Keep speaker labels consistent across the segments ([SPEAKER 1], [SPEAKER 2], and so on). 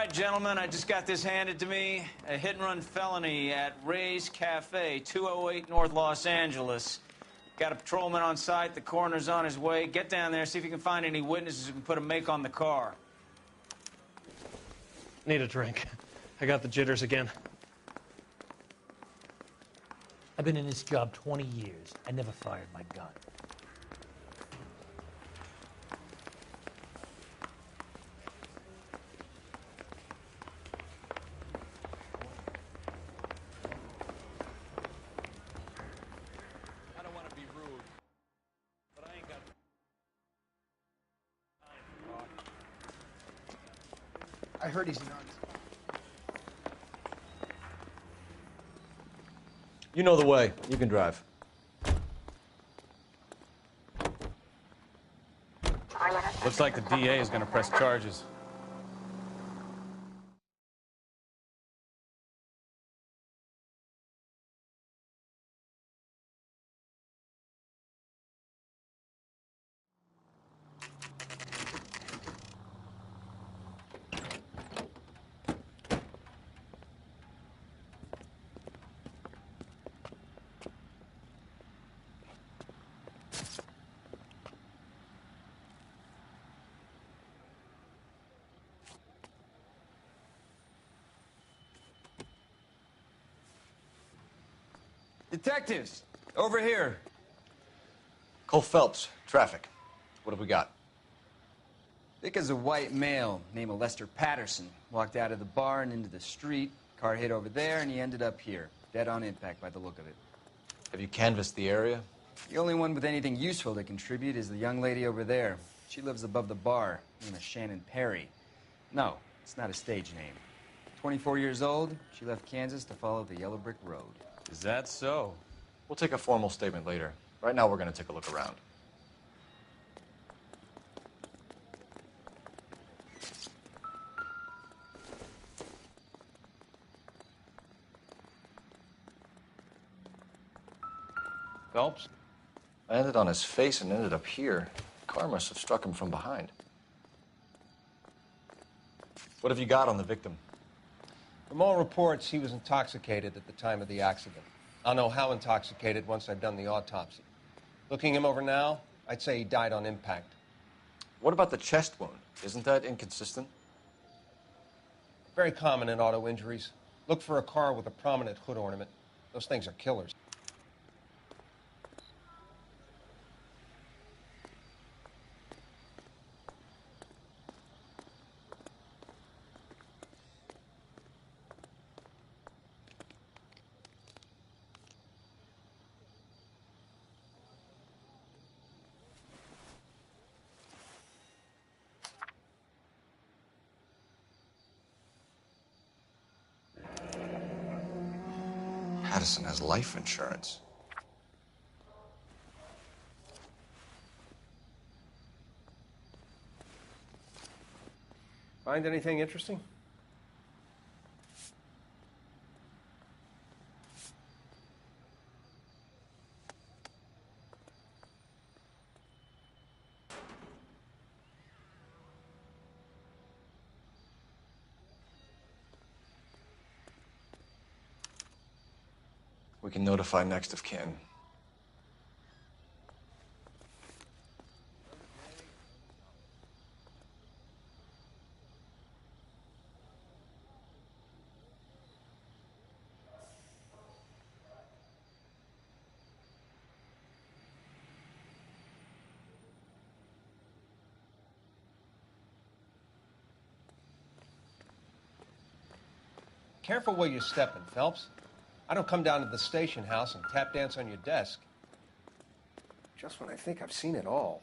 [SPEAKER 1] right, gentlemen, I just got this handed to me. A hit-and-run felony at Ray's Cafe, 208 North Los Angeles. Got a patrolman on site. The coroner's on his way. Get down there, see if you can find any witnesses who can put a make on the car.
[SPEAKER 2] Need a drink. I got the jitters again.
[SPEAKER 3] I've been in this job 20 years. I never fired my gun.
[SPEAKER 1] I don't want to be rude, but I ain't got time to talk.
[SPEAKER 4] I heard he's nuts.
[SPEAKER 5] You know the way. You can drive.
[SPEAKER 1] Looks like the DA is going to press charges.
[SPEAKER 5] Detectives, over here. Cole Phelps, traffic. What have we got?
[SPEAKER 6] Vic is a white male named Lester Patterson. Walked out of the bar and into the street. Car hit over there, and he ended up here. Dead on impact by the look of it.
[SPEAKER 5] Have you canvassed the area?
[SPEAKER 6] The only one with anything useful to contribute is the young lady over there. She lives above the bar, named Shannon Perry. No, it's not a stage name. 24 years old, she left Kansas to follow the Yellow Brick Road.
[SPEAKER 1] Is that so?
[SPEAKER 5] We'll take a formal statement later. Right now, we're going to take a look around.
[SPEAKER 1] Phelps?
[SPEAKER 5] I landed on his face and ended up here. The car must have struck him from behind. What have you got on the victim?
[SPEAKER 7] From all reports, he was intoxicated at the time of the accident. I'll know how intoxicated once I've done the autopsy. Looking him over now, I'd say he died on impact.
[SPEAKER 5] What about the chest wound? Isn't that inconsistent?
[SPEAKER 7] Very common in auto injuries. Look for a car with a prominent hood ornament. Those things are killers.
[SPEAKER 5] Patterson has life insurance.
[SPEAKER 7] Find anything interesting?
[SPEAKER 5] We can notify next of kin.
[SPEAKER 7] Careful where you're stepping, Phelps. I don't come down to the station house and tap dance on your desk. Just when I think I've seen it all.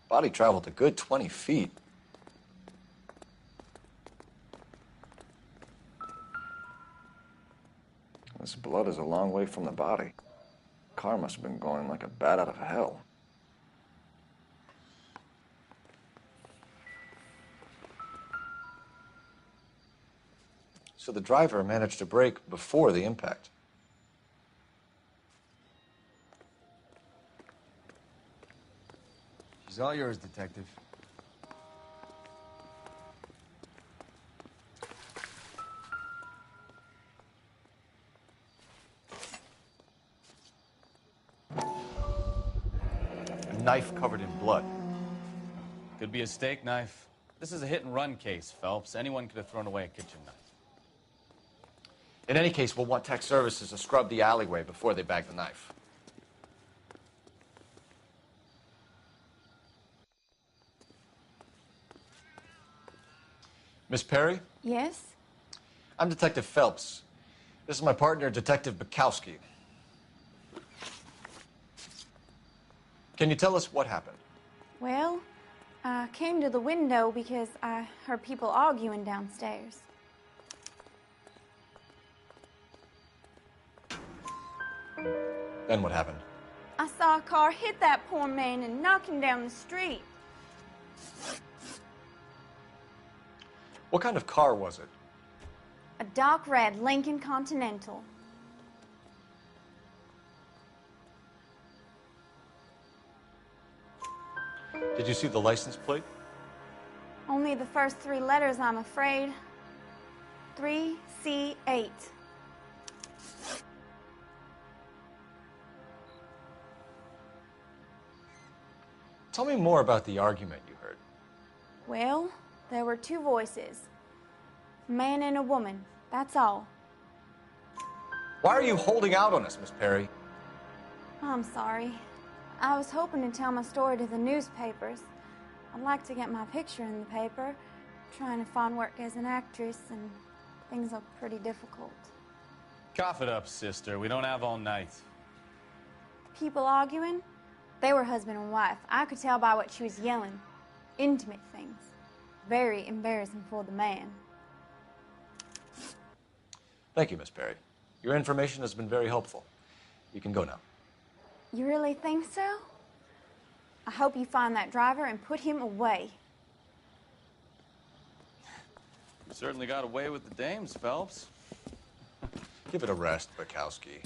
[SPEAKER 5] Body traveled a good 20 feet. This blood is a long way from the body. Car must have been going like a bat out of hell. So the driver managed to brake before the impact.
[SPEAKER 6] She's all yours, Detective.
[SPEAKER 5] knife covered in blood.
[SPEAKER 1] Could be a steak knife. This is a hit-and-run case, Phelps. Anyone could have thrown away a kitchen knife.
[SPEAKER 5] In any case, we'll want tech services to scrub the alleyway before they bag the knife. Miss Perry?
[SPEAKER 4] Yes?
[SPEAKER 5] I'm Detective Phelps. This is my partner, Detective Bukowski. Can you tell us what happened?
[SPEAKER 4] Well, I came to the window because I heard people arguing downstairs.
[SPEAKER 5] Then what happened?
[SPEAKER 4] I saw a car hit that poor man and knock him down the street.
[SPEAKER 5] What kind of car was it?
[SPEAKER 4] A dark red Lincoln Continental.
[SPEAKER 5] Did you see the license plate?
[SPEAKER 4] Only the first 3 letters, I'm afraid. 3C8.
[SPEAKER 5] Tell me more about the argument you heard.
[SPEAKER 4] Well, there were 2 voices. A man and a woman, that's all.
[SPEAKER 5] Why are you holding out on us, Miss Perry?
[SPEAKER 4] I'm sorry. I was hoping to tell my story to the newspapers. I'd like to get my picture in the paper. Trying to find work as an actress, and things are pretty difficult.
[SPEAKER 1] Cough it up, sister. We don't have all night.
[SPEAKER 4] People arguing? They were husband and wife. I could tell by what she was yelling. Intimate things. Very embarrassing for the man.
[SPEAKER 5] Thank you, Miss Perry. Your information has been very helpful. You can go now.
[SPEAKER 4] You really think so? I hope you find that driver and put him away.
[SPEAKER 1] You certainly got away with the dames, Phelps.
[SPEAKER 5] Give it a rest, Bukowski.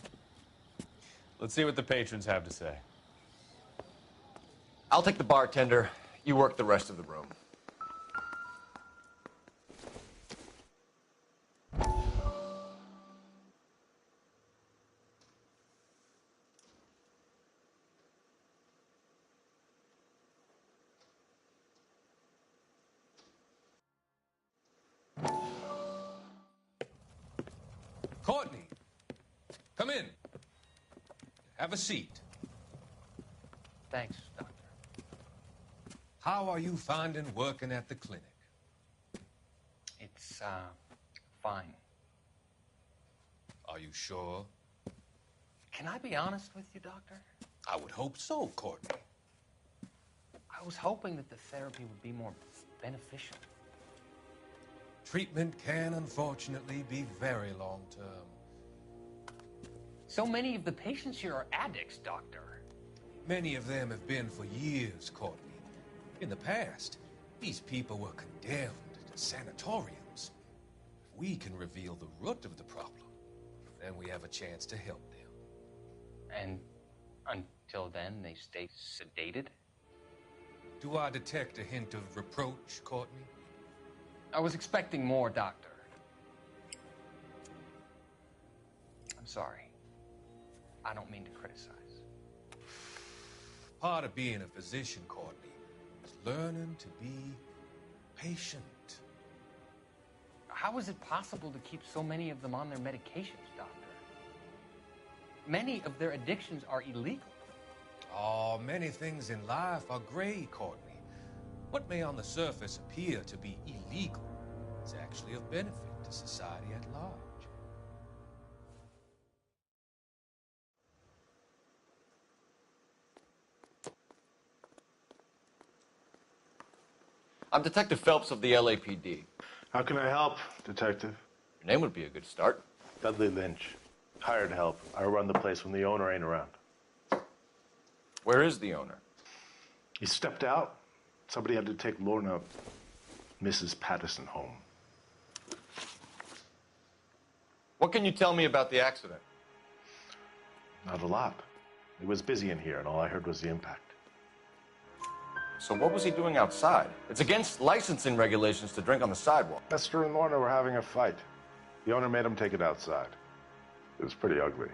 [SPEAKER 1] Let's see what the patrons have to say.
[SPEAKER 5] I'll take the bartender. You work the rest of the room.
[SPEAKER 8] Courtney, come in. Have a seat.
[SPEAKER 3] Thanks, Doctor.
[SPEAKER 8] How are you finding working at the clinic?
[SPEAKER 3] It's, fine.
[SPEAKER 8] Are you sure?
[SPEAKER 3] Can I be honest with you, Doctor?
[SPEAKER 8] I would hope so, Courtney.
[SPEAKER 3] I was hoping that the therapy would be more beneficial.
[SPEAKER 8] Treatment can, unfortunately, be very long-term.
[SPEAKER 3] So many of the patients here are addicts, Doctor.
[SPEAKER 8] Many of them have been for years, Courtney. In the past, these people were condemned to sanatoriums. If we can reveal the root of the problem, then we have a chance to help them.
[SPEAKER 3] And until then, they stay sedated?
[SPEAKER 8] Do I detect a hint of reproach, Courtney?
[SPEAKER 3] I was expecting more, Doctor. I'm sorry. I don't mean to criticize.
[SPEAKER 8] Part of being a physician, Courtney, is learning to be patient.
[SPEAKER 3] How is it possible to keep so many of them on their medications, Doctor? Many of their addictions are illegal.
[SPEAKER 8] Oh, many things in life are gray, Courtney. What may on the surface appear to be illegal is actually of benefit to society at large.
[SPEAKER 5] I'm Detective Phelps of the LAPD.
[SPEAKER 9] How can I help, Detective?
[SPEAKER 5] Your name would be a good start.
[SPEAKER 9] Dudley Lynch. Hired help. I run the place when the owner ain't around.
[SPEAKER 5] Where is the owner?
[SPEAKER 9] He stepped out. Somebody had to take Lorna, Mrs. Patterson, home.
[SPEAKER 5] What can you tell me about the accident?
[SPEAKER 9] Not a lot. It was busy in here, and all I heard was the impact.
[SPEAKER 5] So what was he doing outside? It's against licensing regulations to drink on the sidewalk.
[SPEAKER 9] Esther and Lorna were having a fight. The owner made him take it outside. It was pretty ugly.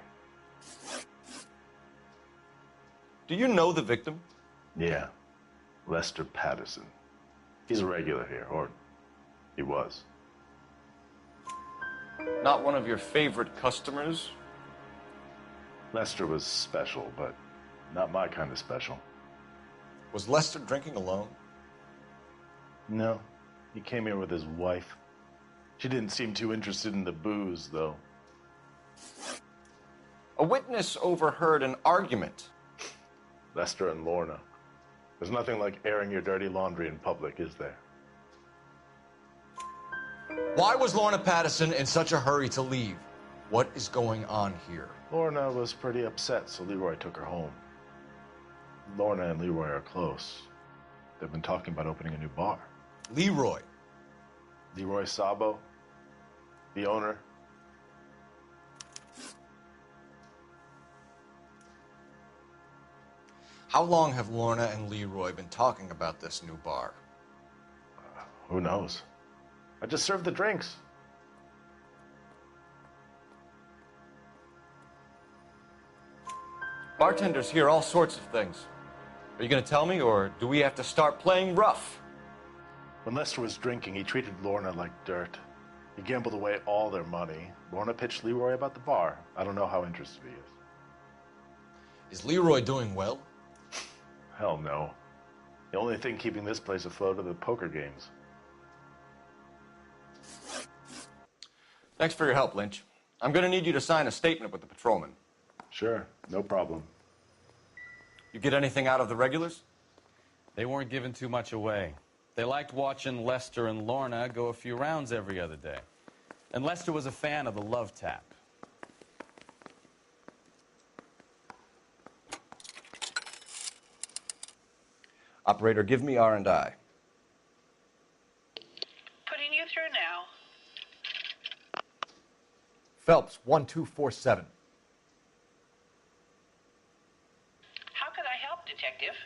[SPEAKER 5] Do you know the victim?
[SPEAKER 9] Yeah, Lester Patterson. He's a regular here, or he was.
[SPEAKER 5] Not one of your favorite customers?
[SPEAKER 9] Lester was special, but not my kind of special.
[SPEAKER 5] Was Lester drinking alone?
[SPEAKER 9] No, he came here with his wife. She didn't seem too interested in the booze, though.
[SPEAKER 5] A witness overheard an argument.
[SPEAKER 9] Lester and Lorna. There's nothing like airing your dirty laundry in public, is there?
[SPEAKER 5] Why was Lorna Patterson in such a hurry to leave? What is going on here?
[SPEAKER 9] Lorna was pretty upset, so Leroy took her home. Lorna and Leroy are close. They've been talking about opening a new bar.
[SPEAKER 5] Leroy.
[SPEAKER 9] Leroy Sabo, the owner.
[SPEAKER 5] How long have Lorna and Leroy been talking about this new bar?
[SPEAKER 9] Who knows? I just served the drinks.
[SPEAKER 5] Bartenders hear all sorts of things. Are you going to tell me, or do we have to start playing rough?
[SPEAKER 9] When Lester was drinking, he treated Lorna like dirt. He gambled away all their money. Lorna pitched Leroy about the bar. I don't know how interested he is.
[SPEAKER 5] Is Leroy doing well?
[SPEAKER 9] Hell no. The only thing keeping this place afloat are the poker games.
[SPEAKER 5] Thanks for your help, Lynch. I'm going to need you to sign a statement with the patrolman.
[SPEAKER 9] Sure, no problem.
[SPEAKER 5] You get anything out of the regulars?
[SPEAKER 10] They weren't giving too much away. They liked watching Lester and Lorna go a few rounds every other day. And Lester was a fan of the love tap.
[SPEAKER 5] Operator, give me R&I.
[SPEAKER 11] Putting you through now.
[SPEAKER 5] Phelps, 1247.
[SPEAKER 11] How could I help, Detective?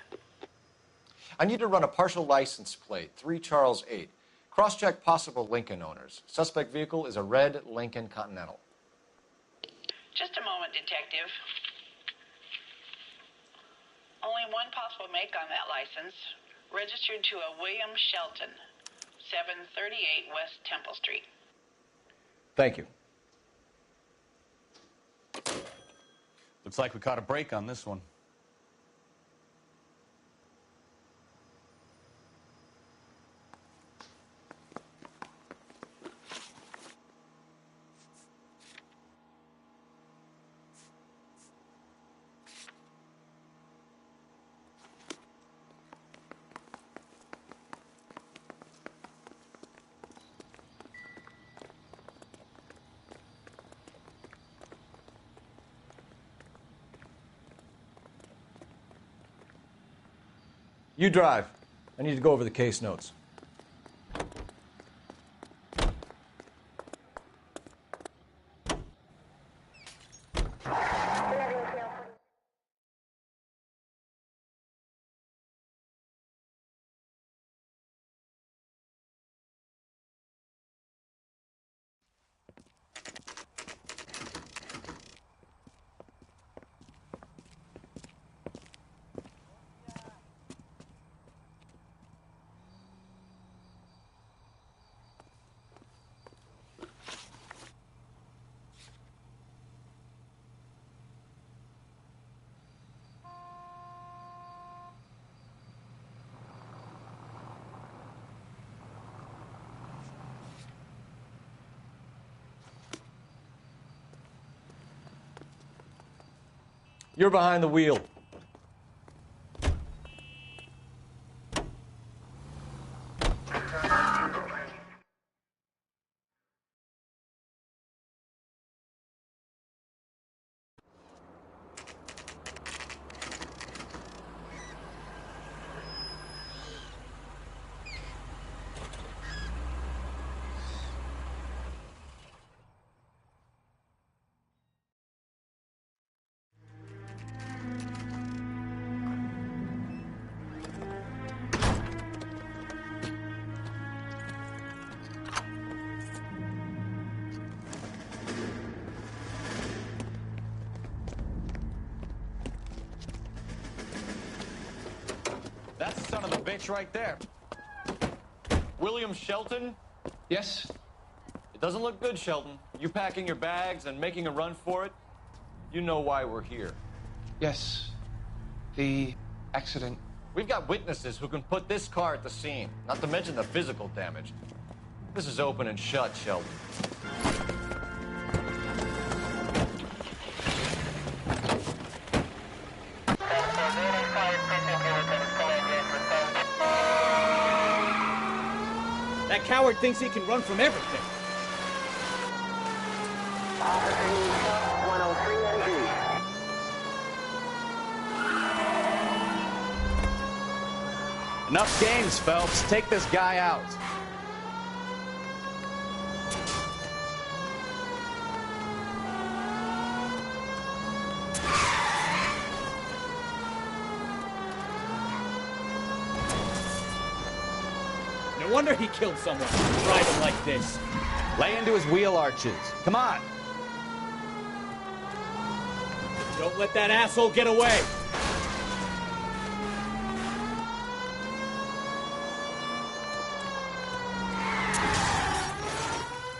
[SPEAKER 5] I need to run a partial license plate, 3 Charles 8. Cross-check possible Lincoln owners. Suspect vehicle is a red Lincoln Continental.
[SPEAKER 11] Just a moment, Detective. Only one possible make on that license. Registered to a William Shelton, 738 West Temple Street.
[SPEAKER 5] Thank you.
[SPEAKER 10] Looks like we caught a break on this one.
[SPEAKER 5] You drive. I need to go over the case notes. You're behind the wheel.
[SPEAKER 10] son of a bitch right there.
[SPEAKER 5] William Shelton?
[SPEAKER 3] Yes?
[SPEAKER 5] It doesn't look good, Shelton. You packing your bags and making a run for it? You know why we're here.
[SPEAKER 3] Yes. The accident.
[SPEAKER 5] We've got witnesses who can put this car at the scene, not to mention the physical damage. This is open and shut, Shelton.
[SPEAKER 12] That coward thinks he can run from everything.
[SPEAKER 10] Enough games, Phelps. Take this guy out.
[SPEAKER 12] No wonder he killed someone driving like this.
[SPEAKER 10] Lay into his wheel arches. Come on.
[SPEAKER 12] Don't let that asshole get away.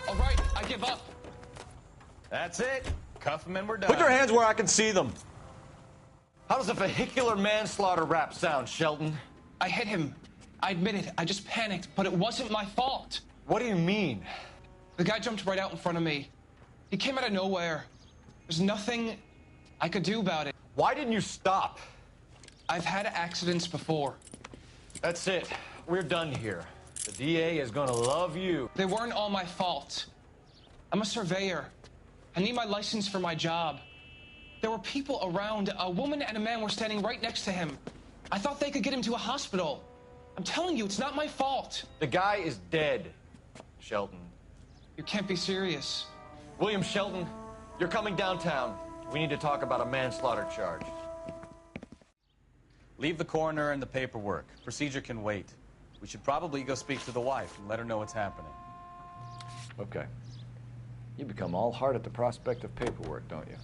[SPEAKER 3] All right, I give up.
[SPEAKER 10] That's it. Cuff him and we're done.
[SPEAKER 5] Put your hands where I can see them. How does a vehicular manslaughter rap sound, Shelton?
[SPEAKER 3] I hit him. I admit it. I just panicked, but it wasn't my fault.
[SPEAKER 5] What do you mean?
[SPEAKER 3] The guy jumped right out in front of me. He came out of nowhere. There's nothing I could do about it.
[SPEAKER 5] Why didn't you stop?
[SPEAKER 3] I've had accidents before.
[SPEAKER 5] That's it. We're done here. The DA is gonna love you.
[SPEAKER 3] They weren't all my fault. I'm a surveyor. I need my license for my job. There were people around. A woman and a man were standing right next to him. I thought they could get him to a hospital. I'm telling you, it's not my fault.
[SPEAKER 5] The guy is dead, Shelton.
[SPEAKER 3] You can't be serious.
[SPEAKER 5] William Shelton, you're coming downtown. We need to talk about a manslaughter charge.
[SPEAKER 10] Leave the coroner and the paperwork. Procedure can wait. We should probably go speak to the wife and let her know what's happening.
[SPEAKER 5] Okay. You become all heart at the prospect of paperwork, don't you?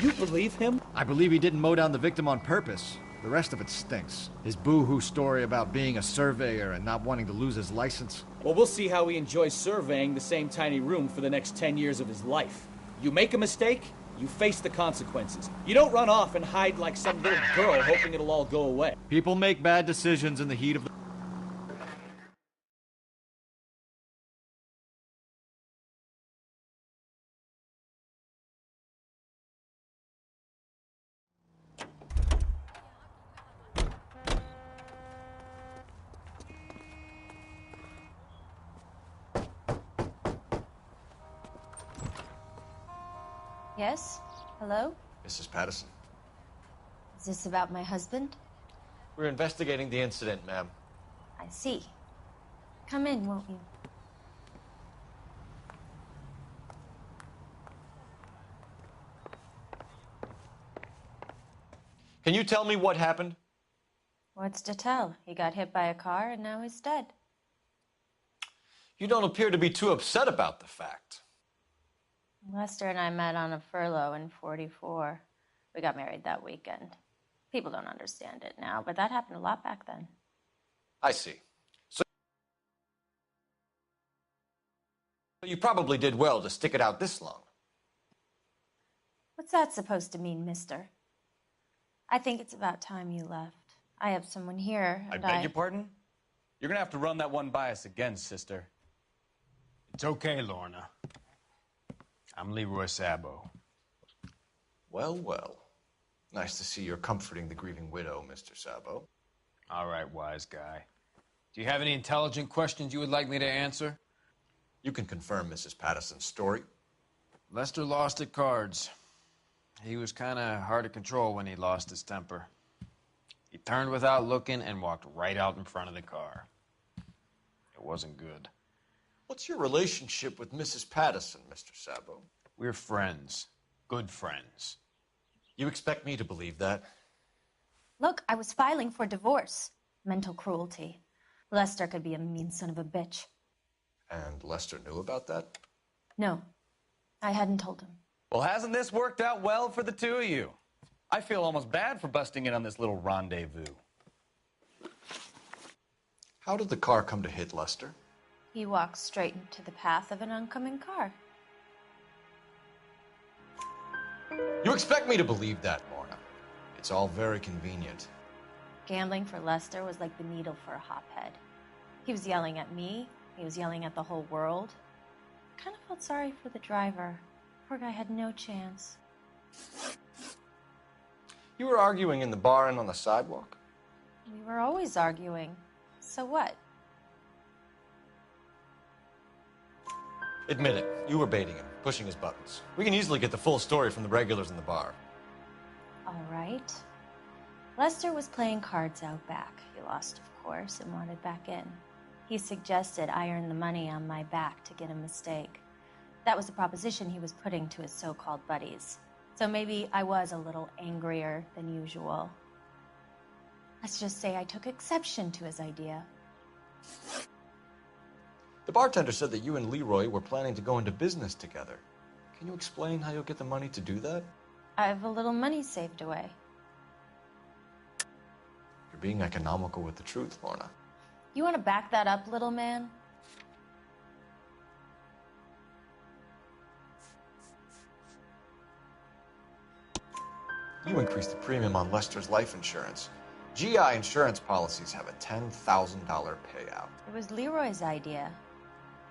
[SPEAKER 12] You believe him?
[SPEAKER 13] I believe he didn't mow down the victim on purpose. The rest of it stinks. His boo-hoo story about being a surveyor and not wanting to lose his license.
[SPEAKER 12] Well, we'll see how he enjoys surveying the same tiny room for the next 10 years of his life. You make a mistake, you face the consequences. You don't run off and hide like some little girl hoping it'll all go away.
[SPEAKER 13] People make bad decisions in the heat of the...
[SPEAKER 14] Yes? Hello?
[SPEAKER 5] Mrs. Patterson.
[SPEAKER 14] Is this about my husband?
[SPEAKER 5] We're investigating the incident, ma'am.
[SPEAKER 14] I see. Come in, won't you?
[SPEAKER 5] Can you tell me what happened?
[SPEAKER 14] What's to tell? He got hit by a car and now he's dead.
[SPEAKER 5] You don't appear to be too upset about the fact.
[SPEAKER 14] Lester and I met on a furlough in '44. We got married that weekend. People don't understand it now, but that happened a lot back then.
[SPEAKER 5] I see. So you probably did well to stick it out this long.
[SPEAKER 14] What's that supposed to mean, mister? I think it's about time you left. I have someone here,
[SPEAKER 10] I
[SPEAKER 14] and
[SPEAKER 10] beg your pardon? You're gonna have to run that one by us again, sister.
[SPEAKER 15] It's okay, Lorna. I'm Leroy Sabo.
[SPEAKER 5] Well, well. Nice to see you're comforting the grieving widow, Mr. Sabo.
[SPEAKER 15] All right, wise guy. Do you have any intelligent questions you would like me to answer?
[SPEAKER 5] You can confirm Mrs. Patterson's story.
[SPEAKER 15] Lester lost at cards. He was kind of hard to control when he lost his temper. He turned without looking and walked right out in front of the car. It wasn't good.
[SPEAKER 5] What's your relationship with Mrs. Patterson, Mr. Sabo?
[SPEAKER 15] We're friends. Good friends.
[SPEAKER 5] You expect me to believe that?
[SPEAKER 14] Look, I was filing for divorce. Mental cruelty. Lester could be a mean son of a bitch.
[SPEAKER 5] And Lester knew about that?
[SPEAKER 14] No, I hadn't told him.
[SPEAKER 10] Well, hasn't this worked out well for the two of you? I feel almost bad for busting in on this little rendezvous.
[SPEAKER 5] How did the car come to hit Lester?
[SPEAKER 14] He walked straight into the path of an oncoming car.
[SPEAKER 5] You expect me to believe that, Lorna? It's all very convenient.
[SPEAKER 14] Gambling for Lester was like the needle for a hophead. He was yelling at me. He was yelling at the whole world. I kind of felt sorry for the driver. Poor guy had no chance.
[SPEAKER 5] You were arguing in the bar and on the sidewalk?
[SPEAKER 14] We were always arguing. So what?
[SPEAKER 5] Admit it. You were baiting him, pushing his buttons. We can easily get the full story from the regulars in the bar.
[SPEAKER 14] All right. Lester was playing cards out back. He lost, of course, and wanted back in. He suggested I earn the money on my back to get a mistake. That was the proposition he was putting to his so-called buddies. So maybe I was a little angrier than usual. Let's just say I took exception to his idea.
[SPEAKER 5] The bartender said that you and Leroy were planning to go into business together. Can you explain how you'll get the money to do that?
[SPEAKER 14] I have a little money saved away.
[SPEAKER 5] You're being economical with the truth, Lorna.
[SPEAKER 14] You want to back that up, little man?
[SPEAKER 5] You increased the premium on Lester's life insurance. GI insurance policies have a $10,000 payout.
[SPEAKER 14] It was Leroy's idea.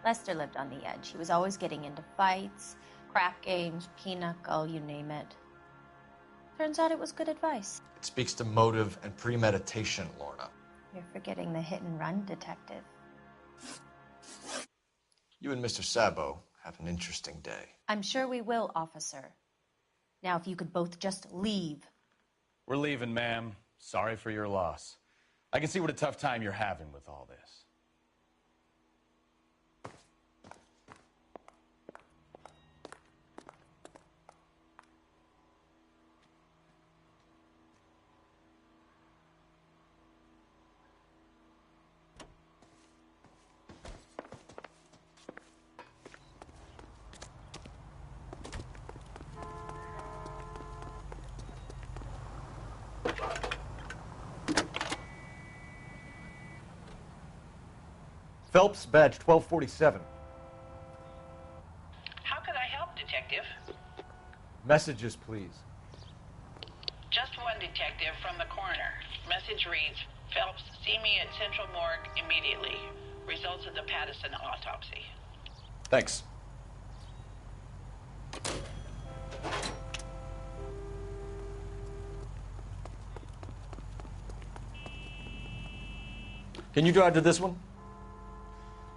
[SPEAKER 14] Lester lived on the edge. He was always getting into fights, crack games, pinochle, you name it. Turns out it was good advice.
[SPEAKER 5] It speaks to motive and premeditation, Lorna.
[SPEAKER 14] You're forgetting the hit-and-run detective.
[SPEAKER 5] You and Mr. Sabo have an interesting day.
[SPEAKER 14] I'm sure we will, officer. Now, if you could both just leave.
[SPEAKER 10] We're leaving, ma'am. Sorry for your loss. I can see what a tough time you're having with all this.
[SPEAKER 5] Phelps, badge 1247.
[SPEAKER 11] How can I help, Detective?
[SPEAKER 5] Messages, please.
[SPEAKER 11] Just one detective from the coroner. Message reads, Phelps, see me at Central Morgue immediately. Results of the Pattison autopsy.
[SPEAKER 5] Thanks. Can you drive to this one?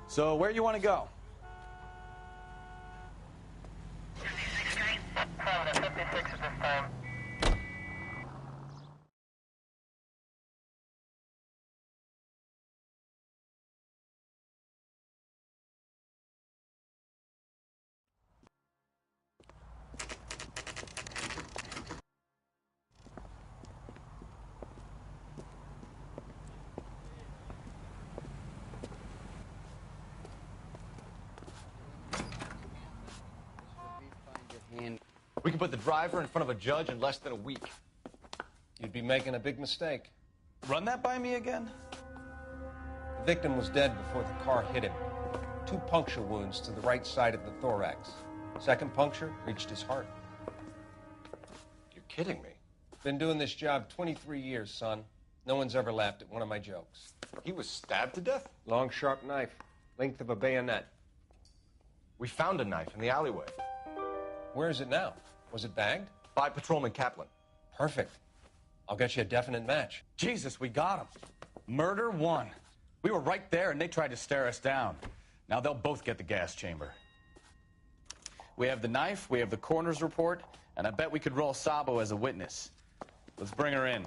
[SPEAKER 10] So, where you want to go?
[SPEAKER 5] We can put the driver in front of a judge in less than a week.
[SPEAKER 7] You'd be making a big mistake.
[SPEAKER 10] Run that by me again?
[SPEAKER 7] The victim was dead before the car hit him. 2 puncture wounds to the right side of the thorax. Second puncture reached his heart.
[SPEAKER 5] You're kidding me.
[SPEAKER 7] Been doing this job 23 years, son. No one's ever laughed at one of my jokes.
[SPEAKER 5] He was stabbed to death?
[SPEAKER 7] Long, sharp knife. Length of a bayonet.
[SPEAKER 5] We found a knife in the alleyway.
[SPEAKER 7] Where is it now? Was it bagged?
[SPEAKER 5] By Patrolman Kaplan.
[SPEAKER 7] Perfect. I'll get you a definite match.
[SPEAKER 10] Jesus, we got him. Murder 1. We were right there, and they tried to stare us down. Now they'll both get the gas chamber. We have the knife, we have the coroner's report, and I bet we could roll Sabo as a witness. Let's bring her in.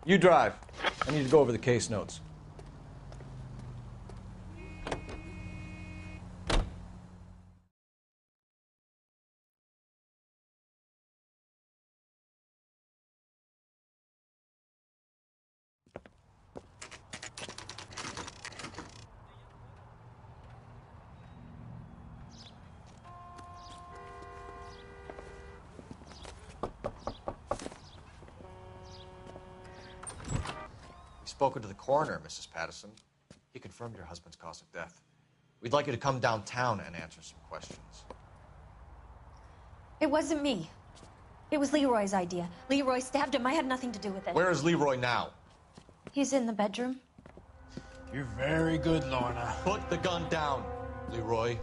[SPEAKER 5] You drive.
[SPEAKER 7] I need to go over the case notes.
[SPEAKER 5] Spoken to the coroner, Mrs. Patterson. He confirmed your husband's cause of death. We'd like you to come downtown and answer some questions.
[SPEAKER 14] It wasn't me. It was Leroy's idea. Leroy stabbed him. I had nothing to do with it.
[SPEAKER 5] Where is Leroy now?
[SPEAKER 14] He's in the bedroom.
[SPEAKER 15] You're very good, Lorna.
[SPEAKER 5] Put the gun down, Leroy.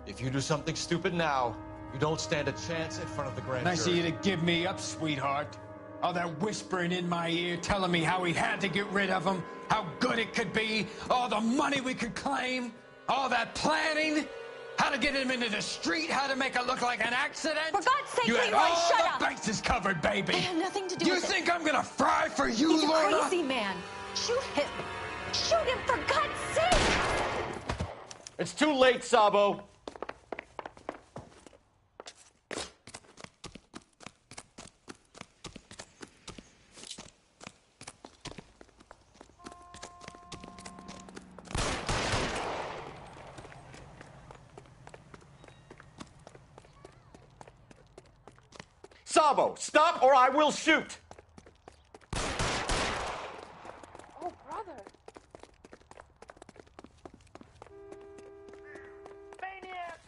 [SPEAKER 5] If you do something stupid now, you don't stand a chance in front of the grand jury.
[SPEAKER 15] Nice of you to give me up, sweetheart. All that whispering in my ear telling me how we had to get rid of him, how good it could be, all the money we could claim, all that planning, how to get him into the street, how to make it look like an accident.
[SPEAKER 14] For God's sake,
[SPEAKER 15] you had
[SPEAKER 14] Leroy,
[SPEAKER 15] all
[SPEAKER 14] shut
[SPEAKER 15] the
[SPEAKER 14] up.
[SPEAKER 15] bases covered, baby.
[SPEAKER 14] I had nothing to do
[SPEAKER 15] you
[SPEAKER 14] with it.
[SPEAKER 15] think I'm gonna fry for you,
[SPEAKER 14] He's
[SPEAKER 15] Lorna?
[SPEAKER 14] a crazy man. Shoot him. Shoot him, for God's sake.
[SPEAKER 5] It's too late, Sabo. Sabo, stop or I will shoot!
[SPEAKER 4] Oh, brother.
[SPEAKER 16] Maniac!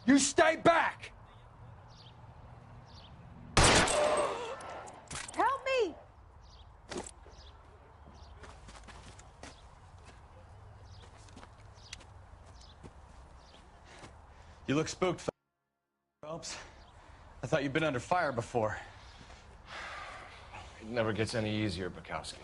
[SPEAKER 15] You stay back!
[SPEAKER 4] Help me!
[SPEAKER 10] You look spooked, Phelps. I thought you'd been under fire before.
[SPEAKER 5] It never gets any easier, Bukowski.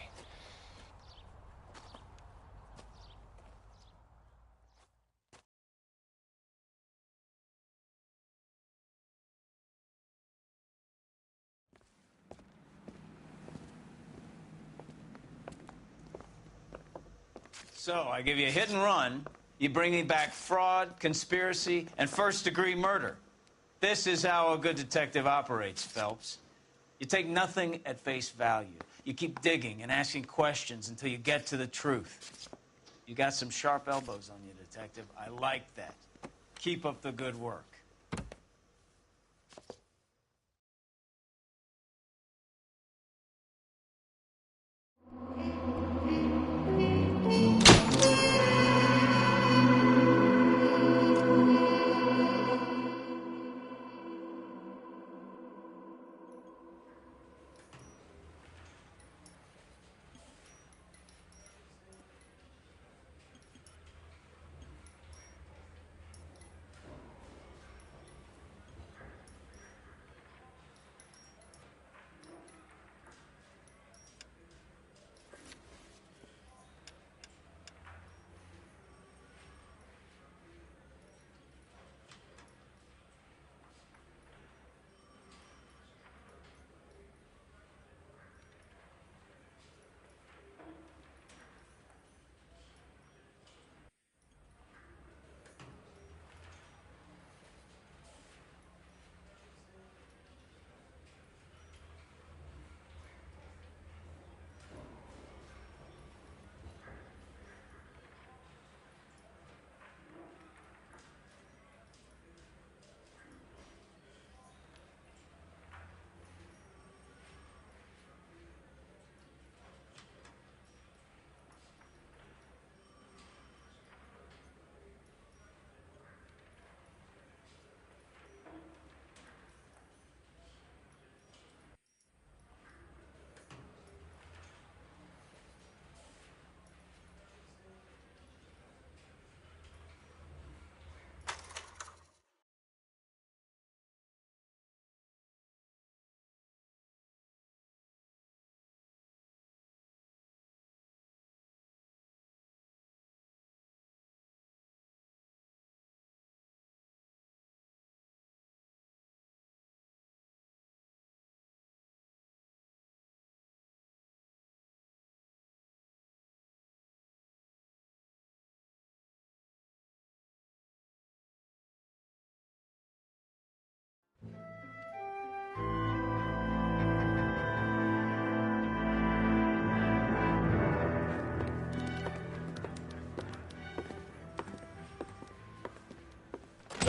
[SPEAKER 1] So, I give you a hit and run. You bring me back fraud, conspiracy, and first-degree murder. This is how a good detective operates, Phelps. You take nothing at face value. You keep digging and asking questions until you get to the truth. You got some sharp elbows on you, detective. I like that. Keep up the good work.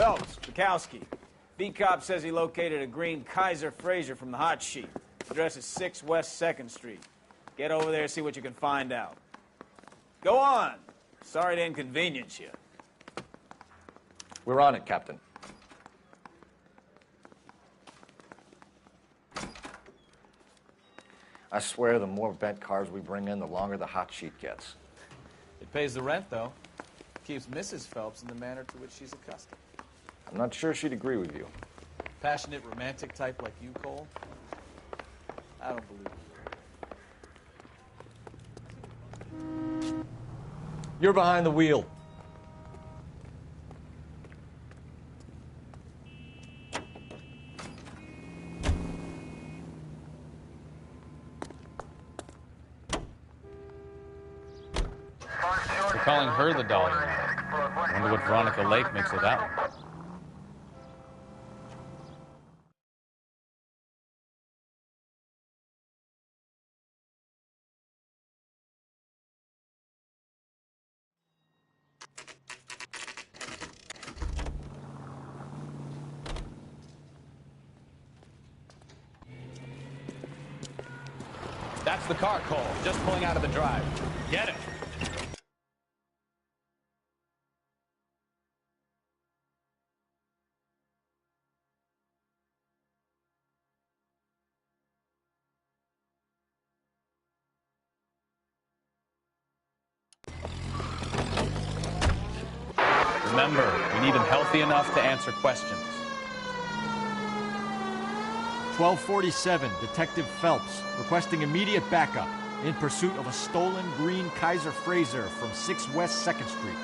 [SPEAKER 1] Phelps, Bukowski. Beat cop says he located a green Kaiser Fraser from the hot sheet. Address is 6 West 2nd Street. Get over there, see what you can find out. Go on. Sorry to inconvenience you.
[SPEAKER 5] We're on it, Captain. I swear the more bent cars we bring in, the longer the hot sheet gets.
[SPEAKER 12] It pays the rent, though. Keeps Mrs. Phelps in the manner to which she's accustomed.
[SPEAKER 5] I'm not sure she'd agree with you.
[SPEAKER 12] Passionate, romantic type like you, Cole? I don't believe it.
[SPEAKER 5] You're behind the wheel.
[SPEAKER 10] They're calling her the Dahlia Man. Wonder what Veronica Lake makes of that one. That's the car, Cole. Just pulling out of the drive. Get it. Remember, we need him healthy enough to answer questions.
[SPEAKER 13] 1247, Detective Phelps, requesting immediate backup in pursuit of a stolen green Kaiser Fraser from 6 West 2nd Street.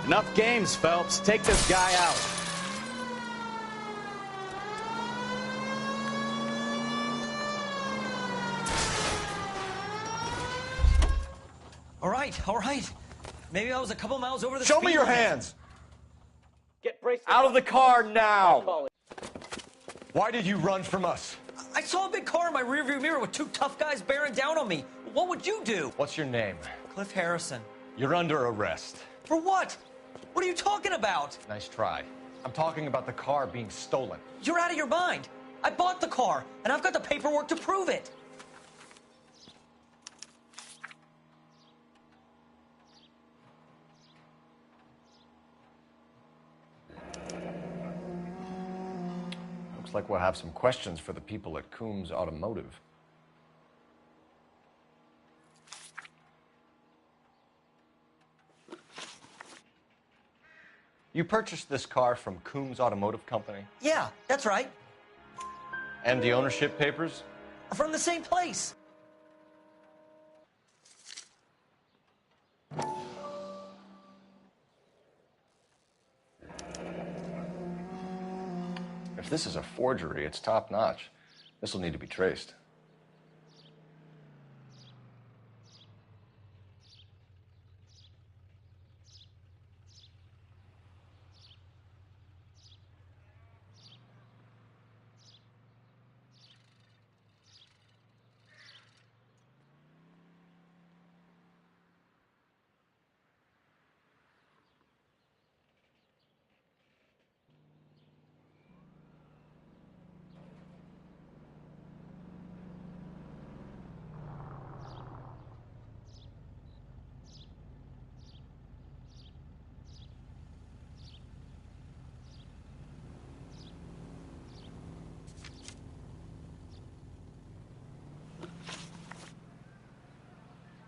[SPEAKER 12] Enough games, Phelps. Take this guy out.
[SPEAKER 16] All right. Maybe I was a couple miles over the
[SPEAKER 5] Show
[SPEAKER 16] speed
[SPEAKER 5] me your
[SPEAKER 16] limit.
[SPEAKER 5] hands. Out of the car now.
[SPEAKER 7] Why did you run from us?
[SPEAKER 16] I saw a big car in my rearview mirror with 2 tough guys bearing down on me. What would you do?
[SPEAKER 5] What's your name?
[SPEAKER 16] Cliff Harrison.
[SPEAKER 5] You're under arrest.
[SPEAKER 16] For what? What are you talking about?
[SPEAKER 5] Nice try. I'm talking about the car being stolen.
[SPEAKER 16] You're out of your mind. I bought the car, and I've got the paperwork to prove it.
[SPEAKER 5] Looks like we'll have some questions for the people at Coombs Automotive. You purchased this car from Coombs Automotive Company?
[SPEAKER 16] Yeah, that's right.
[SPEAKER 5] And the ownership papers?
[SPEAKER 16] From the same place.
[SPEAKER 5] If this is a forgery, it's top-notch. This will need to be traced.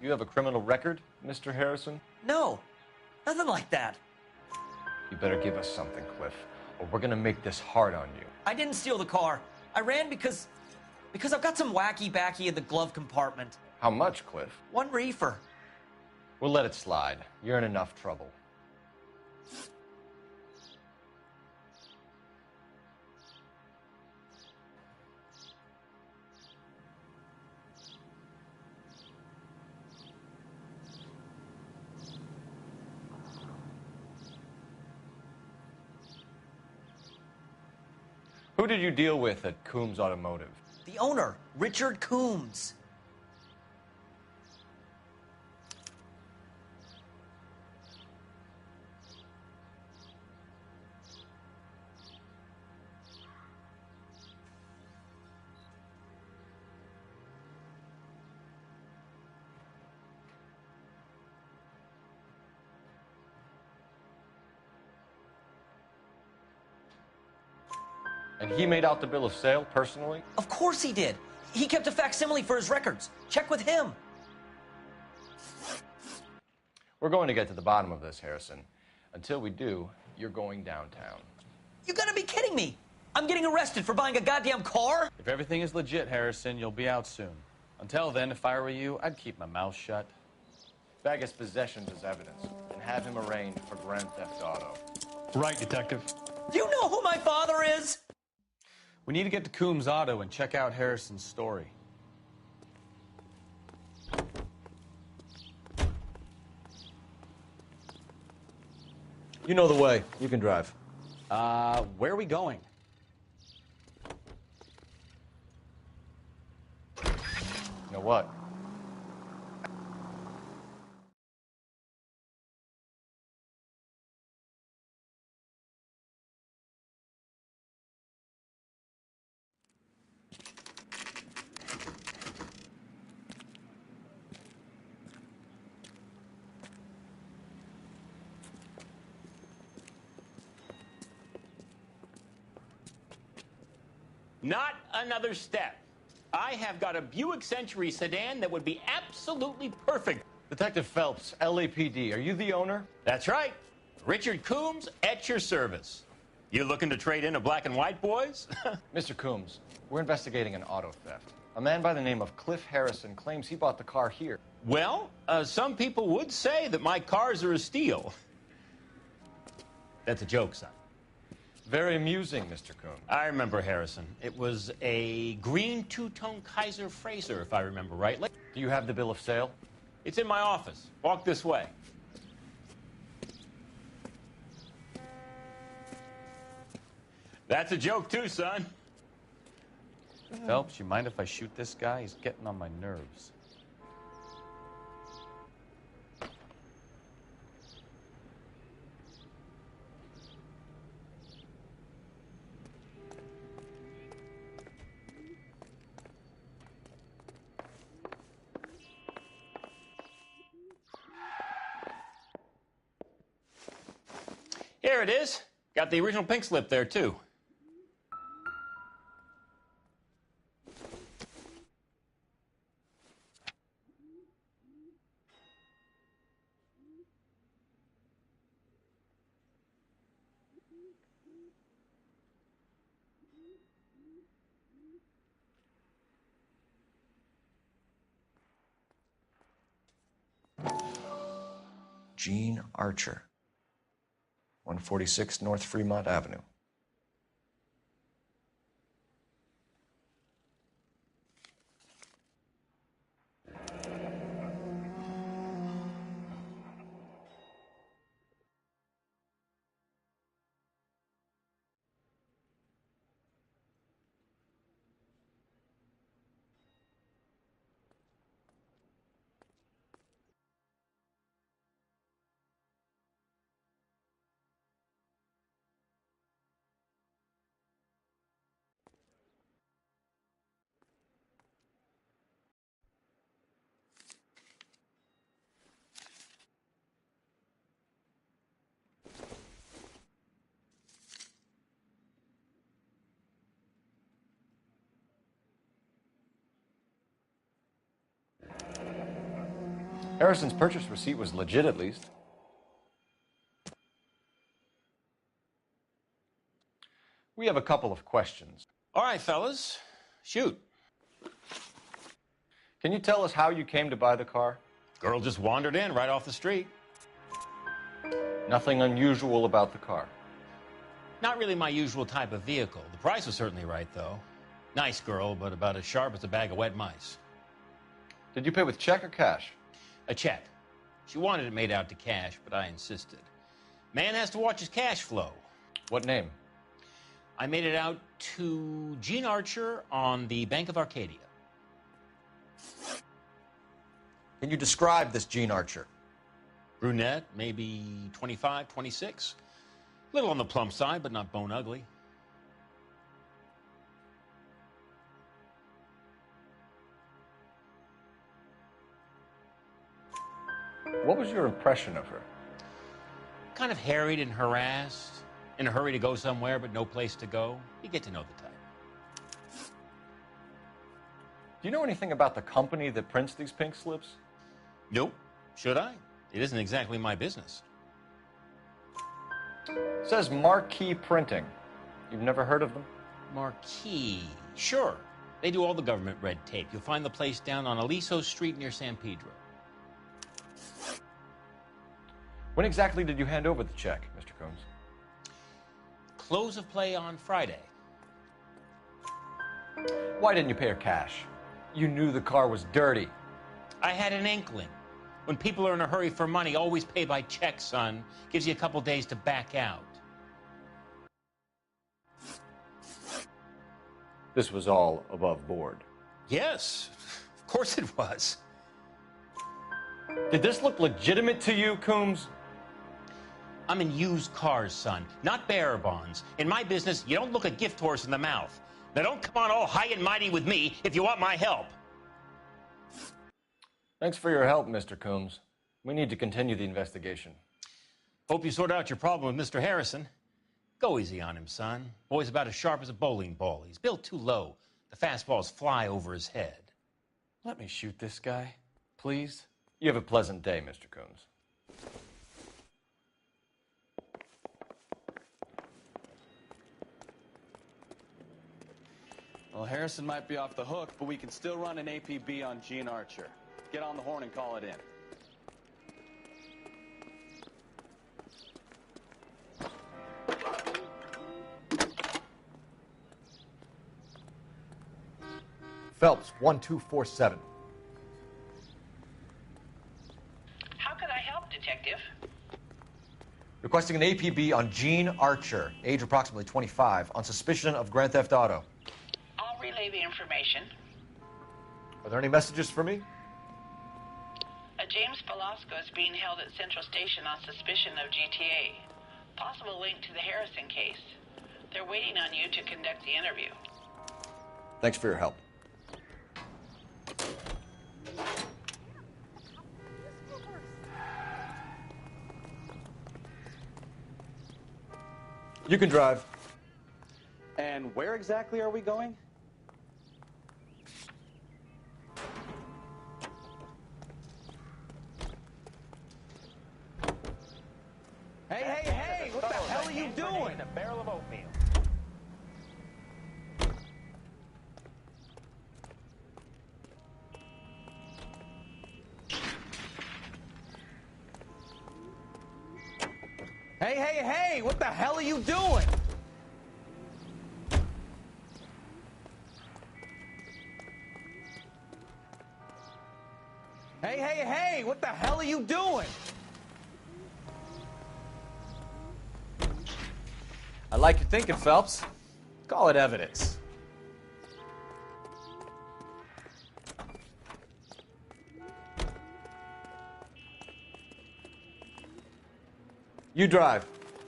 [SPEAKER 5] You have a criminal record, Mr. Harrison?
[SPEAKER 16] No, nothing like that.
[SPEAKER 5] You better give us something, Cliff, or we're gonna make this hard on you.
[SPEAKER 16] I didn't steal the car. I ran because I've got some wacky backy in the glove compartment.
[SPEAKER 5] How much, Cliff?
[SPEAKER 16] 1 reefer.
[SPEAKER 5] We'll let it slide. You're in enough trouble. Who did you deal with at Coombs Automotive?
[SPEAKER 16] The owner, Richard Coombs.
[SPEAKER 5] And he made out the bill of sale personally?
[SPEAKER 16] Of course he did. He kept a facsimile for his records. Check with him.
[SPEAKER 5] We're going to get to the bottom of this, Harrison. Until we do, you're going downtown.
[SPEAKER 16] You gotta be kidding me. I'm getting arrested for buying a goddamn car?
[SPEAKER 10] If everything is legit, Harrison, you'll be out soon. Until then, if I were you, I'd keep my mouth shut.
[SPEAKER 5] Bag his possessions as evidence and have him arraigned for grand theft auto.
[SPEAKER 2] Right, Detective.
[SPEAKER 16] Do you know who my father is?
[SPEAKER 10] We need to get to Coombs Auto and check out Harrison's story.
[SPEAKER 5] You know the way. You can drive.
[SPEAKER 10] Where are we going?
[SPEAKER 5] You know what?
[SPEAKER 17] Not another step. I have got a Buick Century sedan that would be absolutely perfect.
[SPEAKER 5] Detective Phelps, LAPD, are you the owner?
[SPEAKER 17] That's right. Richard Coombs at your service. You looking to trade in a black and white, boys?
[SPEAKER 5] Mr. Coombs, we're investigating an auto theft. A man by the name of Cliff Harrison claims he bought the car here.
[SPEAKER 17] Well, some people would say that my cars are a steal. That's a joke, son.
[SPEAKER 5] Very amusing, Mr. Coombs.
[SPEAKER 17] I remember Harrison. It was a green two-tone Kaiser Frazer, if I remember rightly.
[SPEAKER 5] Do you have the bill of sale?
[SPEAKER 17] It's in my office. Walk this way. That's a joke, too, son.
[SPEAKER 10] Phelps, you mind if I shoot this guy? He's getting on my nerves.
[SPEAKER 17] Here it is. Got the original pink slip there, too.
[SPEAKER 5] Gene Archer, 146 North Fremont Avenue. Harrison's purchase receipt was legit, at least. We have a couple of questions.
[SPEAKER 17] All right, fellas. Shoot.
[SPEAKER 5] Can you tell us how you came to buy the car?
[SPEAKER 17] Girl just wandered in right off the street.
[SPEAKER 5] Nothing unusual about the car.
[SPEAKER 17] Not really my usual type of vehicle. The price was certainly right, though. Nice girl, but about as sharp as a bag of wet mice.
[SPEAKER 5] Did you pay with check or cash?
[SPEAKER 17] A check. She wanted it made out to cash, but I insisted. Man has to watch his cash flow.
[SPEAKER 5] What name?
[SPEAKER 17] I made it out to Gene Archer on the Bank of Arcadia.
[SPEAKER 5] Can you describe this Gene Archer?
[SPEAKER 17] Brunette, maybe 25, 26. Little on the plump side, but not bone ugly.
[SPEAKER 5] What was your impression of her?
[SPEAKER 17] Kind of harried and harassed, in a hurry to go somewhere, but no place to go. You get to know the type.
[SPEAKER 5] Do you know anything about the company that prints these pink slips?
[SPEAKER 17] Nope. Should I? It isn't exactly my business.
[SPEAKER 5] It says Marquee Printing. You've never heard of them?
[SPEAKER 17] Marquee. Sure. They do all the government red tape. You'll find the place down on Aliso Street near San Pedro.
[SPEAKER 5] When exactly did you hand over the check, Mr. Combs?
[SPEAKER 17] Close of play on Friday.
[SPEAKER 5] Why didn't you pay her cash? You knew the car was dirty.
[SPEAKER 17] I had an inkling. When people are in a hurry for money, always pay by check, son. Gives you a couple days to back out.
[SPEAKER 5] This was all above board.
[SPEAKER 17] Yes, of course it was.
[SPEAKER 5] Did this look legitimate to you, Coombs?
[SPEAKER 17] I'm in used cars, son, not bearer bonds. In my business, you don't look a gift horse in the mouth. Now don't come on all high and mighty with me if you want my help.
[SPEAKER 5] Thanks for your help, Mr. Coombs. We need to continue the investigation.
[SPEAKER 17] Hope you sort out your problem with Mr. Harrison. Go easy on him, son. Boy's about as sharp as a bowling ball. He's built too low. The fastballs fly over his head.
[SPEAKER 5] Let me shoot this guy, please. You have a pleasant day, Mr. Coombs.
[SPEAKER 18] Well, Harrison might be off the hook, but we can still run an APB on Gene Archer. Get on the horn and call it in.
[SPEAKER 5] Phelps, 1247.
[SPEAKER 11] How could I help, Detective?
[SPEAKER 5] Requesting an APB on Gene Archer, age approximately 25, on suspicion of grand theft auto.
[SPEAKER 11] I'll relay the information.
[SPEAKER 5] Are there any messages for me?
[SPEAKER 11] A James Velasco is being held at Central Station on suspicion of GTA. Possible link to the Harrison case. They're waiting on you to conduct the interview.
[SPEAKER 5] Thanks for your help. You can drive.
[SPEAKER 18] And where exactly are we going? Hey, hey, hey! What the hell are you doing?
[SPEAKER 17] A barrel of oatmeal.
[SPEAKER 18] Hey, hey, hey! What the hell are you doing? Hey, hey, hey! What the hell are you doing?
[SPEAKER 2] I like your thinking, Phelps. Call it evidence.
[SPEAKER 5] You drive.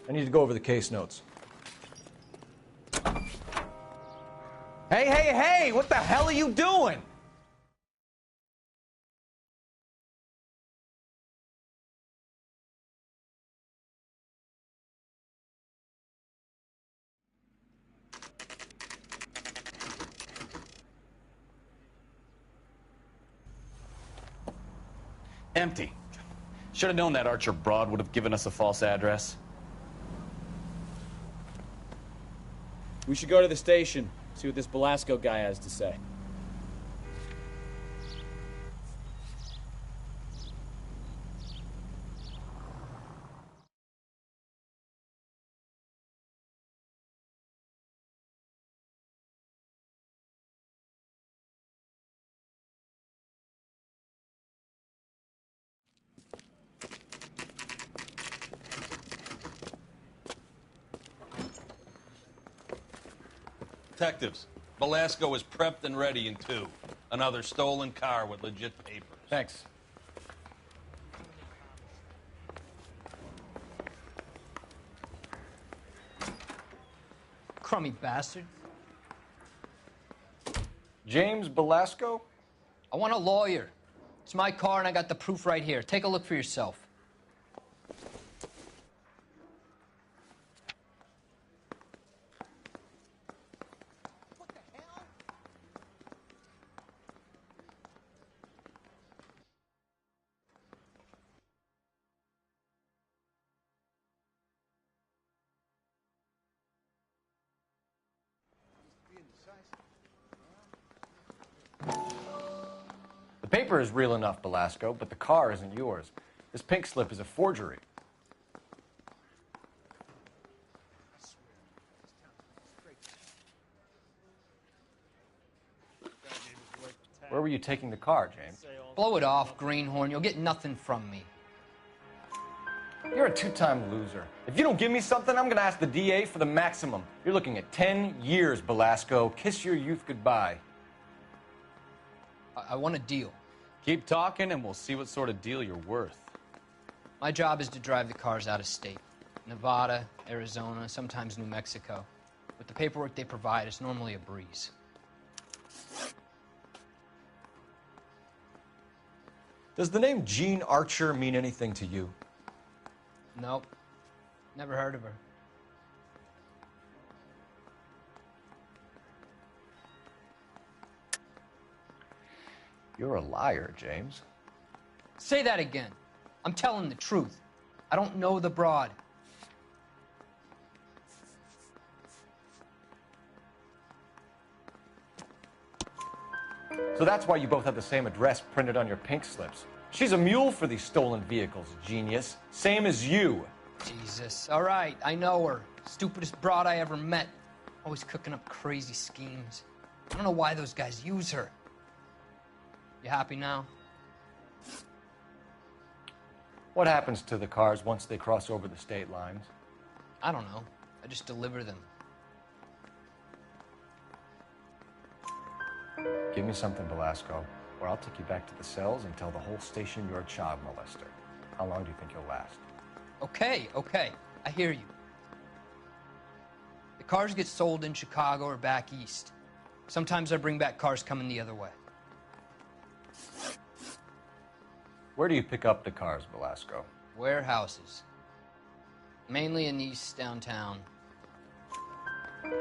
[SPEAKER 5] I need to go over the case notes.
[SPEAKER 18] Hey, hey, hey! What the hell are you doing?
[SPEAKER 10] Empty. Should have known that Archer broad would have given us a false address.
[SPEAKER 12] We should go to the station, see what this Velasco guy has to say.
[SPEAKER 19] Detectives, Velasco is prepped and ready in 2. Another stolen car with legit papers.
[SPEAKER 5] Thanks.
[SPEAKER 20] Crummy bastard.
[SPEAKER 5] James Velasco?
[SPEAKER 20] I want a lawyer. It's my car and I got the proof right here. Take a look for yourself.
[SPEAKER 5] The paper is real enough, Velasco, but the car isn't yours. This pink slip is a forgery. Where were you taking the car, James?
[SPEAKER 20] Blow it off, Greenhorn. You'll get nothing from me.
[SPEAKER 5] You're a two-time loser. If you don't give me something, I'm going to ask the DA for the maximum. You're looking at 10 years, Velasco. Kiss your youth goodbye.
[SPEAKER 20] I want a deal.
[SPEAKER 10] Keep talking and we'll see what sort of deal you're worth.
[SPEAKER 20] My job is to drive the cars out of state. Nevada, Arizona, sometimes New Mexico. With the paperwork they provide, it's normally a breeze.
[SPEAKER 5] Does the name Jean Archer mean anything to you?
[SPEAKER 20] Nope. Never heard of her.
[SPEAKER 5] You're a liar, James.
[SPEAKER 20] Say that again. I'm telling the truth. I don't know the broad.
[SPEAKER 5] So that's why you both have the same address printed on your pink slips. She's a mule for these stolen vehicles, genius. Same as you.
[SPEAKER 20] Jesus. All right, I know her. Stupidest broad I ever met. Always cooking up crazy schemes. I don't know why those guys use her. You happy now?
[SPEAKER 5] What happens to the cars once they cross over the state lines?
[SPEAKER 20] I don't know. I just deliver them.
[SPEAKER 5] Give me something, Velasco, or I'll take you back to the cells and tell the whole station you're a child molester. How long do you think you'll last?
[SPEAKER 20] Okay, okay. I hear you. The cars get sold in Chicago or back east. Sometimes I bring back cars coming the other way.
[SPEAKER 5] Where do you pick up the cars, Velasco?
[SPEAKER 20] Warehouses. Mainly in East downtown.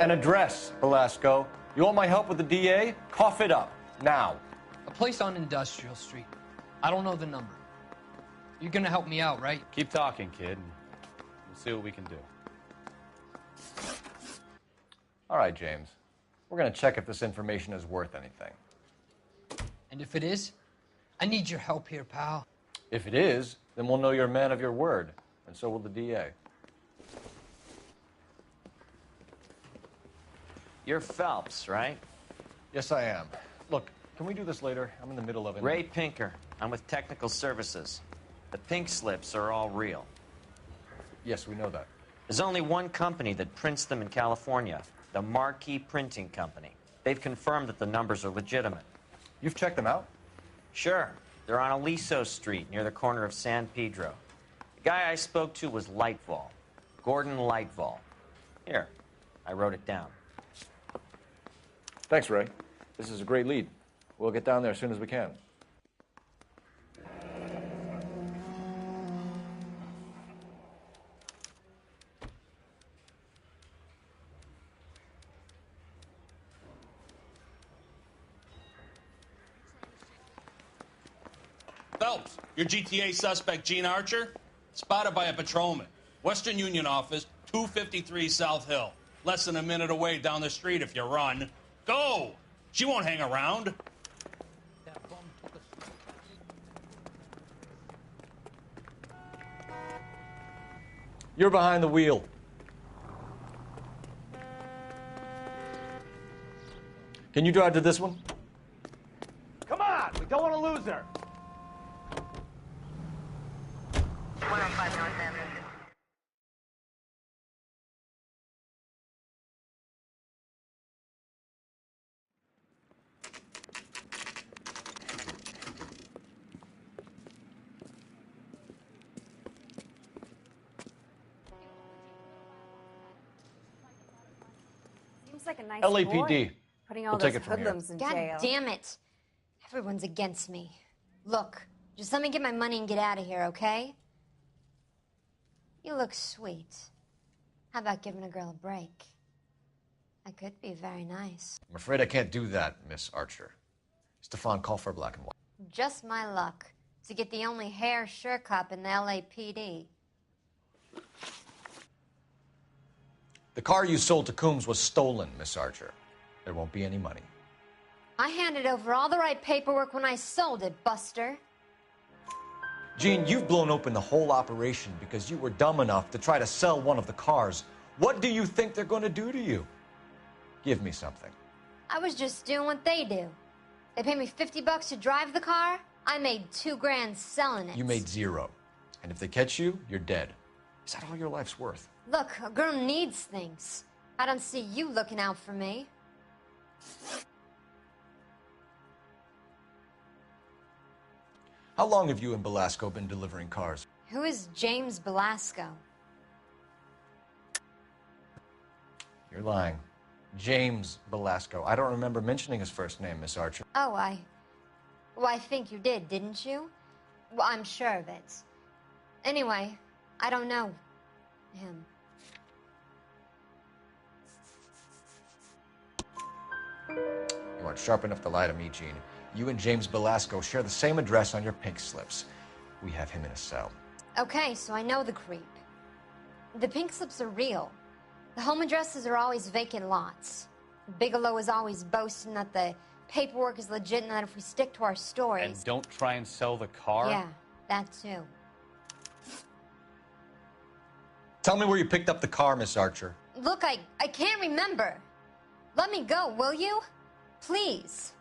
[SPEAKER 5] An address, Velasco. You want my help with the DA? Cough it up, now.
[SPEAKER 20] A place on Industrial Street. I don't know the number. You're gonna help me out, right?
[SPEAKER 10] Keep talking, kid, and we'll see what we can do.
[SPEAKER 5] All right, James. We're going to check if this information is worth anything.
[SPEAKER 20] And if it is, I need your help here, pal.
[SPEAKER 5] If it is, then we'll know you're a man of your word, and so will the DA.
[SPEAKER 1] You're Phelps, right?
[SPEAKER 5] Yes, I am. Look, can we do this later? I'm in the middle of it.
[SPEAKER 1] Ray Pinker. I'm with Technical Services. The pink slips are all real.
[SPEAKER 5] Yes, we know that.
[SPEAKER 1] There's only one company that prints them in California, the Marquee Printing Company. They've confirmed that the numbers are legitimate.
[SPEAKER 5] You've checked them out?
[SPEAKER 1] Sure. They're on Aliso Street, near the corner of San Pedro. The guy I spoke to was Lightval. Gordon Lightval. Here, I wrote it down.
[SPEAKER 5] Thanks, Ray. This is a great lead. We'll get down there as soon as we can.
[SPEAKER 19] Phelps, your GTA suspect, Gene Archer, spotted by a patrolman. Western Union office, 253 South Hill. Less than a minute away down the street if you run. Go! She won't hang around.
[SPEAKER 5] You're behind the wheel. Can you drive to this one?
[SPEAKER 2] Come on, we don't want to lose her.
[SPEAKER 11] 105 North Avenue.
[SPEAKER 4] Seems like a nice
[SPEAKER 5] LAPD.
[SPEAKER 4] boy, putting all
[SPEAKER 5] We'll take
[SPEAKER 4] those
[SPEAKER 5] it from here.
[SPEAKER 4] hoodlums in
[SPEAKER 21] God
[SPEAKER 4] jail.
[SPEAKER 21] damn it. Everyone's against me. Look, just let me get my money and get out of here, okay? You look sweet. How about giving a girl a break? I could be very nice.
[SPEAKER 5] I'm afraid I can't do that, Miss Archer. Stefan, call for black and white.
[SPEAKER 21] Just my luck to get the only hair sure cop in the LAPD.
[SPEAKER 5] The car you sold to Coombs was stolen, Miss Archer. There won't be any money.
[SPEAKER 21] I handed over all the right paperwork when I sold it, Buster.
[SPEAKER 5] Jean, you've blown open the whole operation because you were dumb enough to try to sell one of the cars. What do you think they're going to do to you? Give me something.
[SPEAKER 21] I was just doing what they do. They paid me $50 to drive the car. I made $2 grand selling it.
[SPEAKER 5] You made zero. And if they catch you, you're dead. Is that all your life's worth?
[SPEAKER 21] Look, a girl needs things. I don't see you looking out for me.
[SPEAKER 5] How long have you and Belasco been delivering cars?
[SPEAKER 21] Who is James Belasco?
[SPEAKER 5] You're lying. James Belasco. I don't remember mentioning his first name, Miss Archer.
[SPEAKER 21] Oh, well, I think you did, didn't you? Well, I'm sure of it. Anyway, I don't know him.
[SPEAKER 5] You aren't sharp enough to lie to me, Gene. You and James Belasco share the same address on your pink slips. We have him in a cell.
[SPEAKER 21] Okay, so I know the creep. The pink slips are real. The home addresses are always vacant lots. Bigelow is always boasting that the paperwork is legit and that if we stick to our stories...
[SPEAKER 10] And don't try and sell the car?
[SPEAKER 21] Yeah, that too.
[SPEAKER 5] Tell me where you picked up the car, Miss Archer.
[SPEAKER 21] Look, I can't remember. Let me go, will you? Please.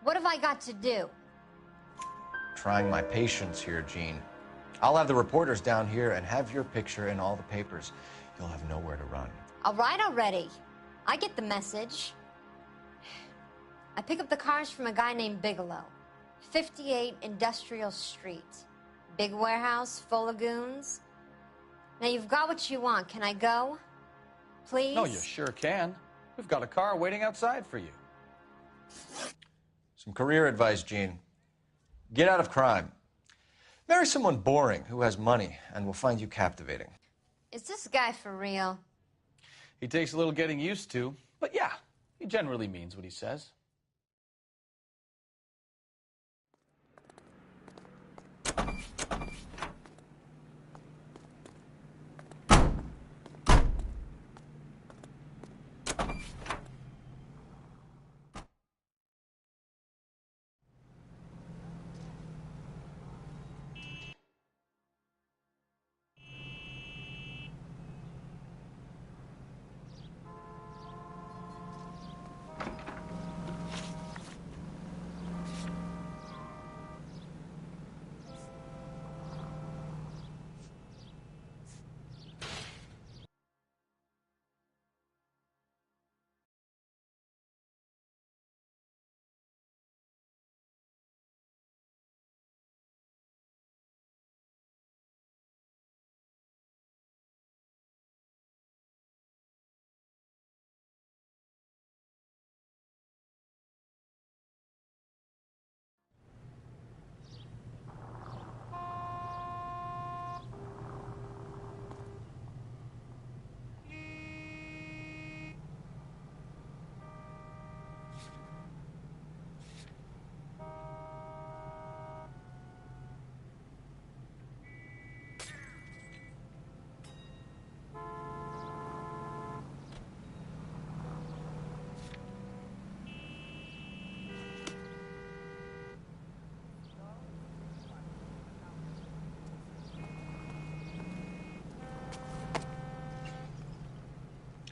[SPEAKER 21] What have I got to do?
[SPEAKER 5] Trying my patience here, Gene. I'll have the reporters down here and have your picture in all the papers. You'll have nowhere to run.
[SPEAKER 21] All right already. I get the message. I pick up the cars from a guy named Bigelow. 58 Industrial Street. Big warehouse, full of goons. Now you've got what you want. Can I go? Please?
[SPEAKER 10] No, you sure can. We've got a car waiting outside for you.
[SPEAKER 5] Some career advice, Gene. Get out of crime. Marry someone boring who has money and will find you captivating.
[SPEAKER 21] Is this guy for real?
[SPEAKER 10] He takes a little getting used to, but yeah, he generally means what he says.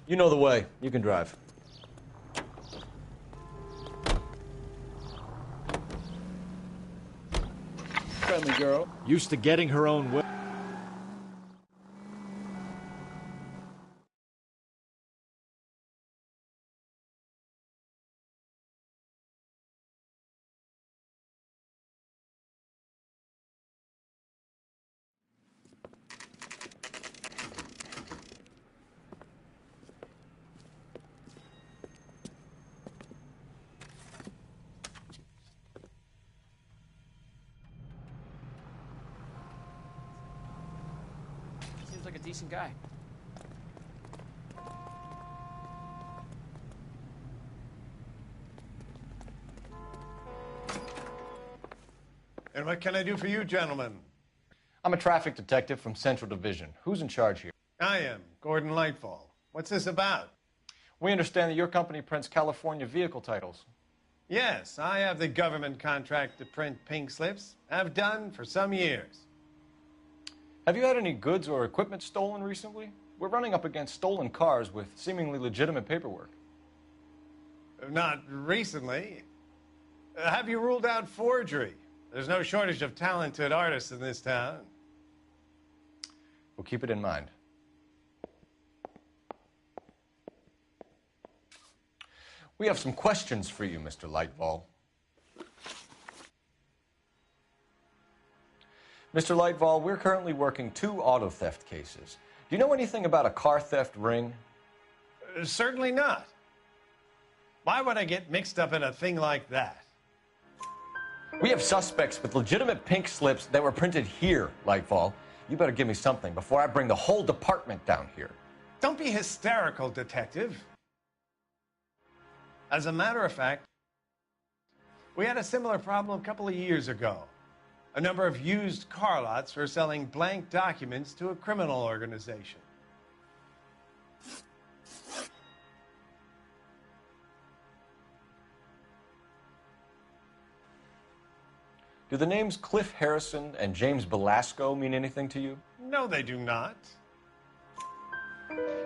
[SPEAKER 5] You know the way. You can drive.
[SPEAKER 12] Friendly girl.
[SPEAKER 13] Used to getting her own way.
[SPEAKER 12] Seems like a decent guy.
[SPEAKER 6] And what can I do for you, gentlemen?
[SPEAKER 5] I'm a traffic detective from Central Division. Who's in charge here?
[SPEAKER 6] I am, Gordon Lightfall. What's this about?
[SPEAKER 5] We understand that your company prints California vehicle titles.
[SPEAKER 6] Yes, I have the government contract to print pink slips. Have done for some years.
[SPEAKER 5] Have you had any goods or equipment stolen recently? We're running up against stolen cars with seemingly legitimate paperwork.
[SPEAKER 6] Not recently. Have you ruled out forgery? There's no shortage of talented artists in this town.
[SPEAKER 5] We'll keep it in mind. We have some questions for you, Mr. Lightfall. Mr. Lightfall, we're currently working 2 auto theft cases. Do you know anything about a car theft ring?
[SPEAKER 6] Certainly not. Why would I get mixed up in a thing like that?
[SPEAKER 5] We have suspects with legitimate pink slips that were printed here, Lightfall. You better give me something before I bring the whole department down here.
[SPEAKER 6] Don't be hysterical, Detective. As a matter of fact, we had a similar problem a couple of years ago. A number of used car lots were selling blank documents to a criminal organization.
[SPEAKER 5] Do the names Cliff Harrison and James Belasco mean anything to you?
[SPEAKER 6] No, they do not.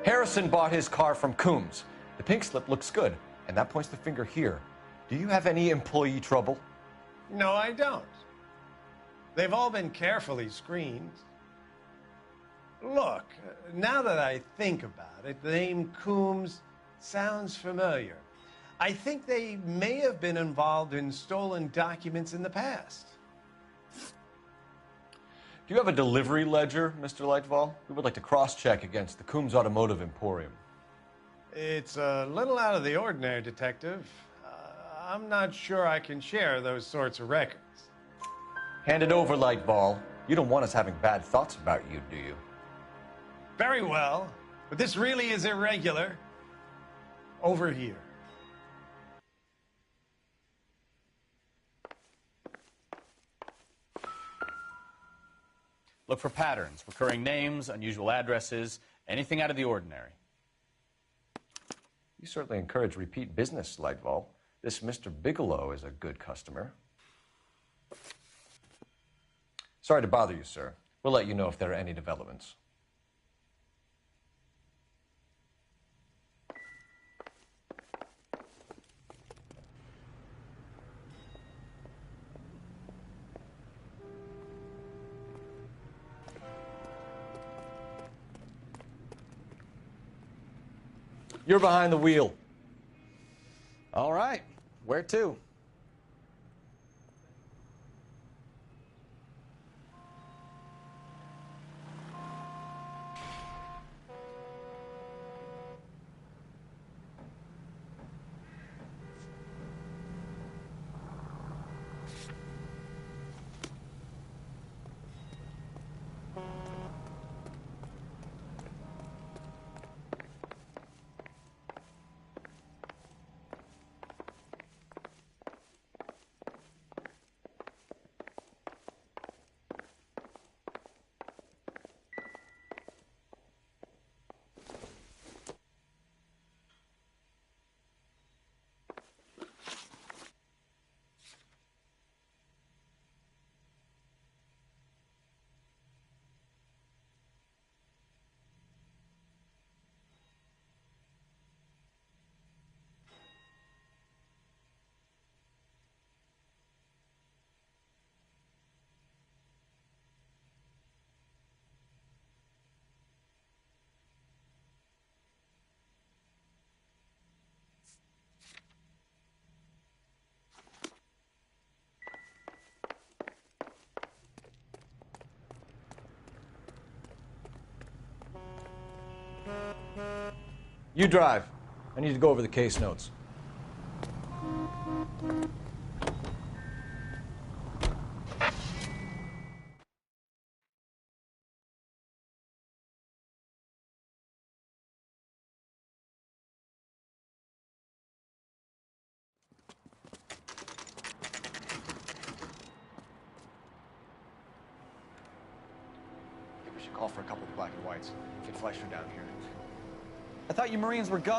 [SPEAKER 5] Harrison bought his car from Coombs. The pink slip looks good, and that points the finger here. Do you have any employee trouble?
[SPEAKER 6] No, I don't. They've all been carefully screened. Look, now that I think about it, the name Coombs sounds familiar. I think they may have been involved in stolen documents in the past.
[SPEAKER 5] Do you have a delivery ledger, Mr. Lightfall? We would like to cross-check against the Coombs Automotive Emporium.
[SPEAKER 6] It's a little out of the ordinary, Detective. I'm not sure I can share those sorts of records.
[SPEAKER 5] Hand it over, Lightfall. You don't want us having bad thoughts about you, do you?
[SPEAKER 6] Very well, but this really is irregular. Over here.
[SPEAKER 10] Look for patterns, recurring names, unusual addresses, anything out of the ordinary.
[SPEAKER 5] You certainly encourage repeat business, Lightfall. This Mr. Bigelow is a good customer. Sorry to bother you, sir. We'll let you know if there are any developments. You're behind the wheel.
[SPEAKER 2] All right. Where to?
[SPEAKER 5] You drive. I need to go over the case notes. Call for a couple of black and whites. Get Fleischer down here.
[SPEAKER 2] I thought you Marines were gone.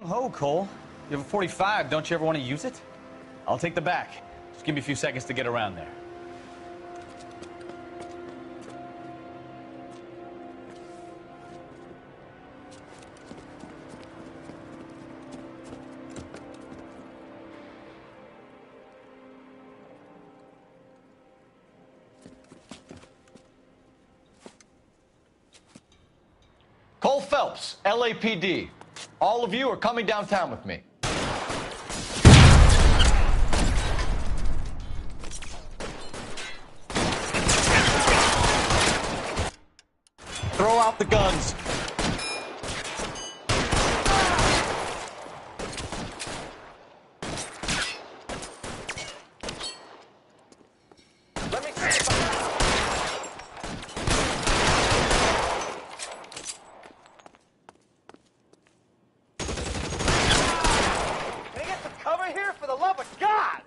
[SPEAKER 10] Ho, Cole. You have a 45. Don't you ever want to use it? I'll take the back. Just give me a few seconds to get around there.
[SPEAKER 5] Cole Phelps, LAPD. All of you are coming downtown with me.
[SPEAKER 2] Throw out the guns.
[SPEAKER 5] Let me see. Can I get some cover here, for the love of God?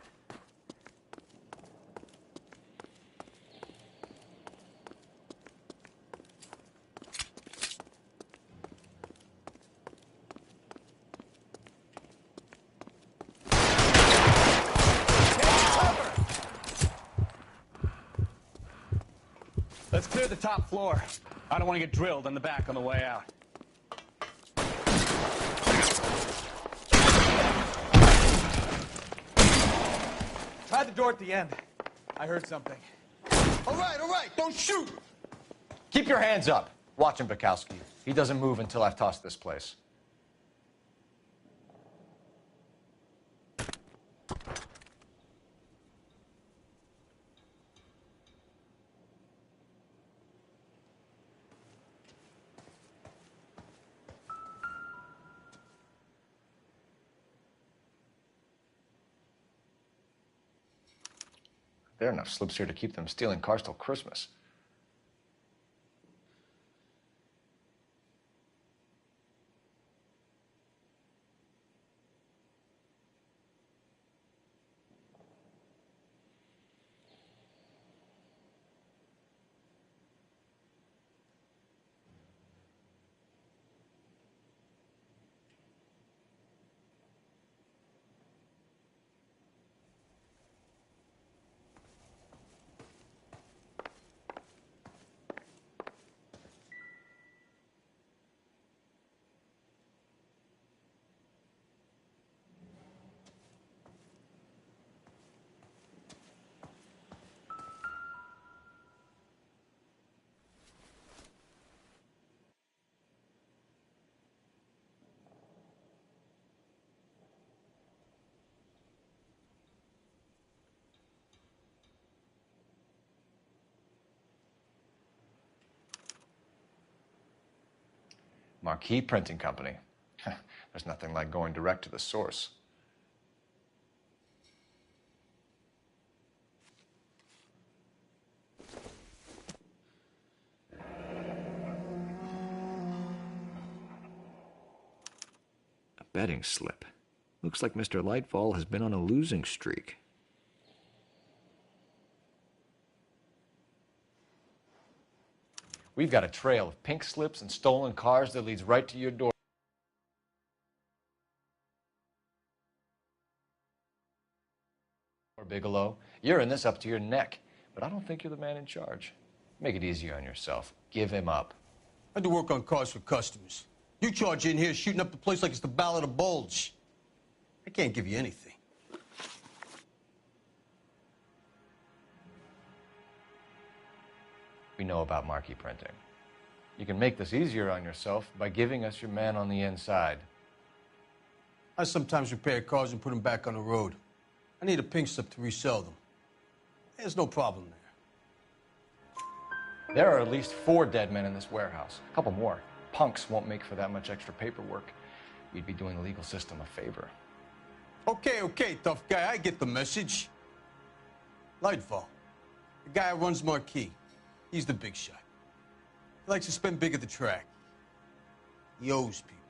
[SPEAKER 10] Let's clear the top floor. I don't want to get drilled in the back on the way out.
[SPEAKER 2] Try the door at the end. I heard something.
[SPEAKER 6] All right, don't shoot!
[SPEAKER 5] Keep your hands up. Watch him, Bukowski. He doesn't move until I've tossed this place. There are enough slips here to keep them stealing cars till Christmas. Marquee Printing Company. There's nothing like going direct to the source. A betting slip. Looks like Mr. Lightfall has been on a losing streak. We've got a trail of pink slips and stolen cars that leads right to your door. Bigelow, you're in this up to your neck, but I don't think you're the man in charge. Make it easier on yourself. Give him up.
[SPEAKER 8] I do work on cars for customers. You charge in here shooting up the place like it's the Ballad of Bulge. I can't give you anything.
[SPEAKER 5] We know about marquee printing. You can make this easier on yourself by giving us your man on the inside.
[SPEAKER 8] I sometimes repair cars and put them back on the road. I need a pink slip to resell them. There's no problem there.
[SPEAKER 5] There are at least 4 dead men in this warehouse. A couple more. Punks won't make for that much extra paperwork. We'd be doing the legal system a favor.
[SPEAKER 8] Okay, tough guy. I get the message. Lightfall, the guy who runs Marquee. He's the big shot. He likes to spend big at the track. He owes people.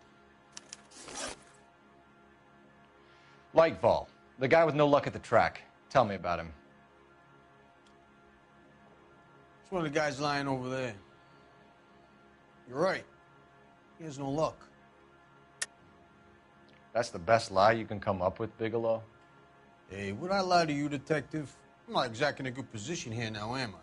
[SPEAKER 5] Lightfall, the guy with no luck at the track. Tell me about him.
[SPEAKER 8] It's one of the guys lying over there. You're right. He has no luck.
[SPEAKER 5] That's the best lie you can come up with, Bigelow?
[SPEAKER 8] Hey, would I lie to you, detective? I'm not exactly in a good position here now, am I?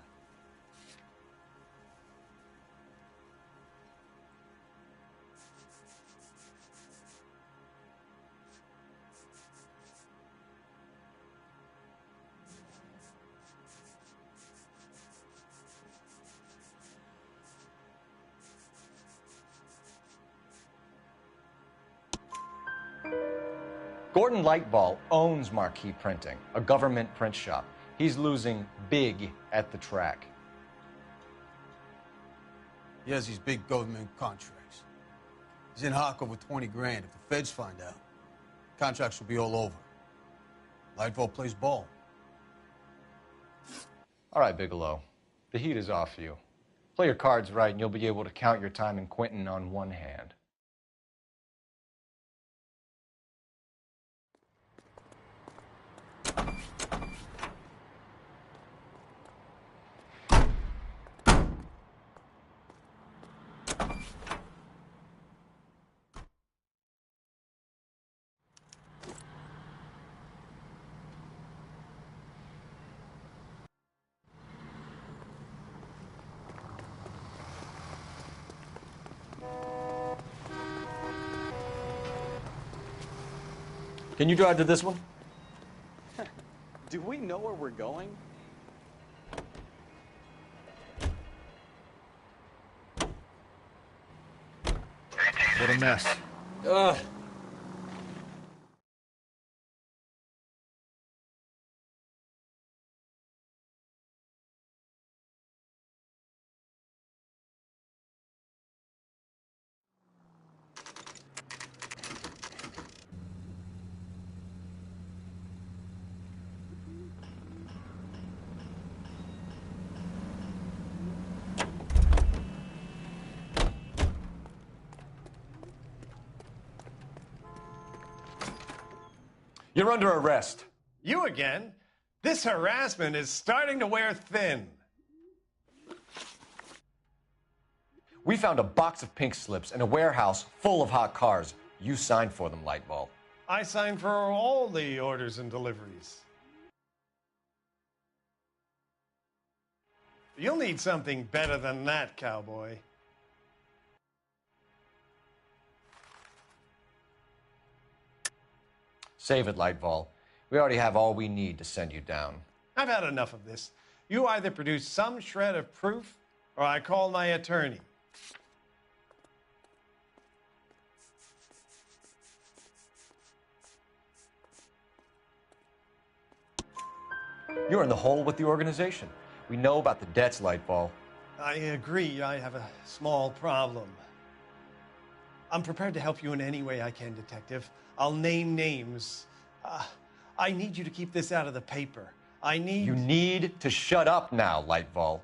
[SPEAKER 5] Gordon Lightfall owns Marquee Printing, a government print shop. He's losing big at the track.
[SPEAKER 8] He has these big government contracts. He's in hock over 20 grand. If the feds find out, contracts will be all over. Lightfall plays ball.
[SPEAKER 5] All right, Bigelow. The heat is off you. Play your cards right and you'll be able to count your time in Quentin on one hand. Can you drive to this one?
[SPEAKER 18] Do we know where we're going?
[SPEAKER 13] What a mess.
[SPEAKER 2] Ugh.
[SPEAKER 5] You're under arrest.
[SPEAKER 6] You again? This harassment is starting to wear thin.
[SPEAKER 5] We found a box of pink slips in a warehouse full of hot cars. You signed for them, Lightball.
[SPEAKER 6] I signed for all the orders and deliveries. You'll need something better than that, cowboy.
[SPEAKER 5] Save it, Lightball. We already have all we need to send you down.
[SPEAKER 6] I've had enough of this. You either produce some shred of proof, or I call my attorney.
[SPEAKER 5] You're in the hole with the organization. We know about the debts, Lightball.
[SPEAKER 6] I agree, I have a small problem. I'm prepared to help you in any way I can, Detective. I'll name names. I need you to keep this out of the paper. You
[SPEAKER 5] need to shut up now, Lightball.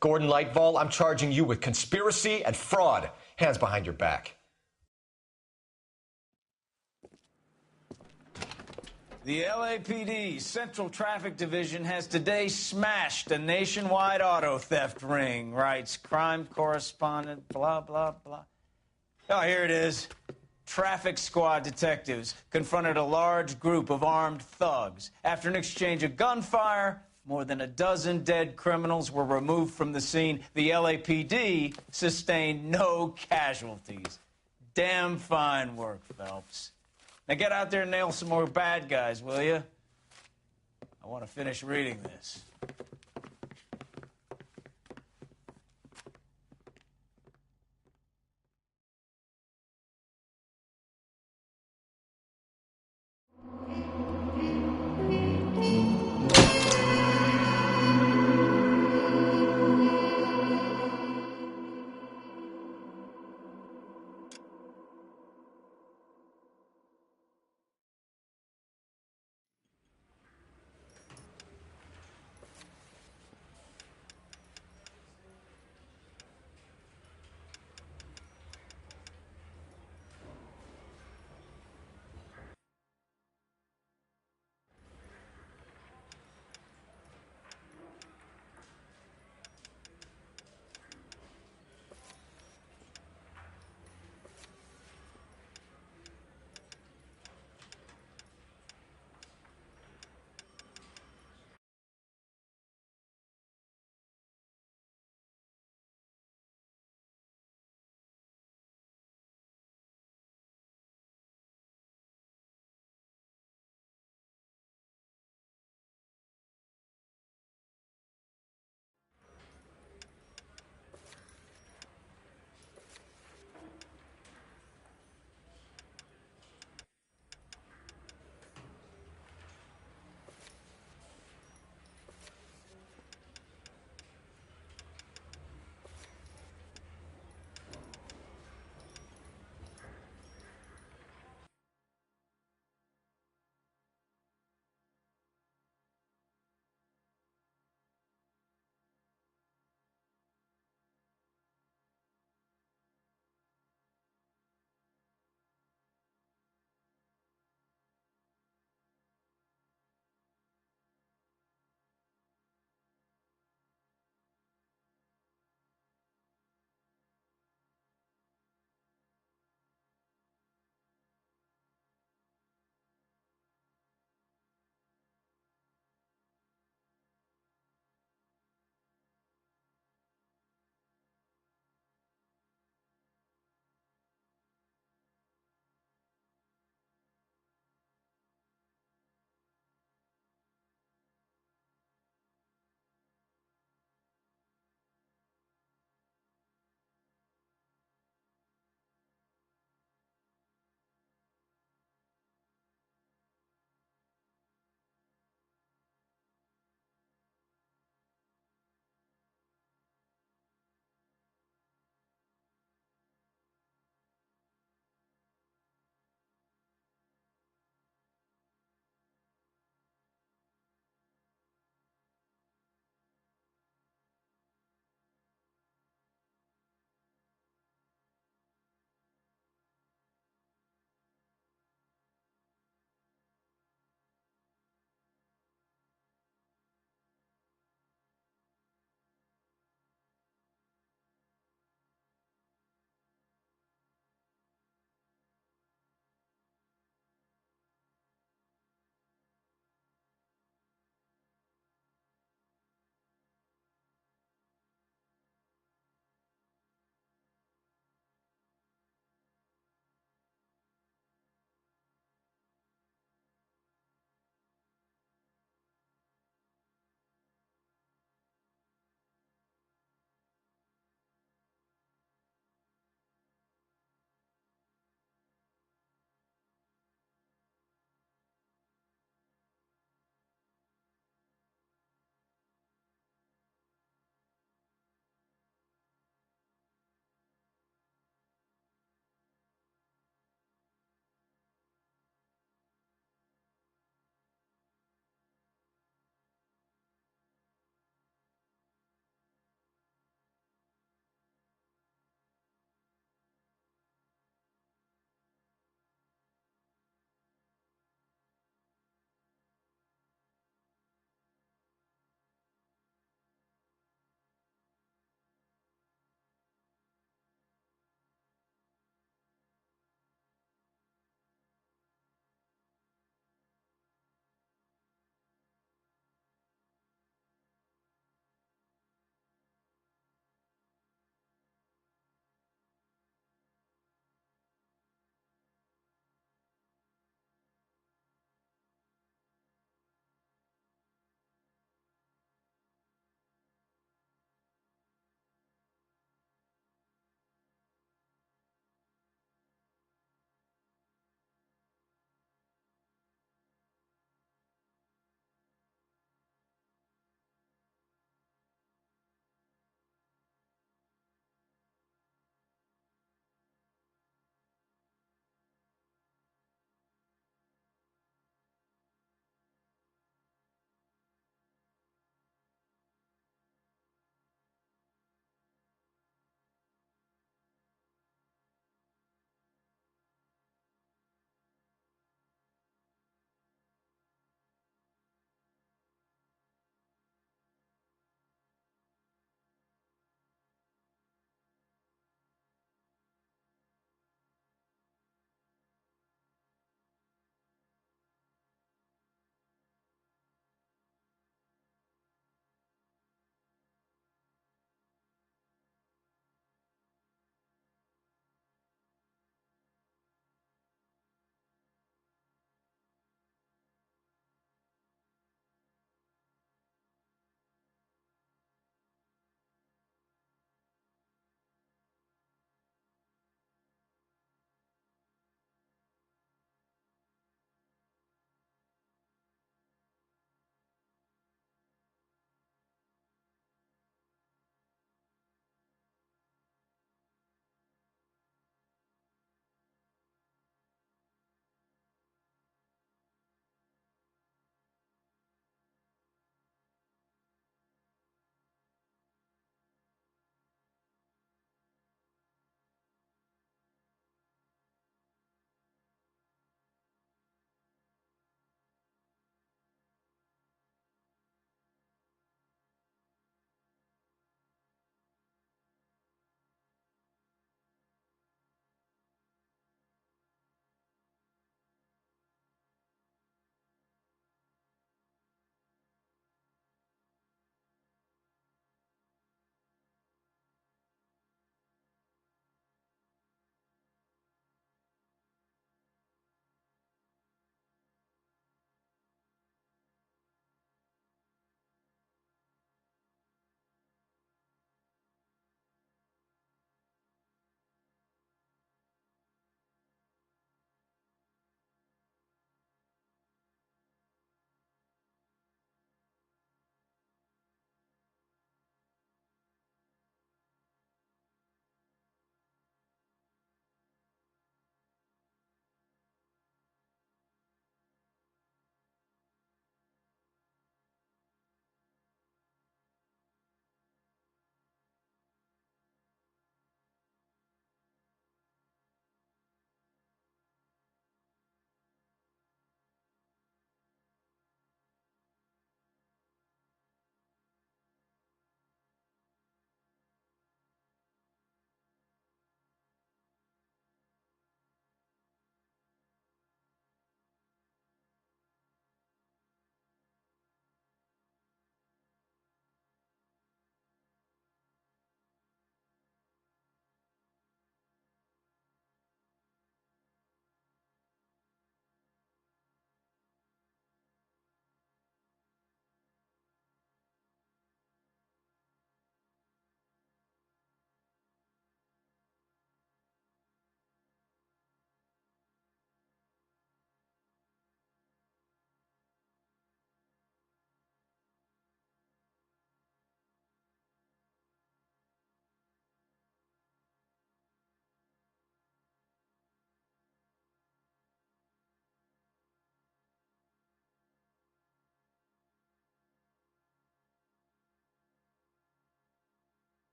[SPEAKER 5] Gordon Lightball, I'm charging you with conspiracy and fraud. Hands behind your back.
[SPEAKER 1] The LAPD Central Traffic Division has today smashed a nationwide auto theft ring, writes crime correspondent, blah, blah, blah. Oh, here it is. Traffic squad detectives confronted a large group of armed thugs. After an exchange of gunfire, more than a dozen dead criminals were removed from the scene. The LAPD sustained no casualties. Damn fine work, Phelps. Now get out there and nail some more bad guys, will you? I want to finish reading this.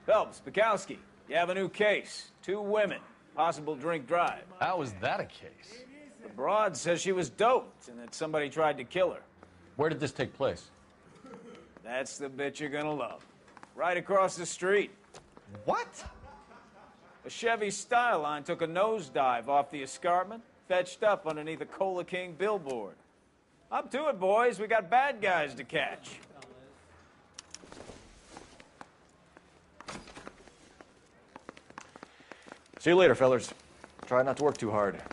[SPEAKER 9] Phelps, Bukowski, you have a new case. 2 women, possible drink drive.
[SPEAKER 10] How is that a case?
[SPEAKER 9] The broad says she was doped and that somebody tried to kill her.
[SPEAKER 5] Where did this take place?
[SPEAKER 9] That's the bit you're gonna love. Right across the street.
[SPEAKER 5] What?
[SPEAKER 9] A Chevy Styline took a nosedive off the escarpment, fetched up underneath a Cola King billboard. Up to it, boys. We got bad guys to catch.
[SPEAKER 13] See you later, fellers. Try not to work too hard.
[SPEAKER 18] Look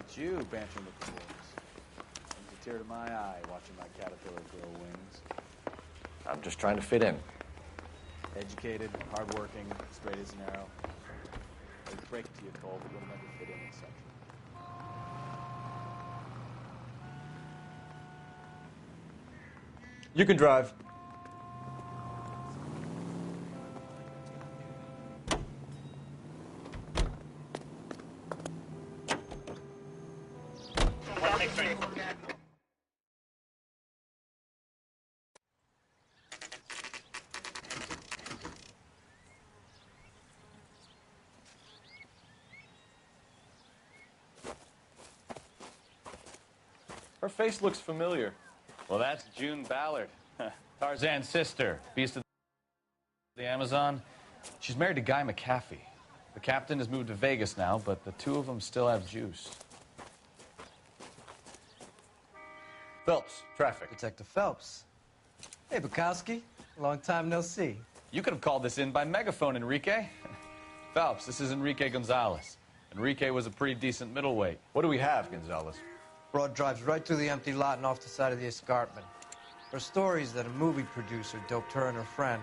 [SPEAKER 18] at you bantering with the boys. Brings a tear to my eye watching my caterpillar grow wings.
[SPEAKER 13] I'm just trying to fit in.
[SPEAKER 18] Educated, hardworking, straight as an arrow. They break it to you, Cole, but you'll never fit in as such.
[SPEAKER 13] You can drive.
[SPEAKER 2] Her face looks familiar.
[SPEAKER 10] Well, that's June Ballard, Tarzan's sister, beast of the Amazon. She's married to Guy McAfee. The captain has moved to Vegas now, but the 2 of them still have juice.
[SPEAKER 2] Phelps, traffic.
[SPEAKER 22] Detective Phelps. Hey, Bukowski. Long time no see.
[SPEAKER 10] You could have called this in by megaphone, Enrique. Phelps, this is Enrique Gonzalez. Enrique was a pretty decent middleweight.
[SPEAKER 2] What do we have, Gonzalez?
[SPEAKER 22] Broad drives right through the empty lot and off the side of the escarpment. Her story is that a movie producer doped her and her friend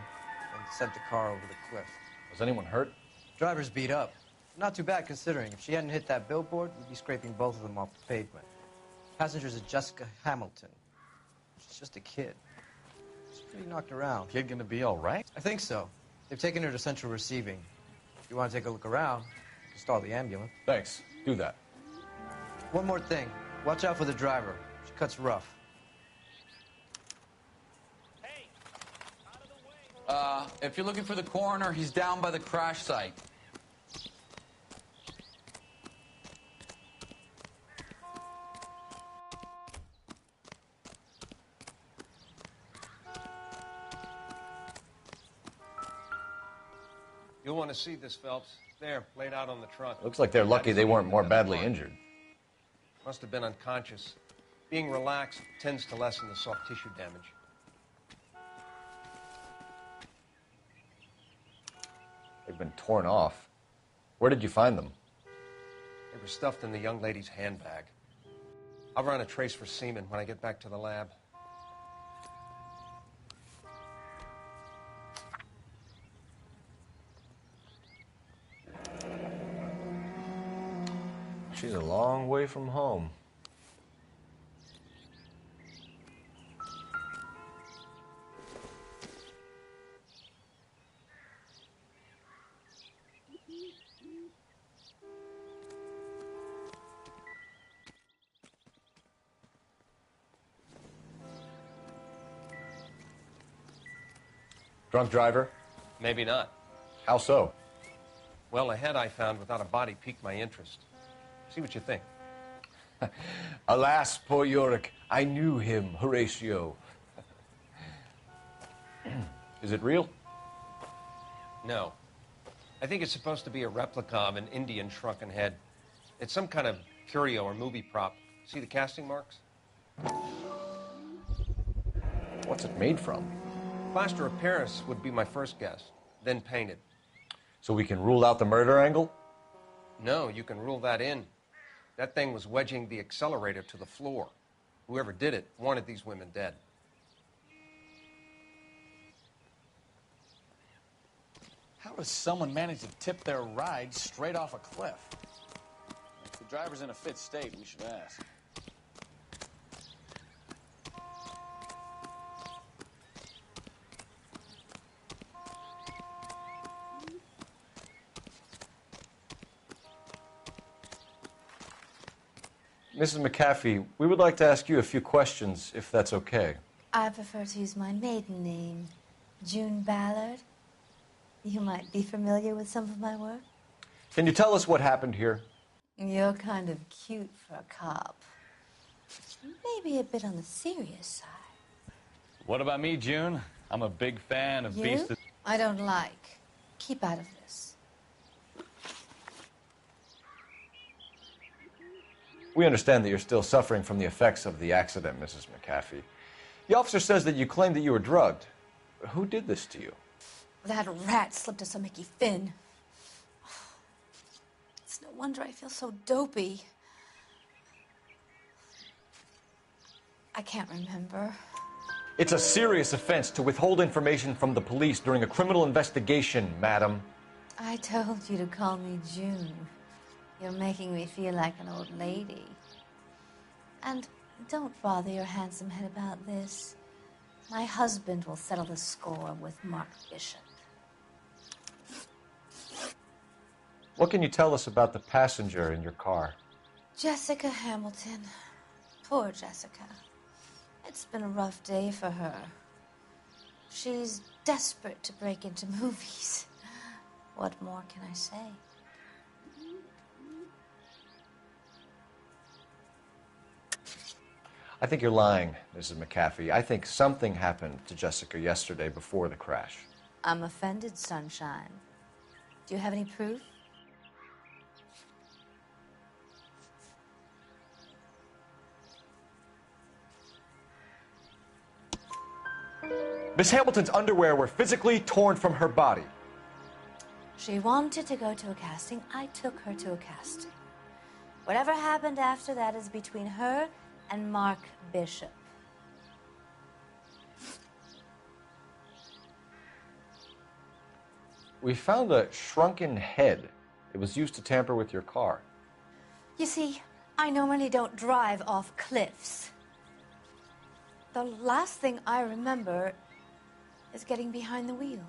[SPEAKER 22] and sent the car over the cliff.
[SPEAKER 2] Was anyone hurt?
[SPEAKER 22] Driver's beat up. Not too bad considering. If she hadn't hit that billboard, we'd be scraping both of them off the pavement. Passenger's a Jessica Hamilton. She's just a kid. She's pretty knocked around.
[SPEAKER 10] Kid gonna be all right?
[SPEAKER 22] I think so. They've taken her to central receiving. If you want to take a look around, you can stall the ambulance.
[SPEAKER 2] Thanks. Do that.
[SPEAKER 22] One more thing. Watch out for the driver. She cuts rough.
[SPEAKER 23] If you're looking for the coroner, he's down by the crash site.
[SPEAKER 7] You'll want to see this, Phelps. There, laid out on the trunk.
[SPEAKER 5] Looks like they're lucky they weren't more badly injured.
[SPEAKER 7] Must have been unconscious. Being relaxed tends to lessen the soft tissue damage.
[SPEAKER 5] They've been torn off. Where did you find them?
[SPEAKER 7] They were stuffed in the young lady's handbag. I'll run a trace for semen when I get back to the lab.
[SPEAKER 5] She's a long way from home. Drunk driver?
[SPEAKER 7] Maybe not.
[SPEAKER 5] How so?
[SPEAKER 7] Well, a head I found without a body piqued my interest. See what you think.
[SPEAKER 5] Alas, poor Yorick, I knew him, Horatio. Is it real?
[SPEAKER 7] No. I think it's supposed to be a replica of an Indian shrunken head. It's some kind of curio or movie prop. See the casting marks?
[SPEAKER 5] What's it made from?
[SPEAKER 7] Plaster of Paris would be my first guess, then painted.
[SPEAKER 5] So we can rule out the murder angle?
[SPEAKER 7] No, you can rule that in. That thing was wedging the accelerator to the floor. Whoever did it wanted these women dead.
[SPEAKER 10] How does someone manage to tip their ride straight off a cliff? If the driver's in a fit state, we should ask.
[SPEAKER 5] Mrs. McAfee, we would like to ask you a few questions, if that's okay.
[SPEAKER 14] I prefer to use my maiden name, June Ballard.
[SPEAKER 3] You might be familiar with some of my work.
[SPEAKER 5] Can you tell us what happened here?
[SPEAKER 3] You're kind of cute for a cop. Maybe a bit on the serious side.
[SPEAKER 10] What about me, June? I'm a big fan of
[SPEAKER 3] You?
[SPEAKER 10] Beast.
[SPEAKER 3] I don't like. Keep out of this.
[SPEAKER 5] We understand that you're still suffering from the effects of the accident, Mrs. McAfee. The officer says that you claimed that you were drugged. Who did this to you?
[SPEAKER 3] That rat slipped us a Mickey Finn. It's no wonder I feel so dopey. I can't remember.
[SPEAKER 5] It's a serious offense to withhold information from the police during a criminal investigation, madam.
[SPEAKER 3] I told you to call me June. You're making me feel like an old lady. And don't bother your handsome head about this. My husband will settle the score with Mark Bishop.
[SPEAKER 5] What can you tell us about the passenger in your car?
[SPEAKER 3] Jessica Hamilton. Poor Jessica. It's been a rough day for her. She's desperate to break into movies. What more can I say?
[SPEAKER 5] I think you're lying, Mrs. McAfee. I think something happened to Jessica yesterday before the crash.
[SPEAKER 3] I'm offended, Sunshine. Do you have any proof?
[SPEAKER 5] Miss Hamilton's underwear were physically torn from her body.
[SPEAKER 3] She wanted to go to a casting. I took her to a casting. Whatever happened after that is between her and Mark Bishop.
[SPEAKER 5] We found a shrunken head. It was used to tamper with your car.
[SPEAKER 3] You see, I normally don't drive off cliffs. The last thing I remember is getting behind the wheel.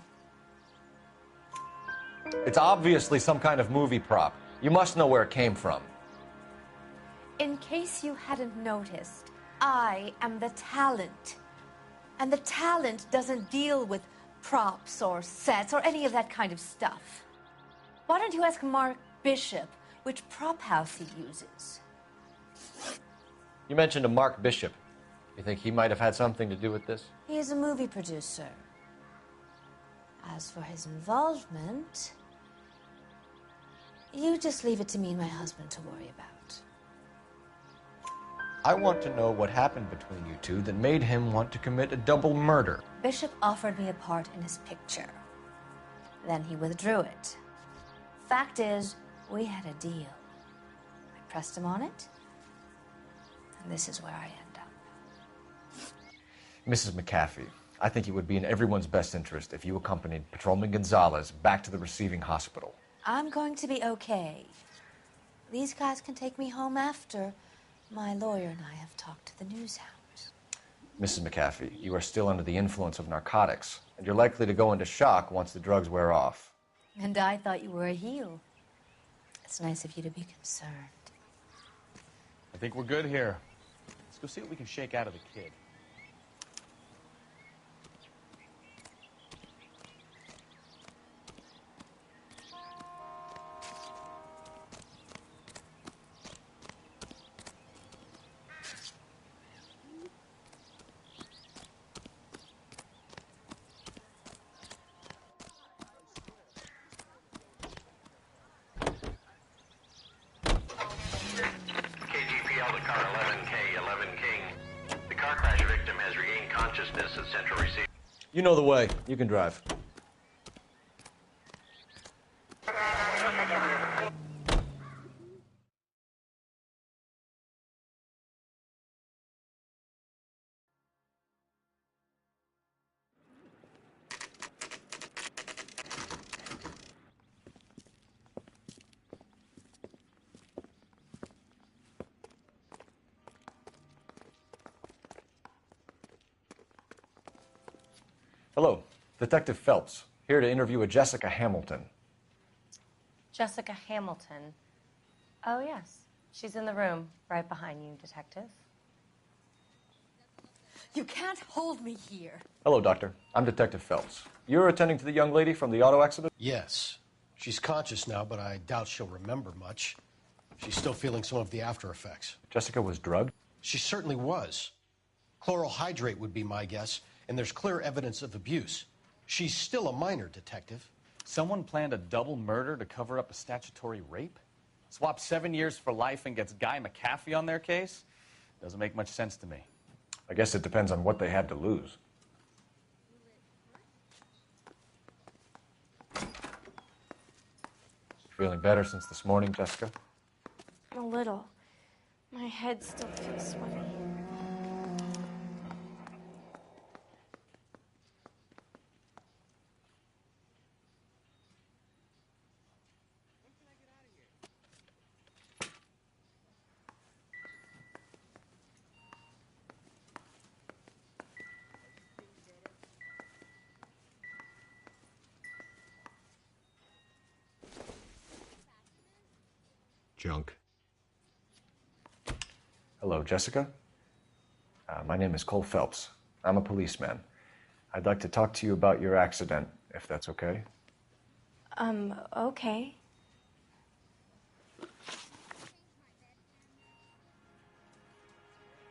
[SPEAKER 5] It's obviously some kind of movie prop. You must know where it came from.
[SPEAKER 3] In case you hadn't noticed, I am the talent. And the talent doesn't deal with props or sets or any of that kind of stuff. Why don't you ask Mark Bishop which prop house he uses?
[SPEAKER 5] You mentioned a Mark Bishop. You think he might have had something to do with this?
[SPEAKER 3] He is a movie producer. As for his involvement, you just leave it to me and my husband to worry about.
[SPEAKER 5] I want to know what happened between you two that made him want to commit a double murder.
[SPEAKER 3] Bishop offered me a part in his picture. Then he withdrew it. Fact is, we had a deal. I pressed him on it, and this is where I end up.
[SPEAKER 5] Mrs. McAfee, I think it would be in everyone's best interest if you accompanied Patrolman Gonzalez back to the receiving hospital.
[SPEAKER 3] I'm going to be okay. These guys can take me home after. My lawyer and I have talked to the news hounds.
[SPEAKER 5] Mrs. McAfee, you are still under the influence of narcotics, and you're likely to go into shock once the drugs wear off.
[SPEAKER 3] And I thought you were a heel. It's nice of you to be concerned.
[SPEAKER 10] I think we're good here. Let's go see what we can shake out of the kid.
[SPEAKER 15] KGPL to car 11K, 11 King. The car crash victim has regained consciousness at Central Receiver.
[SPEAKER 5] You know the way. You can drive. Hello, Detective Phelps, here to interview a Jessica Hamilton.
[SPEAKER 16] Jessica Hamilton. Oh, yes. She's in the room right behind you, Detective.
[SPEAKER 3] You can't hold me here.
[SPEAKER 5] Hello, Doctor. I'm Detective Phelps. You're attending to the young lady from the auto accident?
[SPEAKER 17] Yes. She's conscious now, but I doubt she'll remember much. She's still feeling some of the after effects.
[SPEAKER 5] Jessica was drugged?
[SPEAKER 17] She certainly was. Chloral hydrate would be my guess, and there's clear evidence of abuse. She's still a minor, Detective.
[SPEAKER 10] Someone planned a double murder to cover up a statutory rape? Swap 7 years for life and gets Guy McAfee on their case? Doesn't make much sense to me.
[SPEAKER 5] I guess it depends on what they had to lose. Feeling better since this morning, Jessica?
[SPEAKER 4] A little. My head still feels swimming.
[SPEAKER 5] Junk. Hello, Jessica. My name is Cole Phelps. I'm a policeman. I'd like to talk to you about your accident, if that's okay.
[SPEAKER 4] Okay.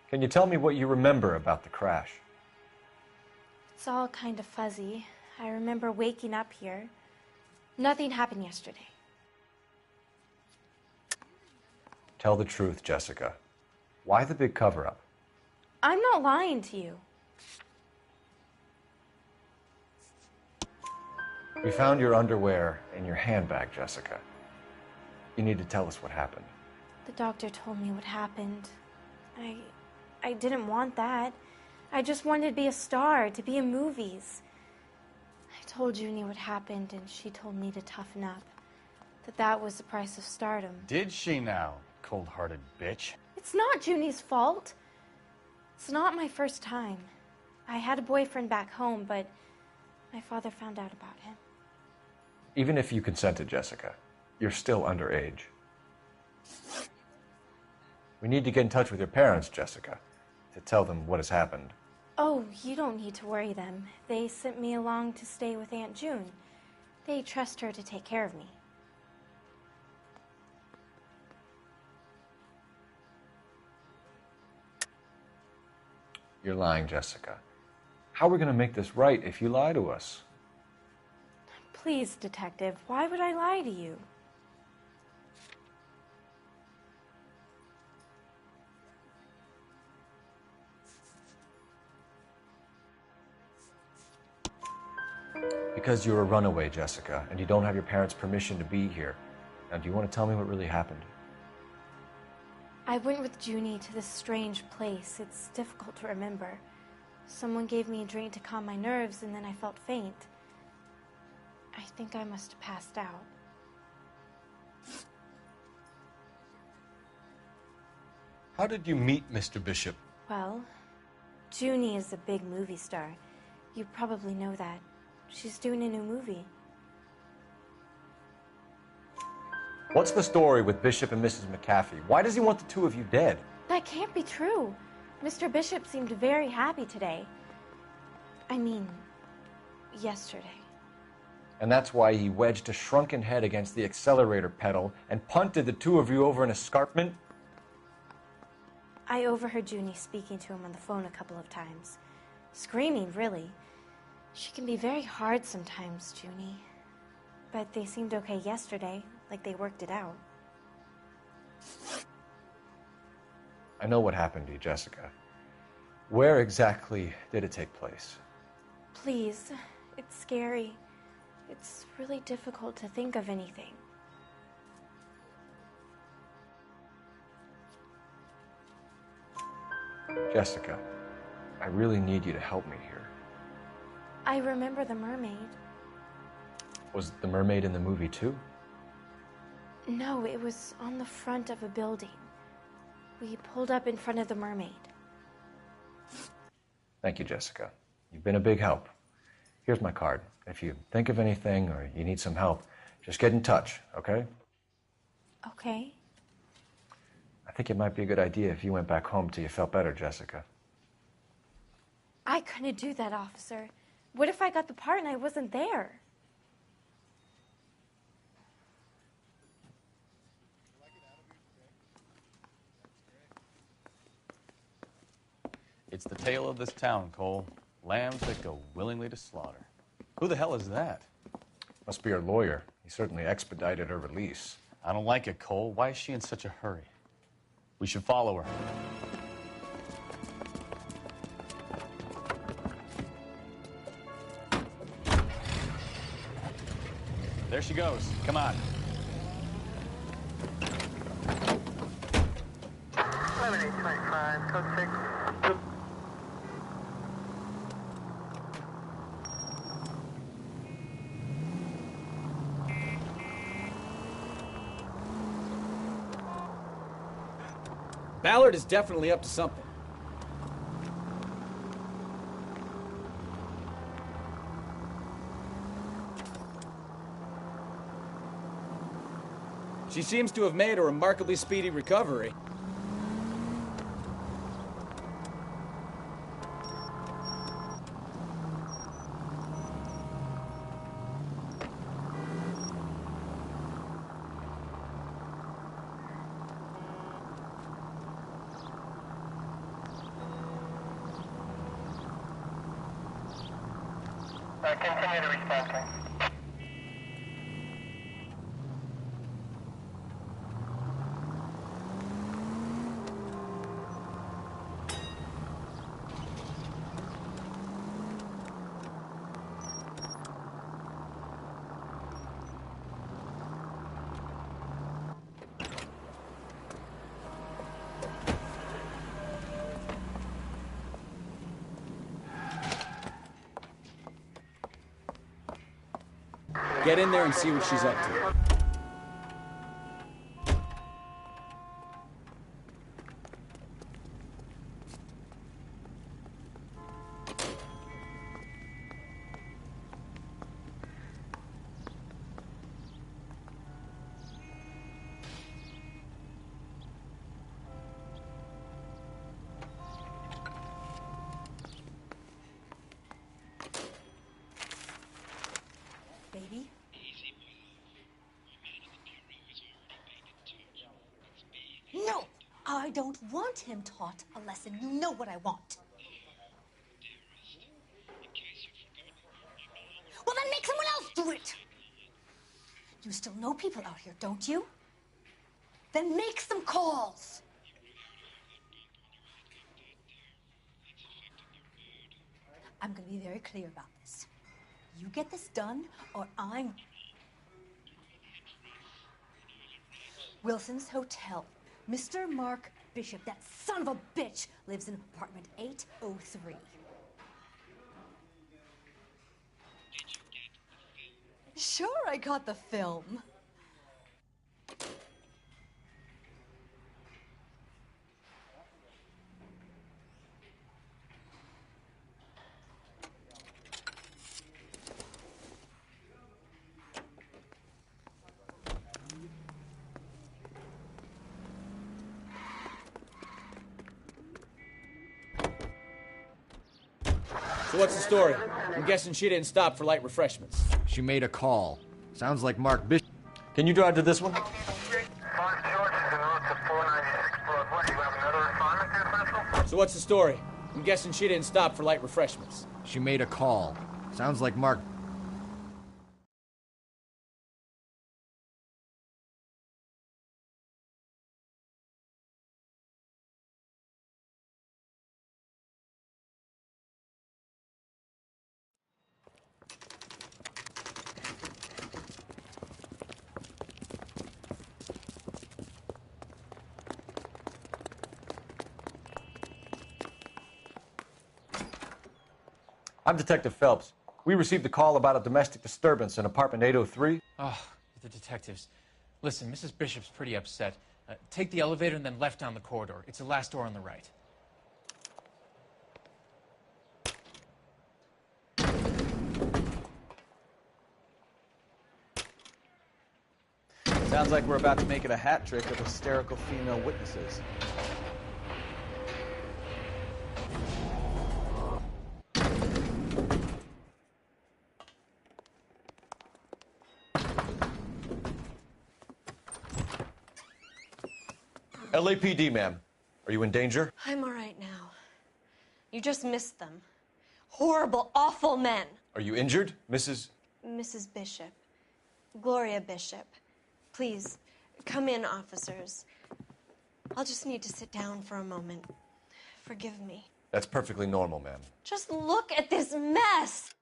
[SPEAKER 5] Can you tell me what you remember about the crash?
[SPEAKER 4] It's all kind of fuzzy. I remember waking up here. Nothing happened yesterday.
[SPEAKER 5] Tell the truth, Jessica. Why the big cover-up?
[SPEAKER 4] I'm not lying to you.
[SPEAKER 5] We found your underwear in your handbag, Jessica. You need to tell us what happened.
[SPEAKER 4] The doctor told me what happened. I didn't want that. I just wanted to be a star, to be in movies. I told Junie what happened, and she told me to toughen up. That was the price of stardom.
[SPEAKER 10] Did she now, cold-hearted bitch?
[SPEAKER 4] It's not Junie's fault. It's not my first time. I had a boyfriend back home, but my father found out about him.
[SPEAKER 5] Even if you consented, Jessica, you're still underage. We need to get in touch with your parents, Jessica, to tell them what has happened.
[SPEAKER 4] Oh, you don't need to worry them. They sent me along to stay with Aunt June. They trust her to take care of me.
[SPEAKER 5] You're lying, Jessica. How are we going to make this right if you lie to us?
[SPEAKER 4] Please, Detective, why would I lie to you?
[SPEAKER 5] Because you're a runaway, Jessica, and you don't have your parents' permission to be here. Now, do you want to tell me what really happened?
[SPEAKER 4] I went with Junie to this strange place. It's difficult to remember. Someone gave me a drink to calm my nerves, and then I felt faint. I think I must have passed out.
[SPEAKER 5] How did you meet Mr. Bishop?
[SPEAKER 4] Well, Junie is a big movie star. You probably know that. She's doing a new movie.
[SPEAKER 5] What's the story with Bishop and Mrs. McAfee? Why does he want the two of you dead?
[SPEAKER 4] That can't be true. Mr. Bishop seemed very happy today. I mean, yesterday.
[SPEAKER 5] And that's why he wedged a shrunken head against the accelerator pedal and punted the two of you over an escarpment?
[SPEAKER 4] I overheard Junie speaking to him on the phone a couple of times. Screaming, really. She can be very hard sometimes, Junie. But they seemed okay yesterday, like they worked it out.
[SPEAKER 5] I know what happened to you, Jessica. Where exactly did it take place?
[SPEAKER 4] Please, it's scary. It's really difficult to think of anything.
[SPEAKER 5] Jessica, I really need you to help me here.
[SPEAKER 4] I remember the mermaid.
[SPEAKER 5] Was the mermaid in the movie too?
[SPEAKER 4] No, it was on the front of a building. We pulled up in front of the mermaid.
[SPEAKER 5] Thank you, Jessica. You've been a big help. Here's my card. If you think of anything or you need some help, just get in touch, okay?
[SPEAKER 4] Okay.
[SPEAKER 5] I think it might be a good idea if you went back home till you felt better, Jessica.
[SPEAKER 4] I couldn't do that, officer. What if I got the part and I wasn't there?
[SPEAKER 10] It's the tale of this town, Cole. Lambs that go willingly to slaughter. Who the hell is that?
[SPEAKER 5] Must be her lawyer. He certainly expedited her release.
[SPEAKER 10] I don't like it, Cole. Why is she in such a hurry? We should follow her. There she goes. Come on.
[SPEAKER 15] Code 6.
[SPEAKER 12] Ballard is definitely up to something. She seems to have made a remarkably speedy recovery.
[SPEAKER 15] Continue to respond, sir.
[SPEAKER 12] Get in there and see what she's up to.
[SPEAKER 3] Baby? No! I don't want him taught a lesson. You know what I want. Well, then make someone else do it! You still know people out here, don't you? Then make some calls! I'm gonna be very clear about this. You get this done, or I'm... Wilson's Hotel. Mr. Mark Bishop, that son of a bitch, lives in apartment 803. Sure, I got the film.
[SPEAKER 12] So what's the story? I'm guessing she didn't stop for light refreshments.
[SPEAKER 13] She made a call. Sounds like Mark Bishop.
[SPEAKER 5] Can you drive to this one?
[SPEAKER 12] So what's the story? I'm guessing she didn't stop for light refreshments.
[SPEAKER 13] She made a call. Sounds like Mark.
[SPEAKER 5] I'm Detective Phelps. We received a call about a domestic disturbance in apartment 803.
[SPEAKER 11] Oh, the detectives. Listen, Mrs. Bishop's pretty upset. Take the elevator and then left down the corridor. It's the last door on the right.
[SPEAKER 2] Sounds like we're about to make it a hat trick of hysterical female witnesses.
[SPEAKER 5] LAPD, ma'am. Are you in danger?
[SPEAKER 16] I'm all right now. You just missed them. Horrible, awful men.
[SPEAKER 5] Are you injured, Mrs.?
[SPEAKER 16] Mrs. Bishop. Gloria Bishop. Please, come in, officers. I'll just need to sit down for a moment. Forgive me.
[SPEAKER 5] That's perfectly normal, ma'am.
[SPEAKER 16] Just look at this mess!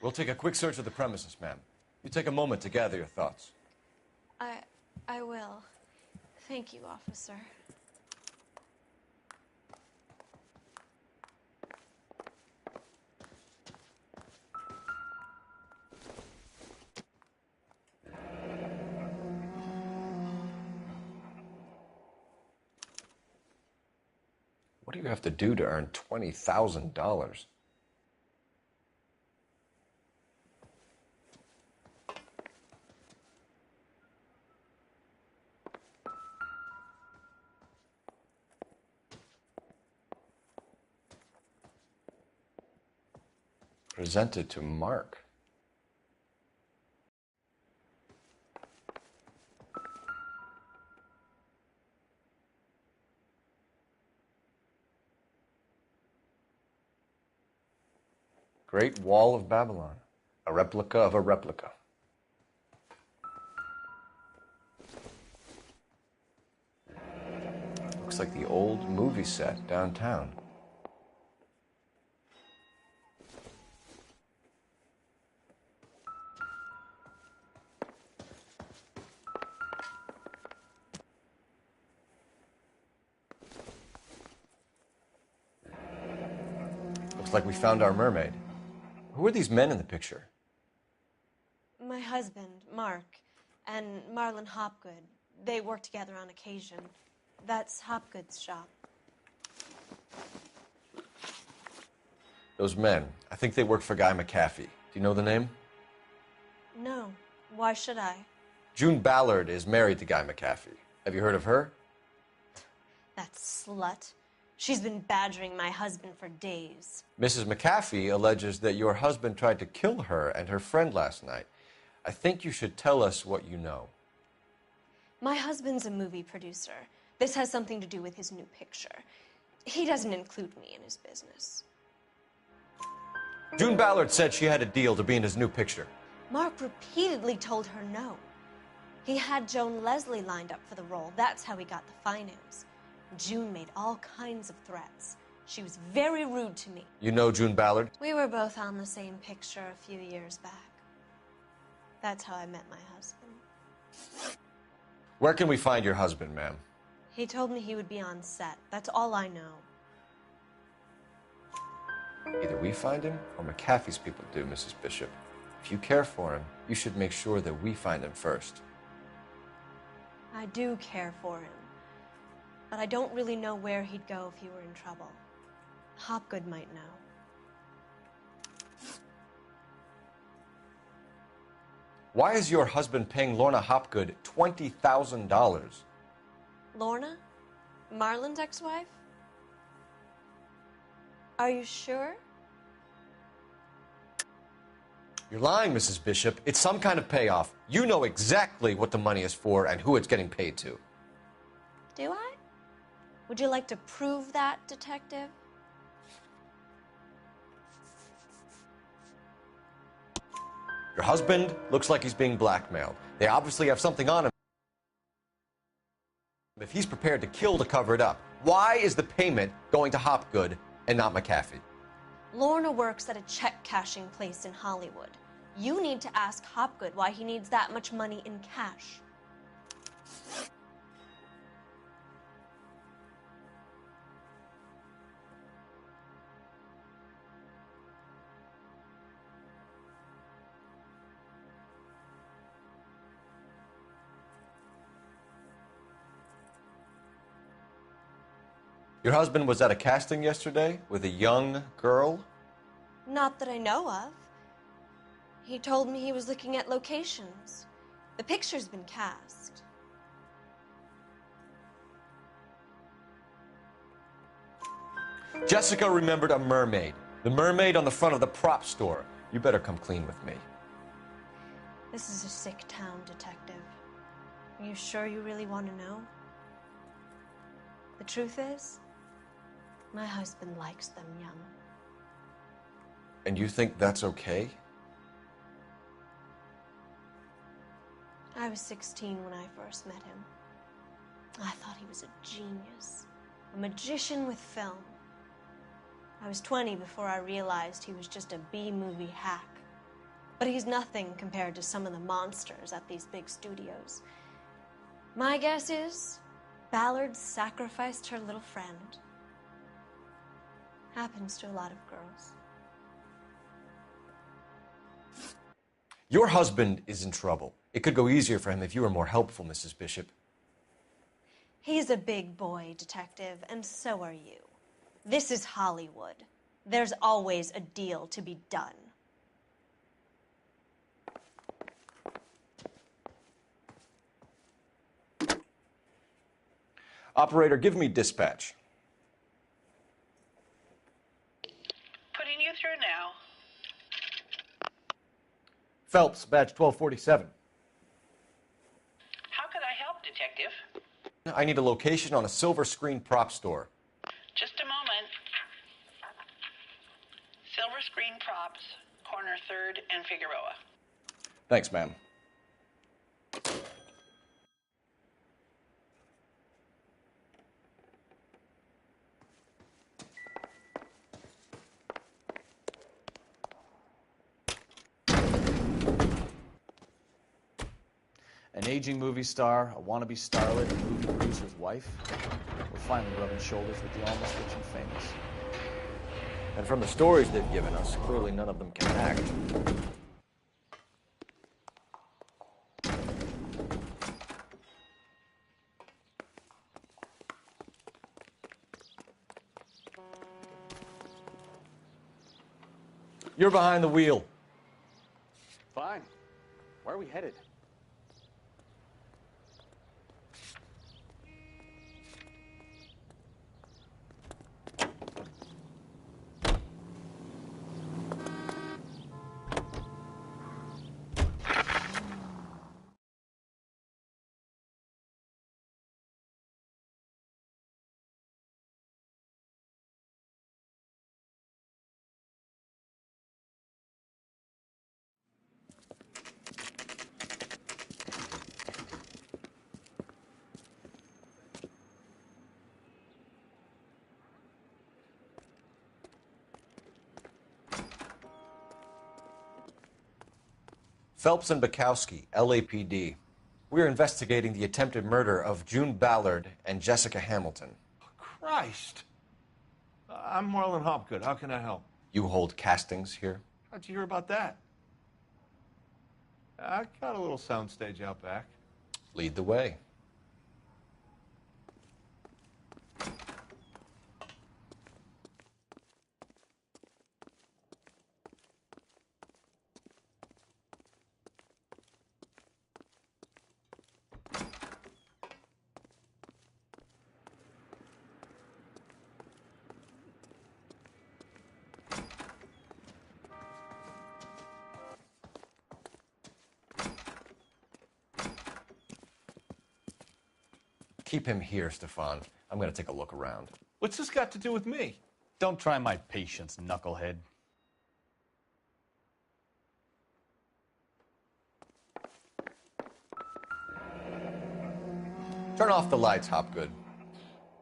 [SPEAKER 5] We'll take a quick search of the premises, ma'am. You take a moment to gather your thoughts.
[SPEAKER 16] I will. Thank you, officer.
[SPEAKER 5] What do you have to do to earn $20,000? Presented to Mark. Great Wall of Babylon, a replica of a replica. Looks like the old movie set downtown. Looks like we found our mermaid. Who are these men in the picture?
[SPEAKER 16] My husband, Mark, and Marlon Hopgood. They work together on occasion. That's Hopgood's shop.
[SPEAKER 5] Those men, I think they work for Guy McAfee. Do you know the name?
[SPEAKER 16] No. Why should I?
[SPEAKER 5] June Ballard is married to Guy McAfee. Have you heard of her?
[SPEAKER 16] That slut. She's been badgering my husband for days.
[SPEAKER 5] Mrs. McAfee alleges that your husband tried to kill her and her friend last night. I think you should tell us what you know.
[SPEAKER 16] My husband's a movie producer. This has something to do with his new picture. He doesn't include me in his business.
[SPEAKER 5] June Ballard said she had a deal to be in his new picture.
[SPEAKER 16] Mark repeatedly told her no. He had Joan Leslie lined up for the role. That's how he got the finance. June made all kinds of threats. She was very rude to me.
[SPEAKER 5] You know June Ballard?
[SPEAKER 16] We were both on the same picture a few years back. That's how I met my husband.
[SPEAKER 5] Where can we find your husband, ma'am?
[SPEAKER 16] He told me he would be on set. That's all I know.
[SPEAKER 5] Either we find him or McAfee's people do, Mrs. Bishop. If you care for him, you should make sure that we find him first.
[SPEAKER 16] I do care for him. but I don't really know where he'd go if he were in trouble. Hopgood might know.
[SPEAKER 5] Why is your husband paying Lorna Hopgood $20,000?
[SPEAKER 16] Lorna? Marlon's ex-wife? Are you sure?
[SPEAKER 5] You're lying, Mrs. Bishop. It's some kind of payoff. You know exactly what the money is for and who it's getting paid to.
[SPEAKER 16] Do I? Would you like to prove that, Detective?
[SPEAKER 5] Your husband looks like he's being blackmailed. They obviously have something on him. If he's prepared to kill to cover it up, why is the payment going to Hopgood and not McAfee?
[SPEAKER 16] Lorna works at a check-cashing place in Hollywood. You need to ask Hopgood why he needs that much money in cash.
[SPEAKER 5] Your husband was at a casting yesterday with a young girl?
[SPEAKER 16] Not that I know of. He told me he was looking at locations. The picture's been cast.
[SPEAKER 5] Jessica remembered a mermaid. The mermaid on the front of the prop store. You better come clean with me.
[SPEAKER 16] This is a sick town, Detective. Are you sure you really want to know? The truth is, my husband likes them young.
[SPEAKER 5] And you think that's okay?
[SPEAKER 16] I was 16 when I first met him. I thought he was a genius, a magician with film. I was 20 before I realized he was just a B-movie hack. But he's nothing compared to some of the monsters at these big studios. My guess is Ballard sacrificed her little friend. Happens to a lot of girls.
[SPEAKER 5] Your husband is in trouble. It could go easier for him if you were more helpful, Mrs. Bishop.
[SPEAKER 16] He's a big boy, Detective, and so are you. This is Hollywood. There's always a deal to be done.
[SPEAKER 5] Operator, give me dispatch.
[SPEAKER 19] Putting you through now.
[SPEAKER 13] Phelps, badge 1247.
[SPEAKER 19] How can I help, Detective?
[SPEAKER 5] I need a location on a silver screen prop store.
[SPEAKER 19] Just a moment. Silver Screen Props, corner 3rd and Figueroa.
[SPEAKER 5] Thanks, ma'am.
[SPEAKER 2] An aging movie star, a wannabe starlet, a movie producer's wife. We're finally rubbing shoulders with the almost rich and famous.
[SPEAKER 5] And from the stories they've given us, clearly none of them can act. You're behind the wheel.
[SPEAKER 10] Fine. Where are we headed?
[SPEAKER 5] Phelps and Bukowski, LAPD. We're investigating the attempted murder of June Ballard and Jessica Hamilton.
[SPEAKER 7] Christ. I'm Marlon Hopgood. How can I help?
[SPEAKER 5] You hold castings here?
[SPEAKER 7] How'd you hear about that? I got a little soundstage out back.
[SPEAKER 5] Lead the way. Keep him here, Stefan. I'm going to take a look around.
[SPEAKER 10] What's this got to do with me? Don't try my patience, knucklehead.
[SPEAKER 5] Turn off the lights, Hopgood.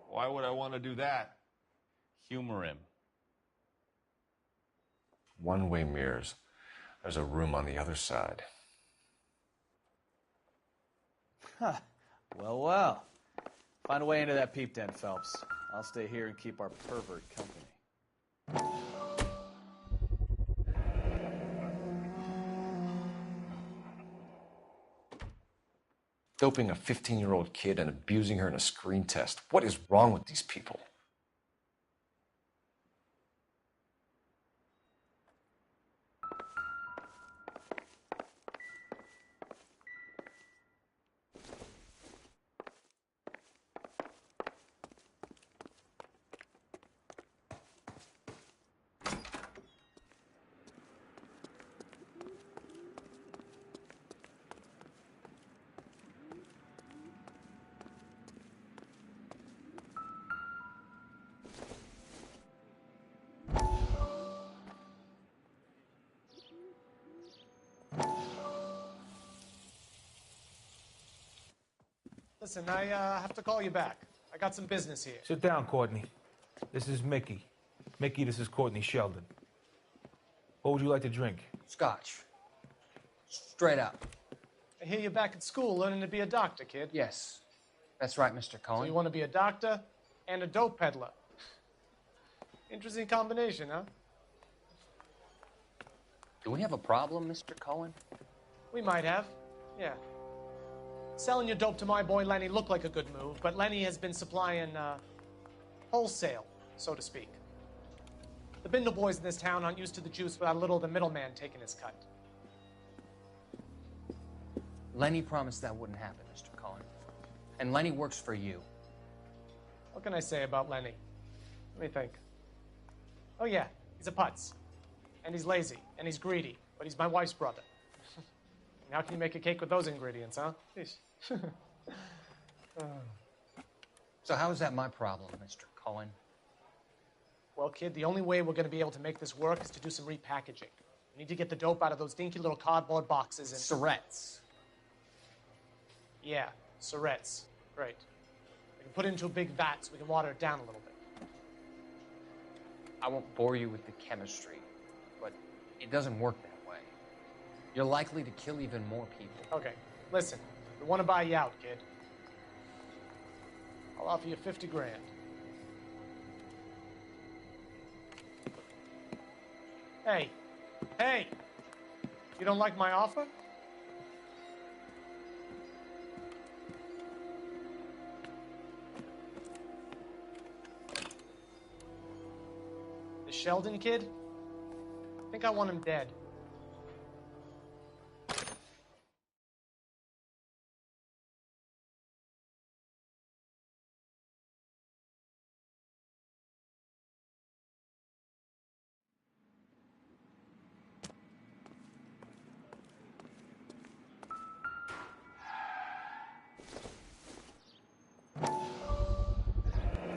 [SPEAKER 10] Why would I want to do that? Humor him.
[SPEAKER 5] One-way mirrors. There's a room on the other side.
[SPEAKER 2] Huh. Well, well. Find a way into that peep den, Phelps. I'll stay here and keep our pervert company.
[SPEAKER 5] Doping a 15-year-old kid and abusing her in a screen test. What is wrong with these people?
[SPEAKER 6] Listen, I have to call you back. I got some business here.
[SPEAKER 8] Sit down, Courtney. This is Mickey. Mickey, this is Courtney Sheldon. What would you like to drink?
[SPEAKER 22] Scotch. Straight up.
[SPEAKER 6] I hear you're back at school learning to be a doctor, kid.
[SPEAKER 22] Yes. That's right, Mr. Cohen.
[SPEAKER 6] So you want to be a doctor and a dope peddler. Interesting combination, huh?
[SPEAKER 22] Do we have a problem, Mr. Cohen?
[SPEAKER 6] We might have, yeah. Selling your dope to my boy Lenny looked like a good move, but Lenny has been supplying wholesale, so to speak. The Bindle boys in this town aren't used to the juice without a little of the middleman taking his cut.
[SPEAKER 22] Lenny promised that wouldn't happen, Mr. Cohen. And Lenny works for you.
[SPEAKER 6] What can I say about Lenny? Let me think. Oh yeah, he's a putz. And he's lazy, and he's greedy, but he's my wife's brother. And how can you make a cake with those ingredients, huh? Jeez.
[SPEAKER 22] So how is that my problem, Mr. Cohen?
[SPEAKER 6] Well, kid, the only way we're going to be able to make this work is to do some repackaging. We need to get the dope out of those dinky little cardboard boxes and...
[SPEAKER 22] Surrettes.
[SPEAKER 6] Yeah, Surrettes. Great. We can put it into a big vat so we can water it down a little bit.
[SPEAKER 22] I won't bore you with the chemistry, but it doesn't work that way. You're likely to kill even more people.
[SPEAKER 6] Okay, listen. We want to buy you out, kid. I'll offer you 50 grand. Hey, hey! You don't like my offer? The Sheldon kid? I think I want him dead.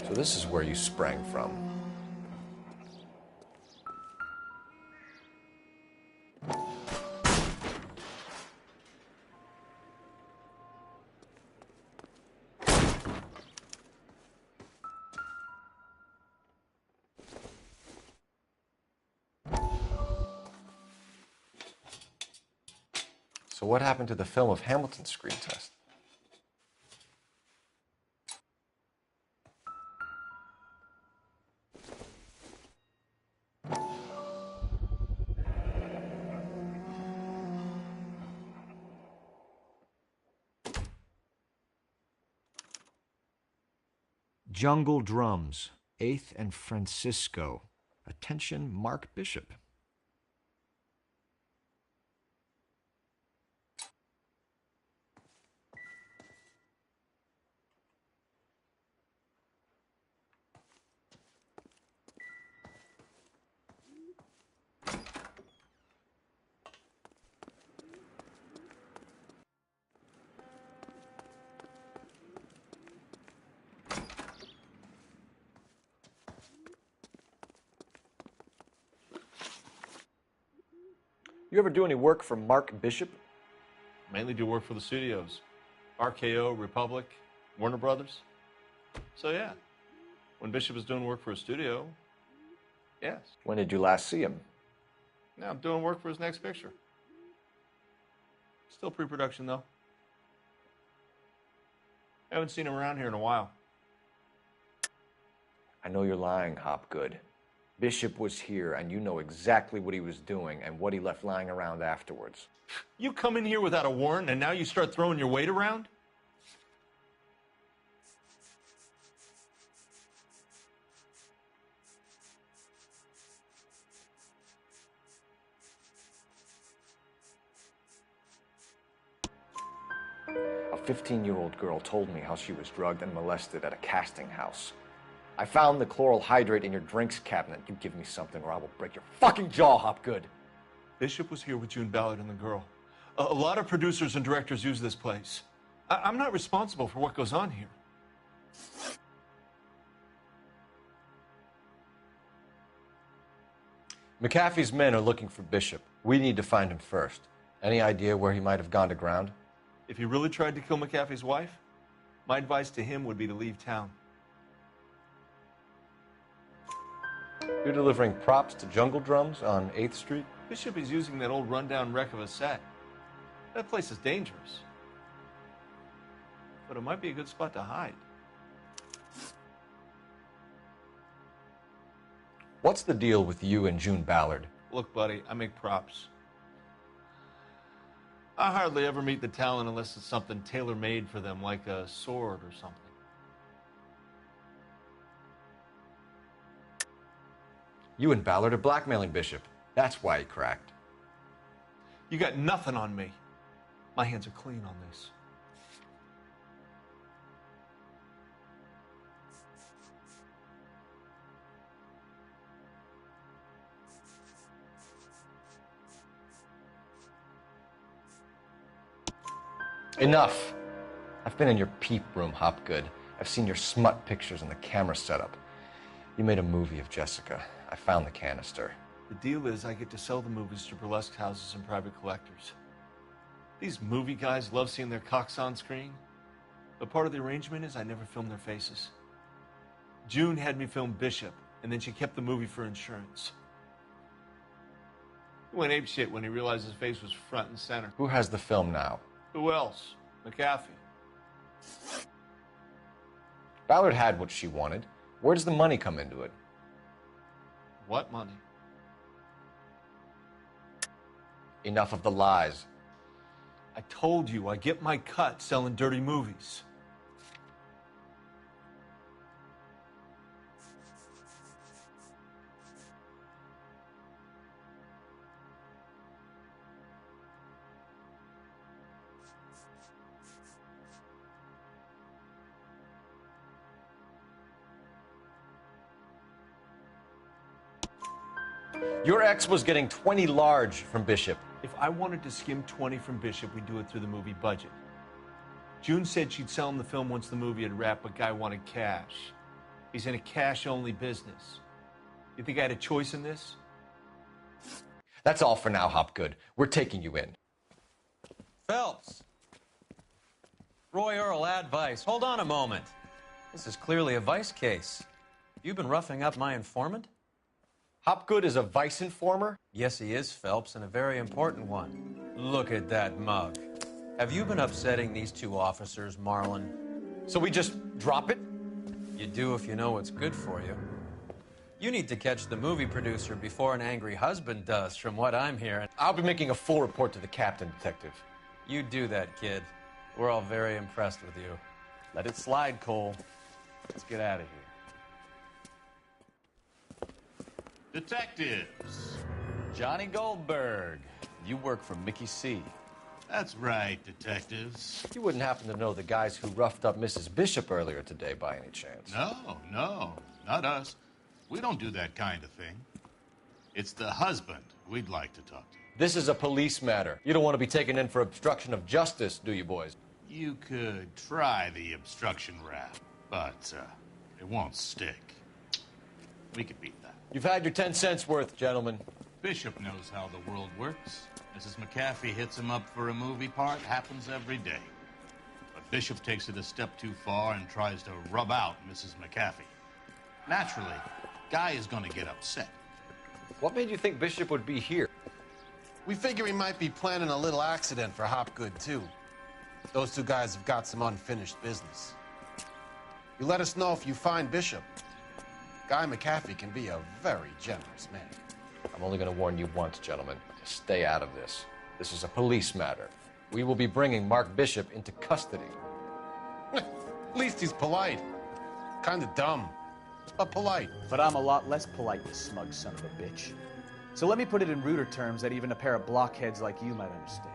[SPEAKER 5] So this is where you sprang from. So what happened to the film of Hamilton's screen test?
[SPEAKER 13] Jungle Drums, 8th and Francisco. Attention, Mark Bishop. You ever do any work for Mark Bishop?
[SPEAKER 1] Mainly do work for the studios. RKO, Republic, Warner Brothers. So yeah, when Bishop is doing work for a studio, yes.
[SPEAKER 13] When did you last see him?
[SPEAKER 1] Now I'm doing work for his next picture. Still pre-production though. Haven't seen him around here in a while.
[SPEAKER 13] I know you're lying, Hopgood. Bishop was here, and you know exactly what he was doing and what he left lying around afterwards.
[SPEAKER 1] You come in here without a warrant, and now you start throwing your weight around?
[SPEAKER 13] A 15-year-old girl told me how she was drugged and molested at a casting house. I found the chloral hydrate in your drinks cabinet. You give me something or I will break your fucking jaw, Hopgood.
[SPEAKER 1] Bishop was here with June Ballard and the girl. A lot of producers and directors use this place. I'm not responsible for what goes on here.
[SPEAKER 13] McAfee's men are looking for Bishop. We need to find him first. Any idea where he might have gone to ground?
[SPEAKER 1] If he really tried to kill McAfee's wife, my advice to him would be to leave town.
[SPEAKER 13] You're delivering props to Jungle Drums on 8th Street?
[SPEAKER 1] Bishop is using that old rundown wreck of a set. That place is dangerous. But it might be a good spot to hide.
[SPEAKER 13] What's the deal with you and June Ballard?
[SPEAKER 1] Look, buddy, I make props. I hardly ever meet the talent unless it's something tailor-made for them, like a sword or something.
[SPEAKER 13] You and Ballard are blackmailing Bishop. That's why he cracked.
[SPEAKER 1] You got nothing on me. My hands are clean on this.
[SPEAKER 13] Enough. I've been in your peep room, Hopgood. I've seen your smut pictures and the camera setup. You made a movie of Jessica. I found the canister.
[SPEAKER 1] The deal is I get to sell the movies to burlesque houses and private collectors. These movie guys love seeing their cocks on screen, but part of the arrangement is I never film their faces. June had me film Bishop, and then she kept the movie for insurance. He went apeshit when he realized his face was front and center.
[SPEAKER 13] Who has the film now?
[SPEAKER 1] Who else? McAfee.
[SPEAKER 13] Ballard had what she wanted. Where does the money come into it?
[SPEAKER 1] What money?
[SPEAKER 13] Enough of the lies.
[SPEAKER 1] I told you, I get my cut selling dirty movies.
[SPEAKER 13] Your ex was getting 20 large from Bishop.
[SPEAKER 1] If I wanted to skim 20 from Bishop, we'd do it through the movie budget. June said she'd sell him the film once the movie had wrapped, but Guy wanted cash. He's in a cash-only business. You think I had a choice in this?
[SPEAKER 13] That's all for now, Hopgood. We're taking you in.
[SPEAKER 20] Phelps. Roy Earl, ad vice. Hold on a moment. This is clearly a vice case. You've been roughing up my informant?
[SPEAKER 13] Hopgood is a vice informer?
[SPEAKER 20] Yes, he is, Phelps, and a very important one. Look at that mug. Have you been upsetting these two officers, Marlin?
[SPEAKER 13] So we just drop it?
[SPEAKER 20] You do if you know what's good for you. You need to catch the movie producer before an angry husband does, from what I'm hearing.
[SPEAKER 13] I'll be making a full report to the captain, Detective.
[SPEAKER 20] You do that, kid. We're all very impressed with you.
[SPEAKER 2] Let it slide, Cole. Let's get out of here.
[SPEAKER 21] Detectives.
[SPEAKER 2] Johnny Goldberg. You work for Mickey C.
[SPEAKER 21] That's right, detectives.
[SPEAKER 13] You wouldn't happen to know the guys who roughed up Mrs. Bishop earlier today by any chance?
[SPEAKER 21] No, not us. We don't do that kind of thing. It's the husband we'd like to talk to.
[SPEAKER 13] This is a police matter. You don't want to be taken in for obstruction of justice, do you, boys?
[SPEAKER 21] You could try the obstruction rap, but it won't stick. We could beat that.
[SPEAKER 13] You've had your 10 cents worth, gentlemen.
[SPEAKER 21] Bishop knows how the world works. Mrs. McAfee hits him up for a movie part. Happens every day. But Bishop takes it a step too far and tries to rub out Mrs. McAfee. Naturally, Guy is going to get upset.
[SPEAKER 13] What made you think Bishop would be here?
[SPEAKER 17] We figure he might be planning a little accident for Hopgood, too. Those two guys have got some unfinished business. You let us know if you find Bishop. Guy McAfee can be a very generous man.
[SPEAKER 13] I'm only going to warn you once, gentlemen. Stay out of this. This is a police matter. We will be bringing Mark Bishop into custody.
[SPEAKER 17] At least he's polite. Kind of dumb, but polite.
[SPEAKER 2] But I'm a lot less polite, you smug son of a bitch. So let me put it in ruder terms that even a pair of blockheads like you might understand.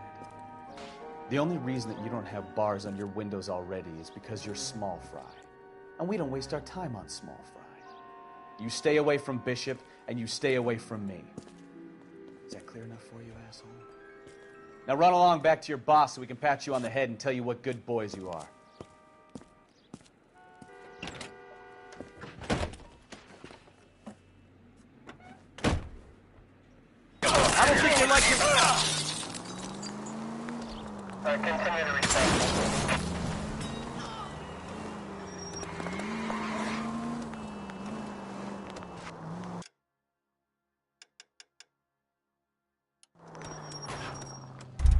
[SPEAKER 2] The only reason that you don't have bars on your windows already is because you're small fry. And we don't waste our time on small fry. You stay away from Bishop, and you stay away from me. Is that clear enough for you, asshole? Now run along back to your boss so we can pat you on the head and tell you what good boys you are. I don't think you like your...
[SPEAKER 15] Continue to respond.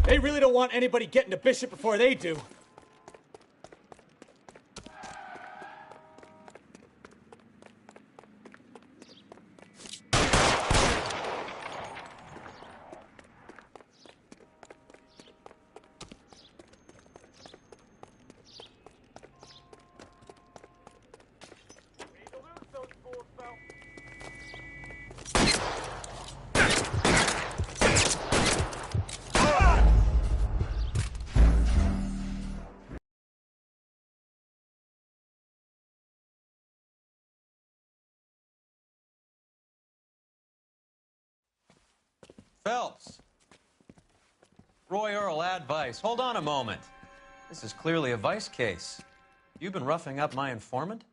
[SPEAKER 12] They really don't want anybody getting to Bishop before they do.
[SPEAKER 20] Phelps. Roy Earl, advice. Hold on a moment. This is clearly a vice case. You've been roughing up my informant?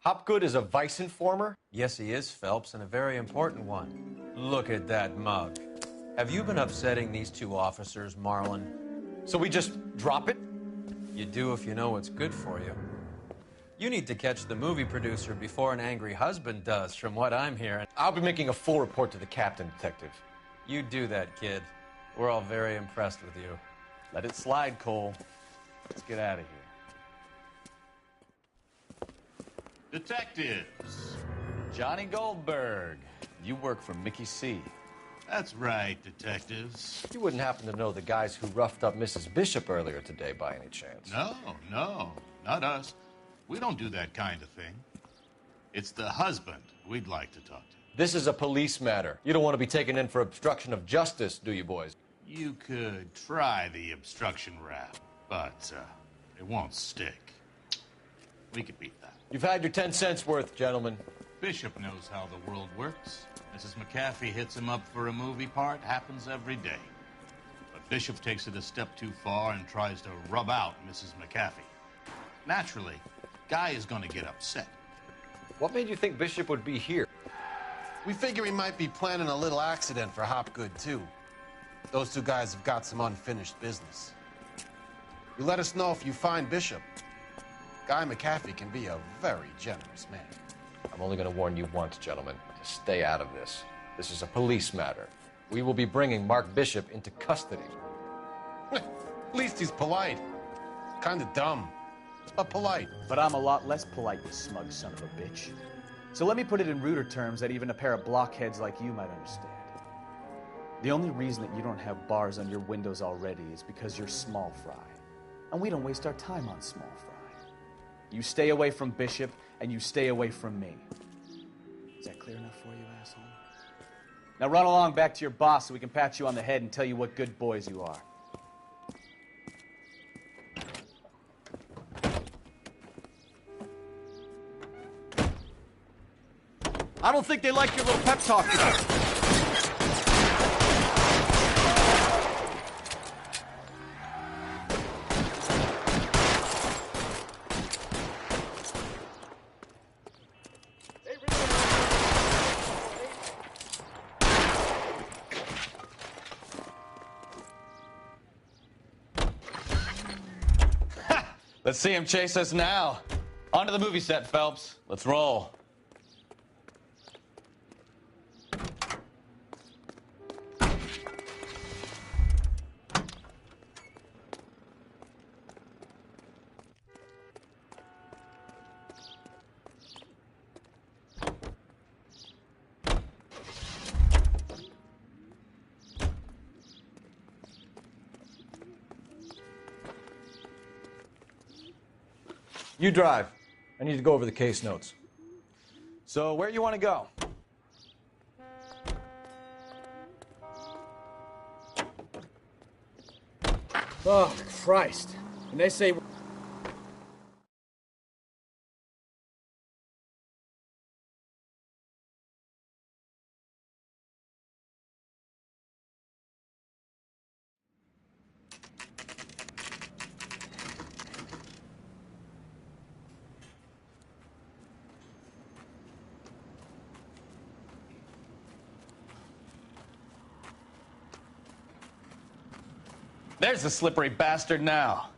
[SPEAKER 13] Hopgood is a vice informer?
[SPEAKER 20] Yes, he is, Phelps, and a very important one. Look at that mug. Have you been upsetting these two officers, Marlon?
[SPEAKER 13] So we just drop it?
[SPEAKER 20] You do if you know what's good for you. You need to catch the movie producer before an angry husband does, from what I'm hearing.
[SPEAKER 13] I'll be making a full report to the captain, detective.
[SPEAKER 20] You do that, kid. We're all very impressed with you.
[SPEAKER 2] Let it slide, Cole. Let's get out of here.
[SPEAKER 21] Detectives.
[SPEAKER 10] Johnny Goldberg. You work for Mickey C.
[SPEAKER 21] That's right, detectives.
[SPEAKER 13] You wouldn't happen to know the guys who roughed up Mrs. Bishop earlier today by any chance?
[SPEAKER 21] No, not us. We don't do that kind of thing. It's the husband we'd like to talk to.
[SPEAKER 13] This is a police matter. You don't want to be taken in for obstruction of justice, do you, boys?
[SPEAKER 21] You could try the obstruction rap, but it won't stick. We could beat that.
[SPEAKER 13] You've had your 10 cents worth, gentlemen.
[SPEAKER 21] Bishop knows how the world works. Mrs. McAfee hits him up for a movie part. Happens every day. But Bishop takes it a step too far and tries to rub out Mrs. McAfee. Naturally, Guy is going to get upset.
[SPEAKER 13] What made you think Bishop would be here?
[SPEAKER 17] We figure he might be planning a little accident for Hopgood, too. Those two guys have got some unfinished business. You let us know if you find Bishop. Guy McAfee can be a very generous man.
[SPEAKER 13] I'm only going to warn you once, gentlemen. Stay out of this. This is a police matter. We will be bringing Mark Bishop into custody.
[SPEAKER 17] At least he's polite. Kind of dumb, but polite.
[SPEAKER 2] But I'm a lot less polite, you smug son of a bitch. So let me put it in ruder terms that even a pair of blockheads like you might understand. The only reason that you don't have bars on your windows already is because you're small fry. And we don't waste our time on small fry. You stay away from Bishop, and you stay away from me. Is that clear enough for you, asshole? Now run along back to your boss so we can pat you on the head and tell you what good boys you are.
[SPEAKER 6] I don't think they like your little pep talk today.
[SPEAKER 10] Let's see him chase us now. On to the movie set, Phelps. Let's roll.
[SPEAKER 13] You drive. I need to go over the case notes.
[SPEAKER 12] So, where you want to go? Oh, Christ. And they say...
[SPEAKER 10] There's the slippery bastard now.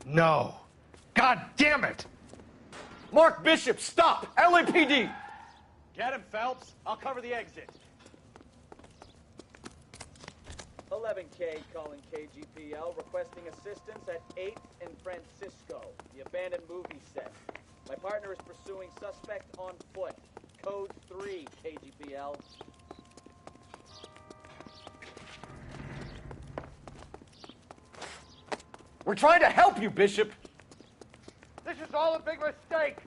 [SPEAKER 13] No. God damn it! Mark Bishop, stop! LAPD!
[SPEAKER 12] Get him, Phelps. I'll cover the exit. 11K calling KGPL, requesting assistance at 8th and Francisco, the abandoned movie set. My partner is pursuing suspect on foot. Code 3, KGPL.
[SPEAKER 13] We're trying to help you, Bishop!
[SPEAKER 9] This is all a big mistake!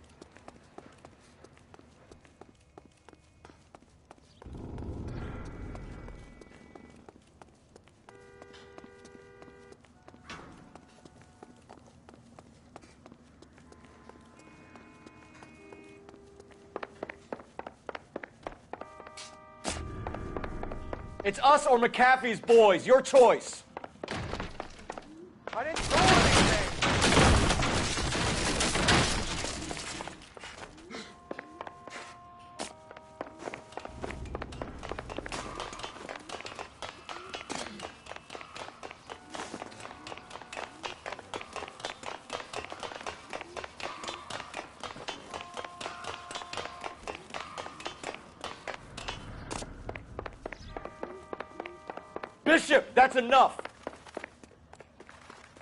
[SPEAKER 13] It's us or McAfee's boys. Your choice.
[SPEAKER 9] I didn't do anything!
[SPEAKER 13] Bishop, that's enough.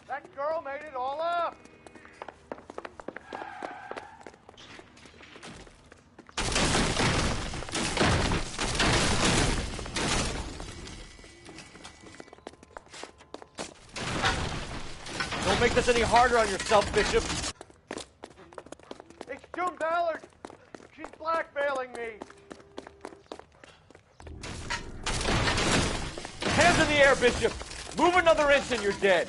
[SPEAKER 9] That girl made it all up!
[SPEAKER 13] Don't make this any harder on yourself, Bishop.
[SPEAKER 9] It's June Ballard! She's blackmailing me!
[SPEAKER 13] Hands in the air, Bishop. Move another inch and you're dead.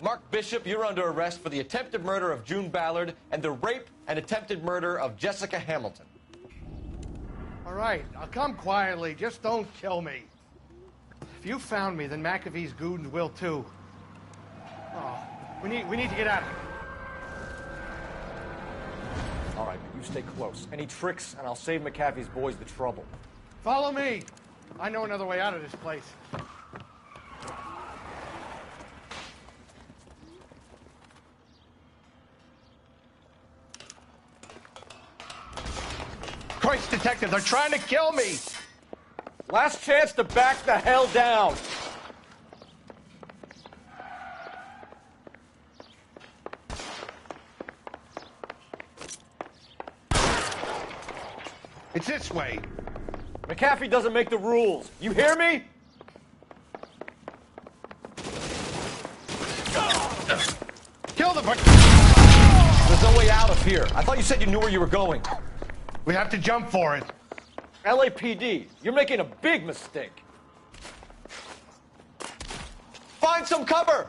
[SPEAKER 5] Mark Bishop, you're under arrest for the attempted murder of June Ballard and the rape and attempted murder of Jessica Hamilton.
[SPEAKER 9] All right, I'll come quietly. Just don't kill me. If you found me, then McAfee's goons will too. Oh, we need to get out of here.
[SPEAKER 13] All right, but you stay close. Any tricks, and I'll save McAfee's boys the trouble.
[SPEAKER 9] Follow me. I know another way out of this place. Christ, detective, they're trying to kill me!
[SPEAKER 13] Last chance to back the hell down.
[SPEAKER 9] It's this way.
[SPEAKER 13] McAfee doesn't make the rules. You hear me?
[SPEAKER 9] Kill the...
[SPEAKER 5] There's no way out of here. I thought you said you knew where you were going.
[SPEAKER 9] We have to jump for it.
[SPEAKER 13] LAPD, you're making a big mistake.
[SPEAKER 5] Find some cover!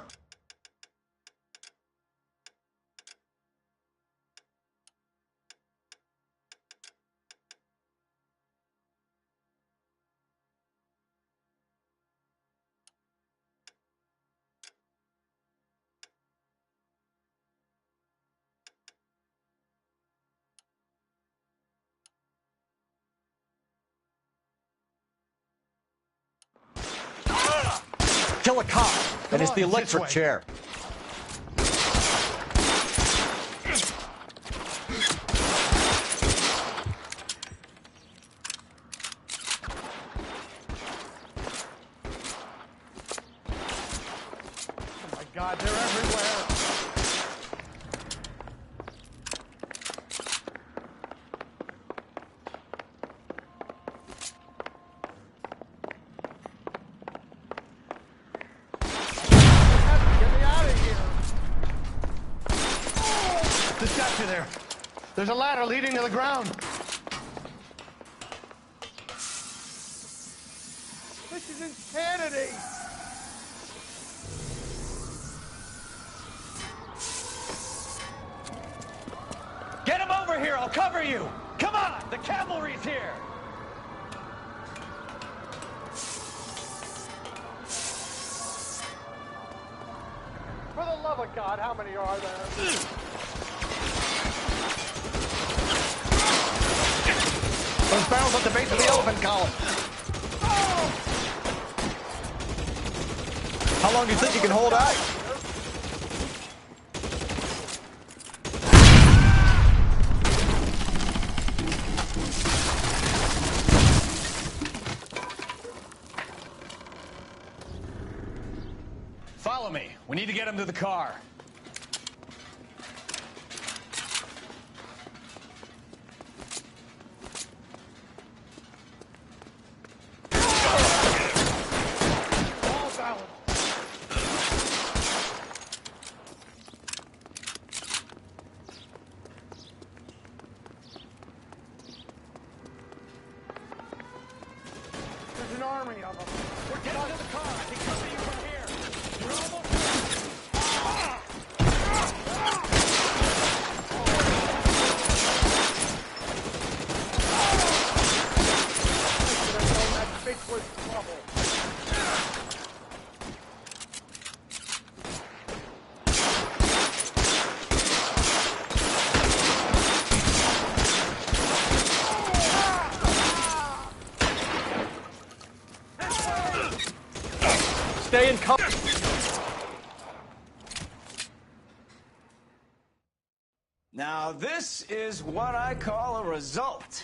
[SPEAKER 5] Kill a cop. And it's the
[SPEAKER 9] on,
[SPEAKER 5] electric
[SPEAKER 9] this way.
[SPEAKER 5] chair.
[SPEAKER 9] Oh my God, they're everywhere. Get me out of here. Just got you there. There's a ladder leading to the ground. This is insanity.
[SPEAKER 10] Get him over here. I'll cover you. Come on. The cavalry's here.
[SPEAKER 9] For the love of God, how many are there?
[SPEAKER 6] Those barrels at the base of the elephant column.
[SPEAKER 5] How long do you think you can hold out?
[SPEAKER 10] Follow me. We need to get him to the car.
[SPEAKER 9] All balance. There's an army of them.
[SPEAKER 10] We're getting to the car. I can cover you from here. You're almost
[SPEAKER 9] That bitch was trouble.
[SPEAKER 5] Stay in cover.
[SPEAKER 14] Now, this is what I call a result.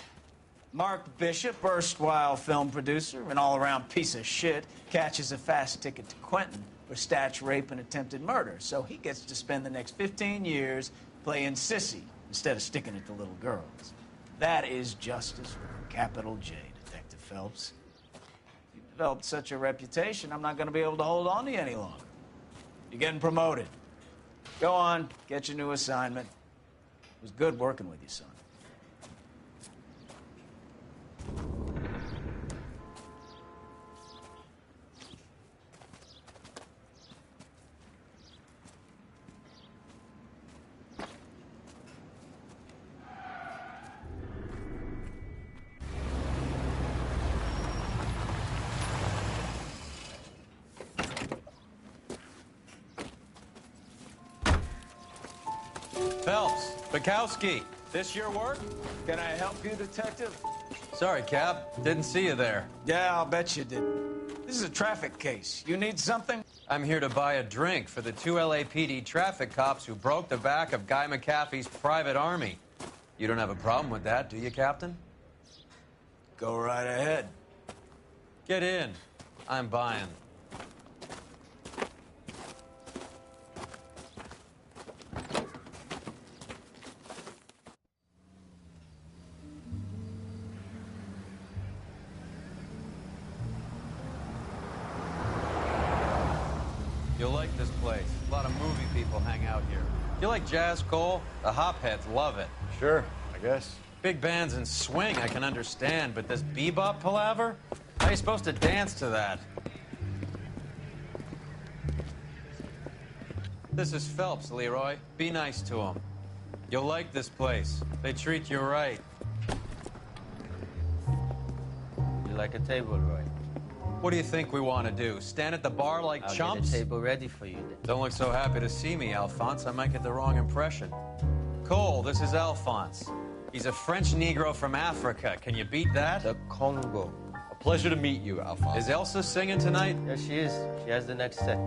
[SPEAKER 14] Mark Bishop, erstwhile film producer and all-around piece of shit, catches a fast ticket to Quentin for statch rape and attempted murder. So he gets to spend the next 15 years playing sissy instead of sticking it to little girls. That is justice with a capital J, Detective Phelps. You've developed such a reputation, I'm not going to be able to hold on to you any longer. You're getting promoted. Go on, get your new assignment. It was good working with you, son.
[SPEAKER 20] Phelps, Bukowski, this your work?
[SPEAKER 14] Can I help you, Detective?
[SPEAKER 20] Sorry, Cap. Didn't see you there.
[SPEAKER 14] Yeah, I'll bet you didn't. This is a traffic case. You need something?
[SPEAKER 20] I'm here to buy a drink for the 2 LAPD traffic cops who broke the back of Guy McAfee's private army. You don't have a problem with that, do you, Captain?
[SPEAKER 14] Go right ahead.
[SPEAKER 20] Get in. I'm buying. You'll like this place. A lot of movie people hang out here. You like jazz, Cole? The hopheads love it.
[SPEAKER 5] Sure, I guess.
[SPEAKER 20] Big bands and swing, I can understand, but this bebop palaver? How are you supposed to dance to that? This is Phelps, Leroy. Be nice to him. You'll like this place. They treat you right.
[SPEAKER 18] You like a table, Roy?
[SPEAKER 20] What do you think we want to do? Stand at the bar like
[SPEAKER 18] I'll
[SPEAKER 20] chumps?
[SPEAKER 18] get a table ready for you then.
[SPEAKER 20] Don't look so happy to see me, Alphonse. I might get the wrong impression. Cole, this is Alphonse. He's a French Negro from Africa. Can you beat that?
[SPEAKER 18] The Congo.
[SPEAKER 20] A pleasure to meet you, Alphonse. Is Elsa singing tonight?
[SPEAKER 18] Yes, she is. She has the next set.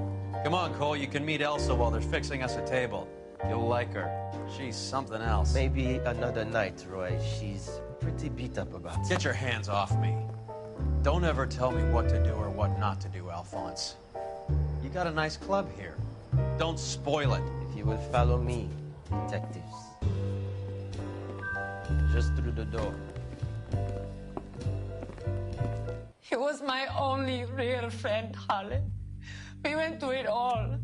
[SPEAKER 20] Come on, Cole, you can meet Elsa while they're fixing us a table. You'll like her. She's something else.
[SPEAKER 18] Maybe another night, Roy. She's pretty beat up about it.
[SPEAKER 20] Get your hands off me. Don't ever tell me what to do or what not to do, Alphonse. You got a nice club here. Don't spoil it.
[SPEAKER 18] If you will follow me, detectives. Just through the door.
[SPEAKER 3] He was my only real friend, Harlan. We went through it all.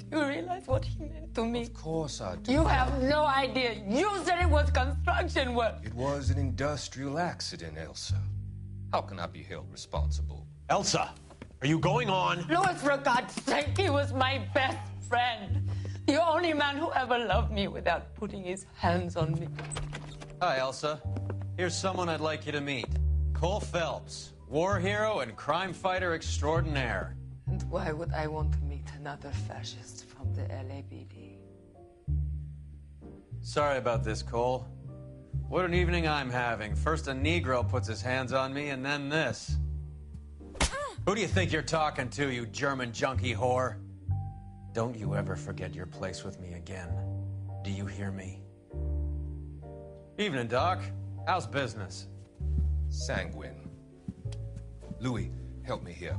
[SPEAKER 3] Do you realize what he meant to me?
[SPEAKER 4] Of course I do.
[SPEAKER 3] You have no idea. You said it was construction work.
[SPEAKER 4] It was an industrial accident, Elsa. How can I be held responsible?
[SPEAKER 20] Elsa, are you going on?
[SPEAKER 3] Louis, for God's sake, he was my best friend. The only man who ever loved me without putting his hands on me.
[SPEAKER 20] Hi, Elsa. Here's someone I'd like you to meet. Cole Phelps, war hero and crime fighter extraordinaire.
[SPEAKER 3] And why would I want to meet another fascist from the LAPD?
[SPEAKER 20] Sorry about this, Cole. What an evening I'm having. First a Negro puts his hands on me, and then this. Who do you think you're talking to, you German junkie whore? Don't you ever forget your place with me again. Do you hear me? Evening, Doc. How's business?
[SPEAKER 4] Sanguine. Louis, help me here.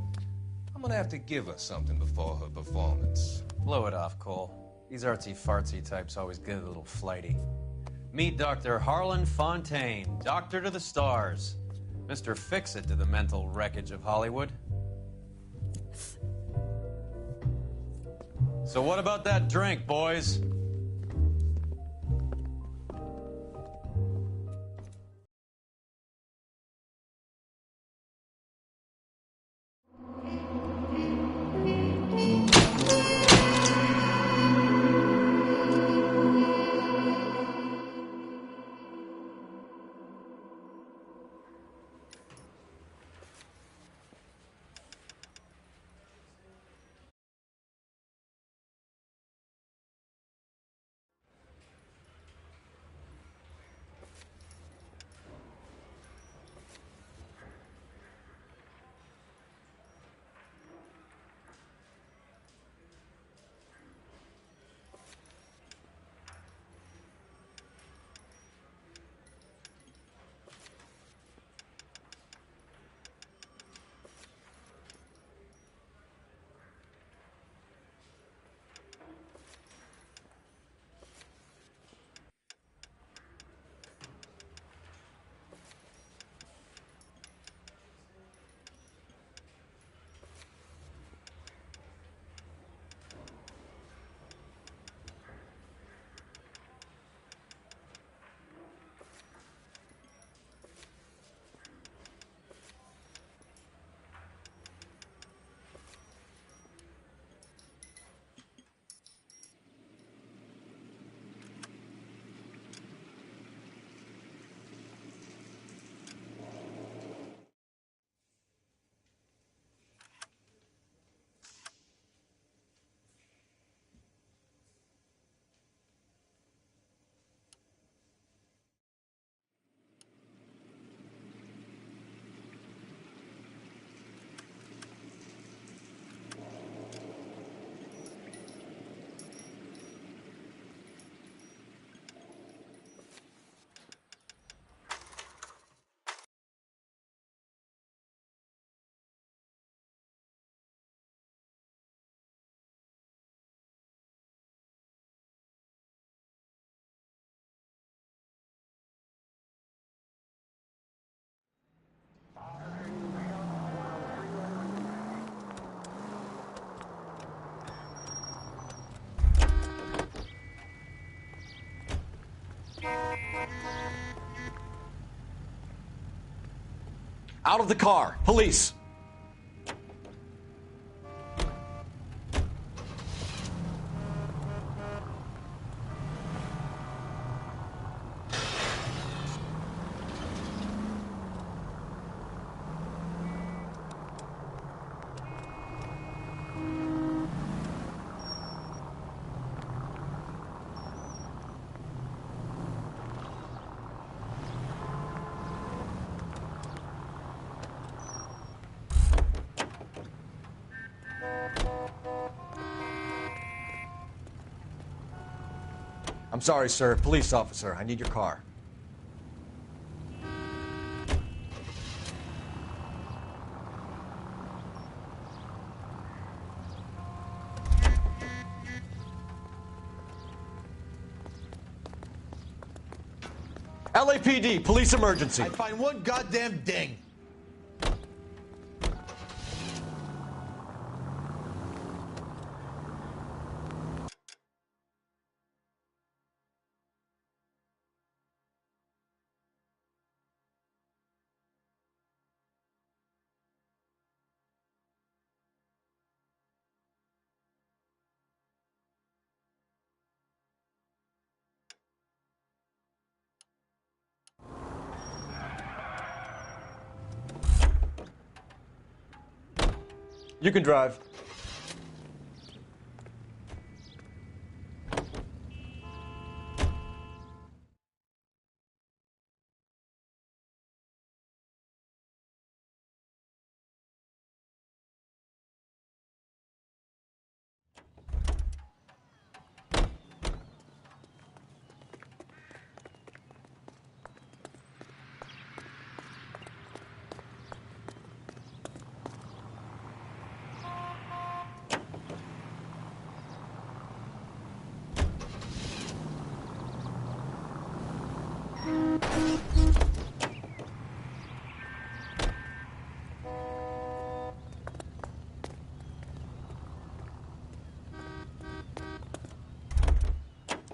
[SPEAKER 4] I'm gonna have to give her something before her performance.
[SPEAKER 20] Blow it off, Cole. These artsy-fartsy types always get a little flighty. Meet Dr. Harlan Fontaine, doctor to the stars. Mr. Fix-It to the mental wreckage of Hollywood. So what about that drink, boys?
[SPEAKER 5] Out of the car. Police.
[SPEAKER 13] I'm sorry, sir. Police officer, I need your car. LAPD, police emergency.
[SPEAKER 11] I find one goddamn ding.
[SPEAKER 13] You can drive.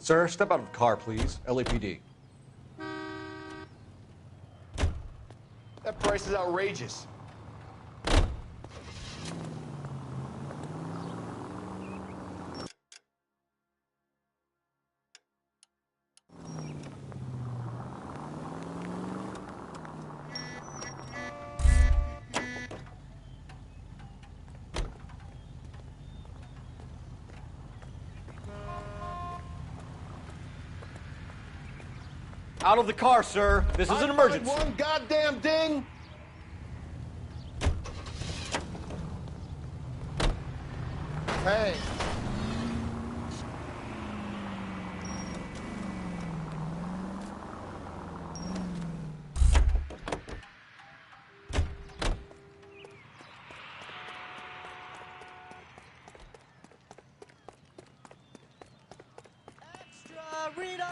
[SPEAKER 13] Sir, step out of the car, please. LAPD.
[SPEAKER 11] That price is outrageous.
[SPEAKER 13] Out of the car, sir. This is an emergency.
[SPEAKER 11] One goddamn ding. Hey.
[SPEAKER 14] Extra, read all.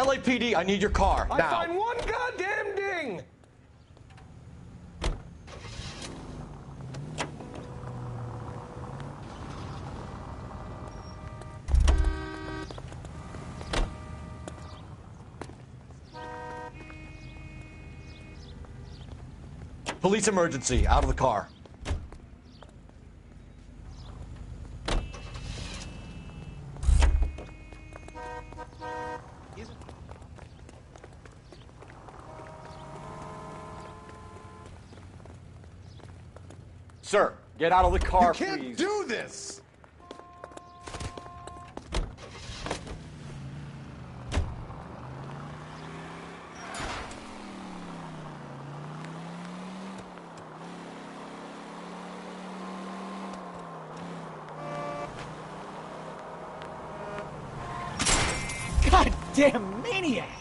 [SPEAKER 5] LAPD, I need your car,
[SPEAKER 16] I
[SPEAKER 5] now.
[SPEAKER 16] find one goddamn ding!
[SPEAKER 5] Police emergency, out of the car. Sir, get out of the car,
[SPEAKER 11] You can't
[SPEAKER 5] please.
[SPEAKER 11] do this!
[SPEAKER 2] Goddamn maniac!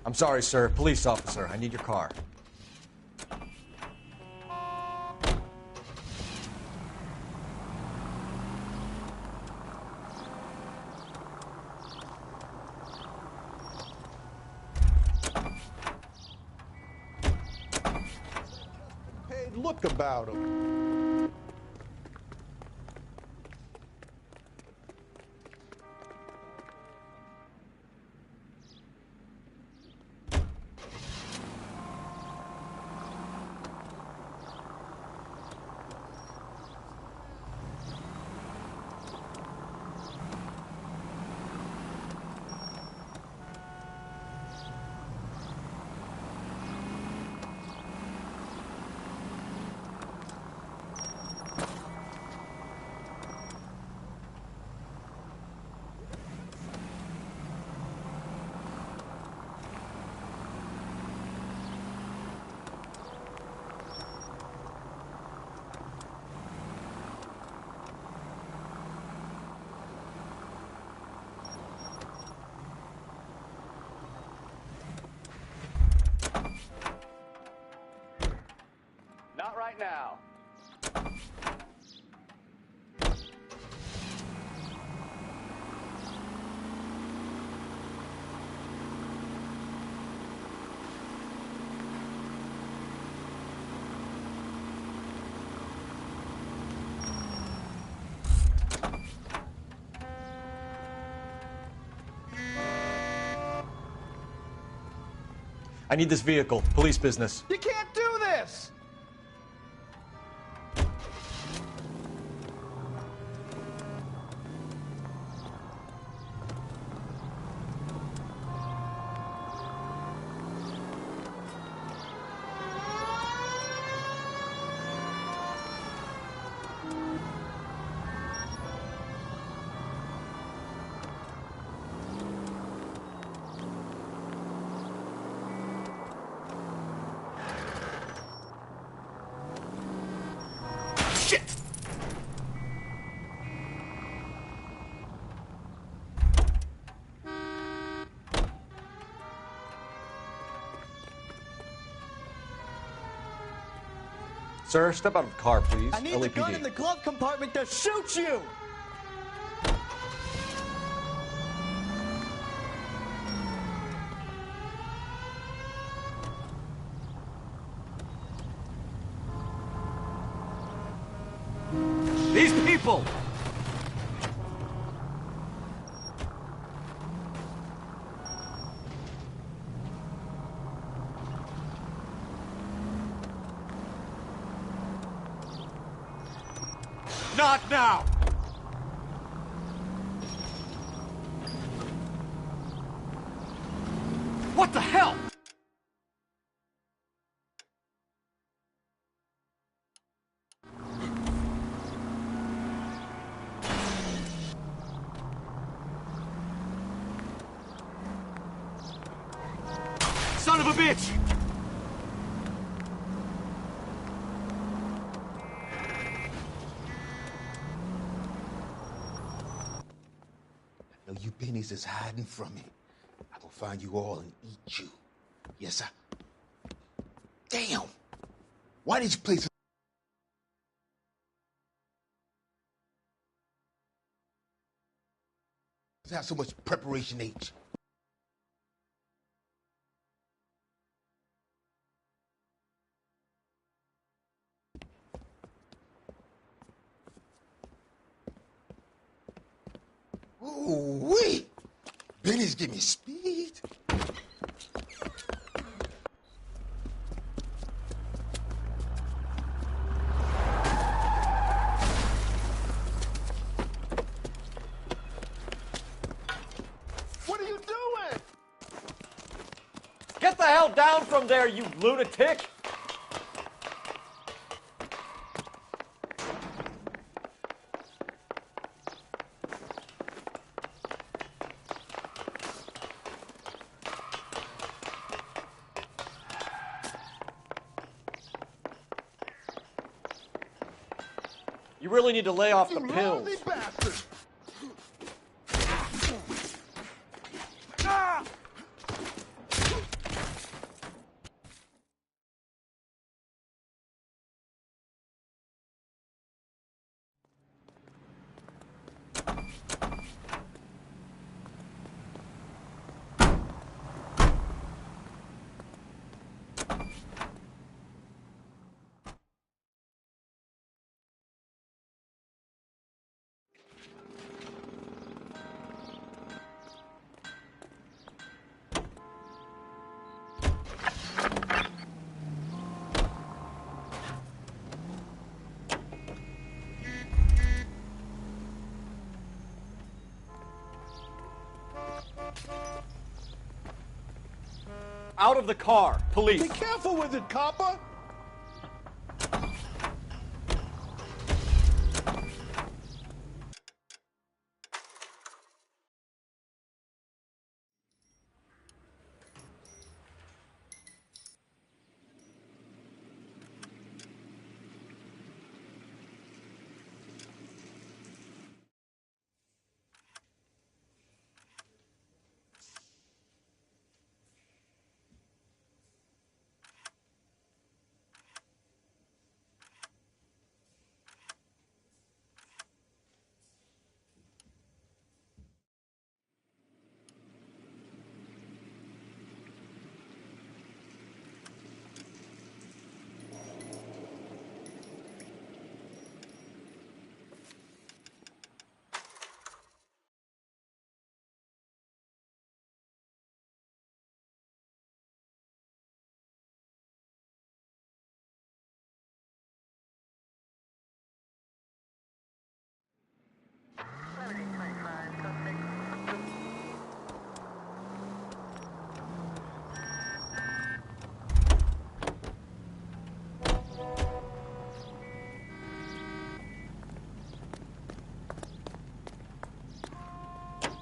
[SPEAKER 5] I'm sorry, sir. Police officer, I need your car.
[SPEAKER 11] Paid look about him.
[SPEAKER 2] Not right now.
[SPEAKER 5] I need this vehicle. Police business.
[SPEAKER 16] You can't do this!
[SPEAKER 5] Sir, step out of the car, please.
[SPEAKER 19] I need the gun in the glove compartment to shoot you!
[SPEAKER 5] These people! Not now! What the hell? Son of a bitch!
[SPEAKER 23] Know you pennies is hiding from me. I will find you all and eat you. Yes, sir. Damn! Why did you play have so much preparation H. Ooh-wee! Benny's give me speed.
[SPEAKER 11] What are you doing?
[SPEAKER 5] Get the hell down from there, you lunatic! You really need to lay off the pills.
[SPEAKER 11] Lousy bastard!
[SPEAKER 5] Out of the car, police.
[SPEAKER 11] Be careful with it, copper!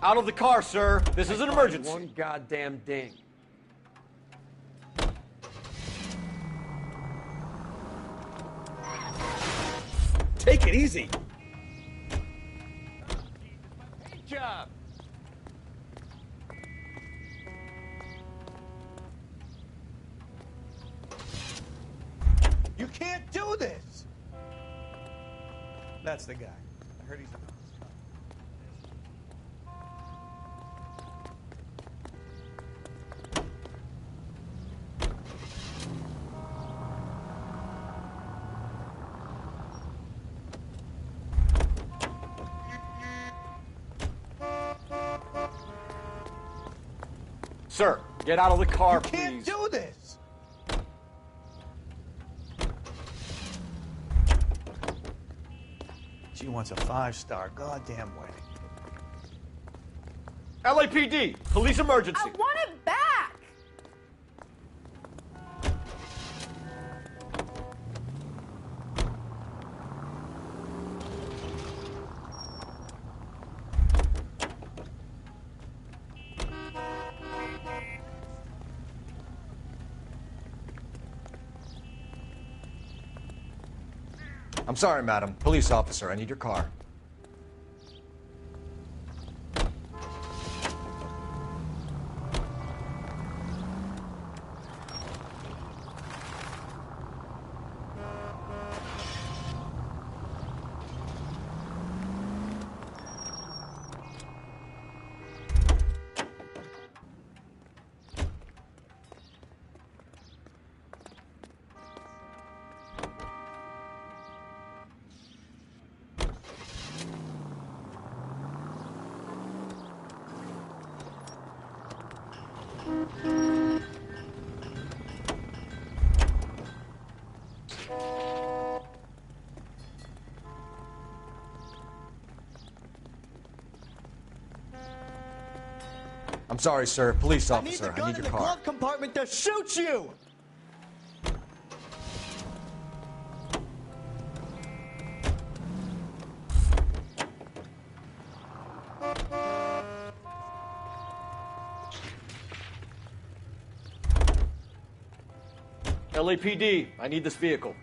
[SPEAKER 5] Out of the car, sir. This is an emergency.
[SPEAKER 7] One goddamn ding.
[SPEAKER 11] Take it easy.
[SPEAKER 7] Good job.
[SPEAKER 11] You can't do this. That's the guy. I heard he's a
[SPEAKER 5] Sir, get out of the car,
[SPEAKER 11] You can't
[SPEAKER 5] please.
[SPEAKER 11] do this. She wants a 5-star goddamn wedding.
[SPEAKER 5] LAPD, police emergency.
[SPEAKER 8] I want it back!
[SPEAKER 13] I'm sorry, madam. Police officer, I need your car.
[SPEAKER 5] I'm sorry, sir. Police officer.
[SPEAKER 19] I need the glove compartment to shoot you!
[SPEAKER 5] LAPD, I need this vehicle.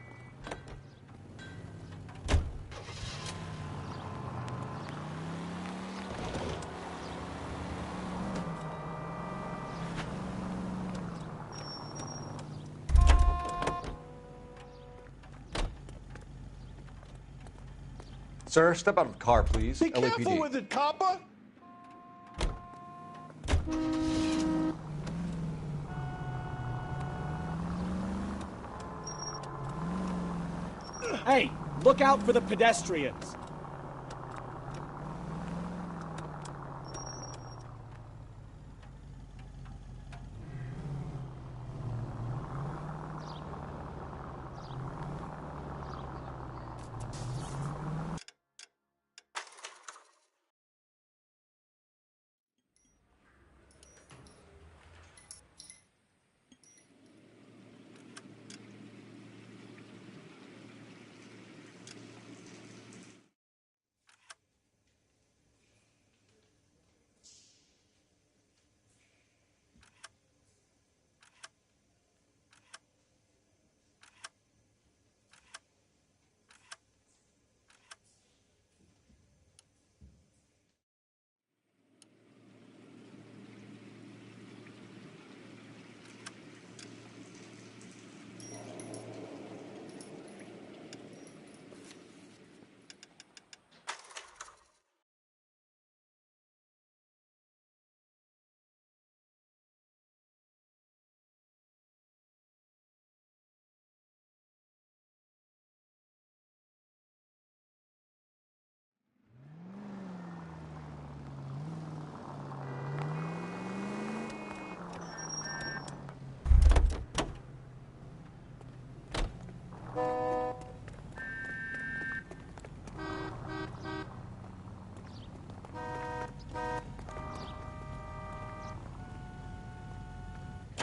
[SPEAKER 5] Sir, step out of the car, please.
[SPEAKER 11] Be
[SPEAKER 5] LAPD.
[SPEAKER 11] careful with it, copper!
[SPEAKER 1] Hey, look out for the pedestrians.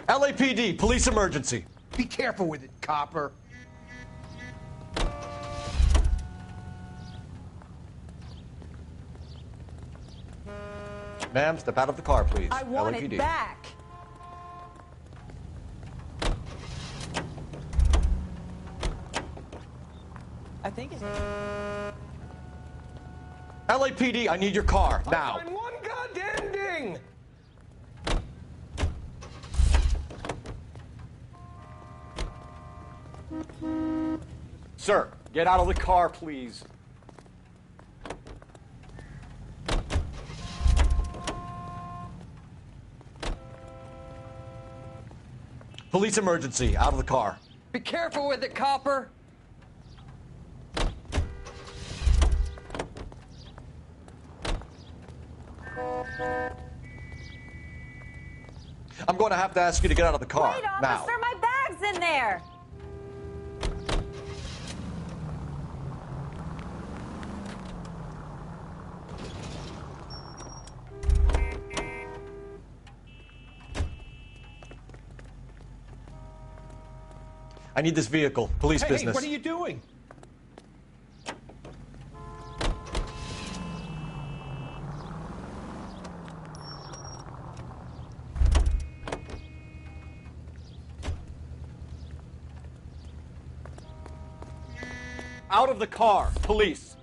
[SPEAKER 5] LAPD, police emergency.
[SPEAKER 11] Be careful with it, copper.
[SPEAKER 5] Ma'am, step out of the car, please.
[SPEAKER 8] I want
[SPEAKER 5] LAPD.
[SPEAKER 8] it back. I think it's...
[SPEAKER 5] LAPD, I need your car, now.
[SPEAKER 16] Find one goddamn ding!
[SPEAKER 5] Sir, get out of the car, please. Police emergency, out of the car.
[SPEAKER 14] Be careful with it, copper.
[SPEAKER 5] I'm going to have to ask you to get out of the car,
[SPEAKER 8] Wait,
[SPEAKER 5] now.
[SPEAKER 8] officer, my bag's in there.
[SPEAKER 5] I need this vehicle. Police
[SPEAKER 11] Hey,
[SPEAKER 5] business.
[SPEAKER 11] what are you doing?
[SPEAKER 5] Out of the car, police.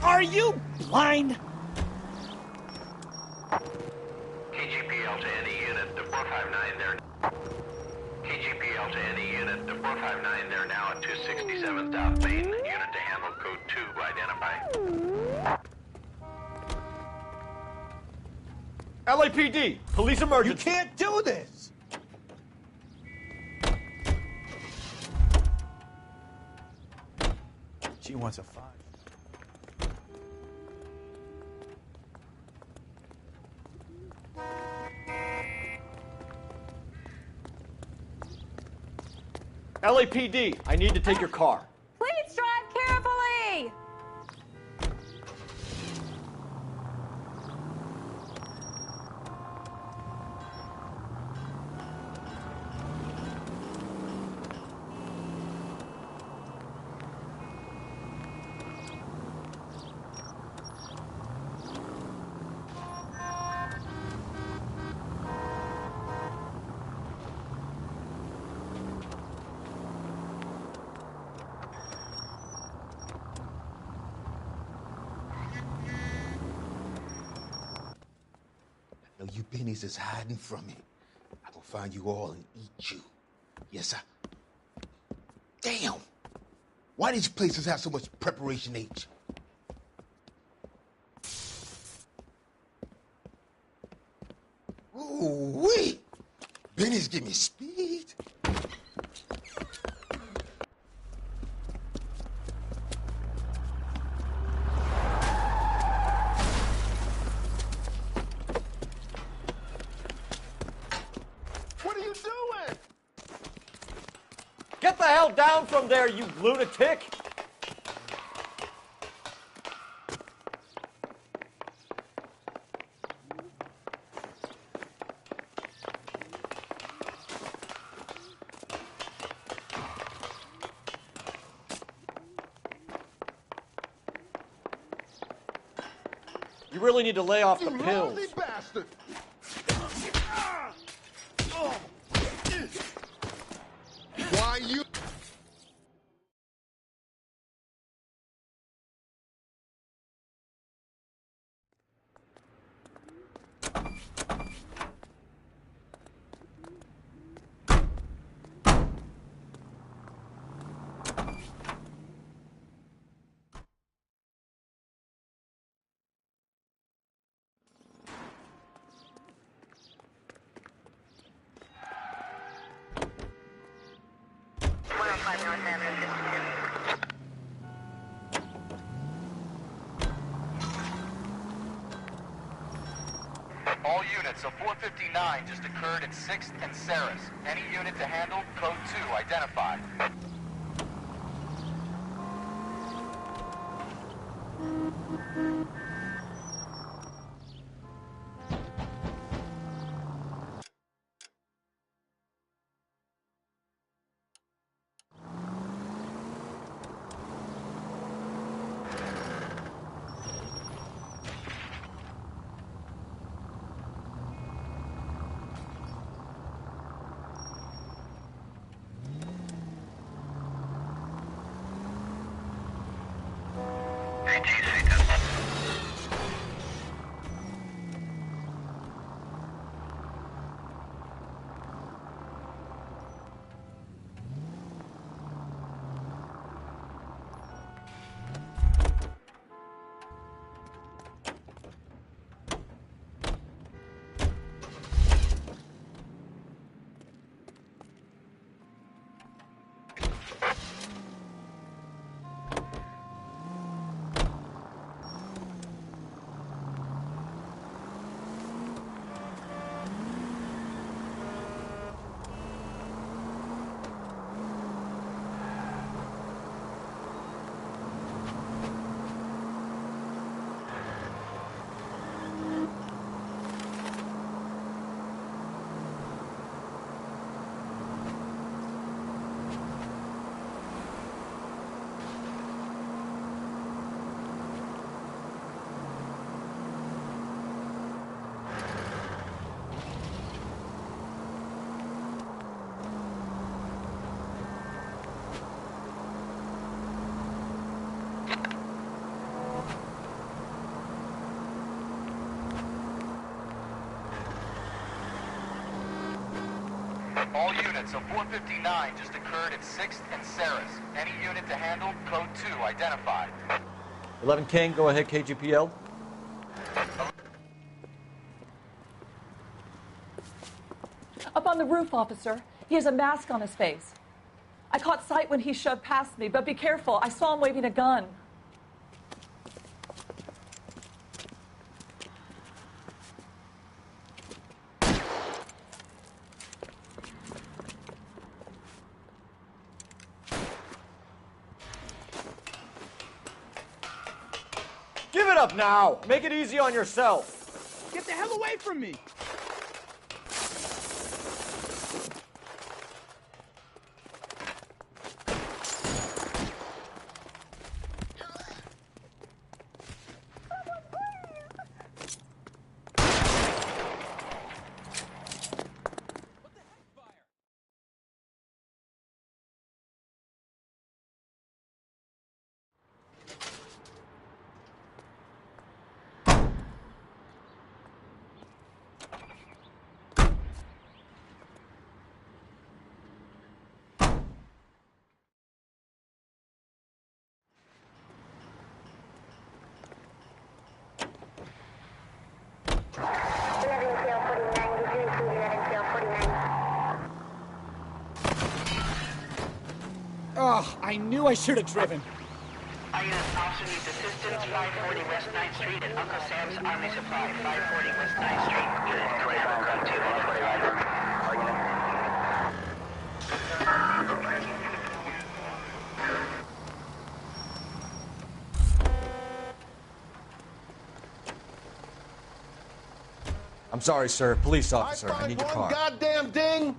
[SPEAKER 1] Are you blind?
[SPEAKER 15] KGPL to any unit to 459 there. KGPL to any unit to 459 there now at 267 South Main. Unit to handle code 2 identify.
[SPEAKER 5] LAPD, police emergency.
[SPEAKER 11] You can't do this!
[SPEAKER 2] She wants a 5.
[SPEAKER 5] LAPD, I need to take your car.
[SPEAKER 8] Please drive carefully!
[SPEAKER 23] Now you pennies is hiding from me. I will find you all and eat you. Yes, sir. Damn! Why these places have so much preparation H? Ooh-wee! Benny's give me speed.
[SPEAKER 5] What are you doing? Get the hell down from there, you lunatic! You really need to lay off the pills.
[SPEAKER 11] Lousy bastard!
[SPEAKER 23] Why you...
[SPEAKER 15] All units, a 459 just occurred at 6th and Saris. Any unit to handle, code 2 identify.
[SPEAKER 17] All units, a 459 just occurred at 6th and Saris. Any unit to handle, code 2 identified.
[SPEAKER 13] 11 King, go ahead, KGPL.
[SPEAKER 21] Up on the roof, officer. He has a mask on his face. I caught sight when he shoved past me, but be careful. I saw him waving a gun.
[SPEAKER 13] Give it up now! Make it easy on yourself!
[SPEAKER 11] Get the hell away from me!
[SPEAKER 1] Oh, I knew I should have driven.
[SPEAKER 15] INS officer needs assistance, 540 West 9th Street at Uncle Sam's Army Supply, 540 West 9th Street. Unit to handle code 2 identified.
[SPEAKER 13] I'm sorry, sir. Police officer, I need your car.
[SPEAKER 11] Goddamn ding!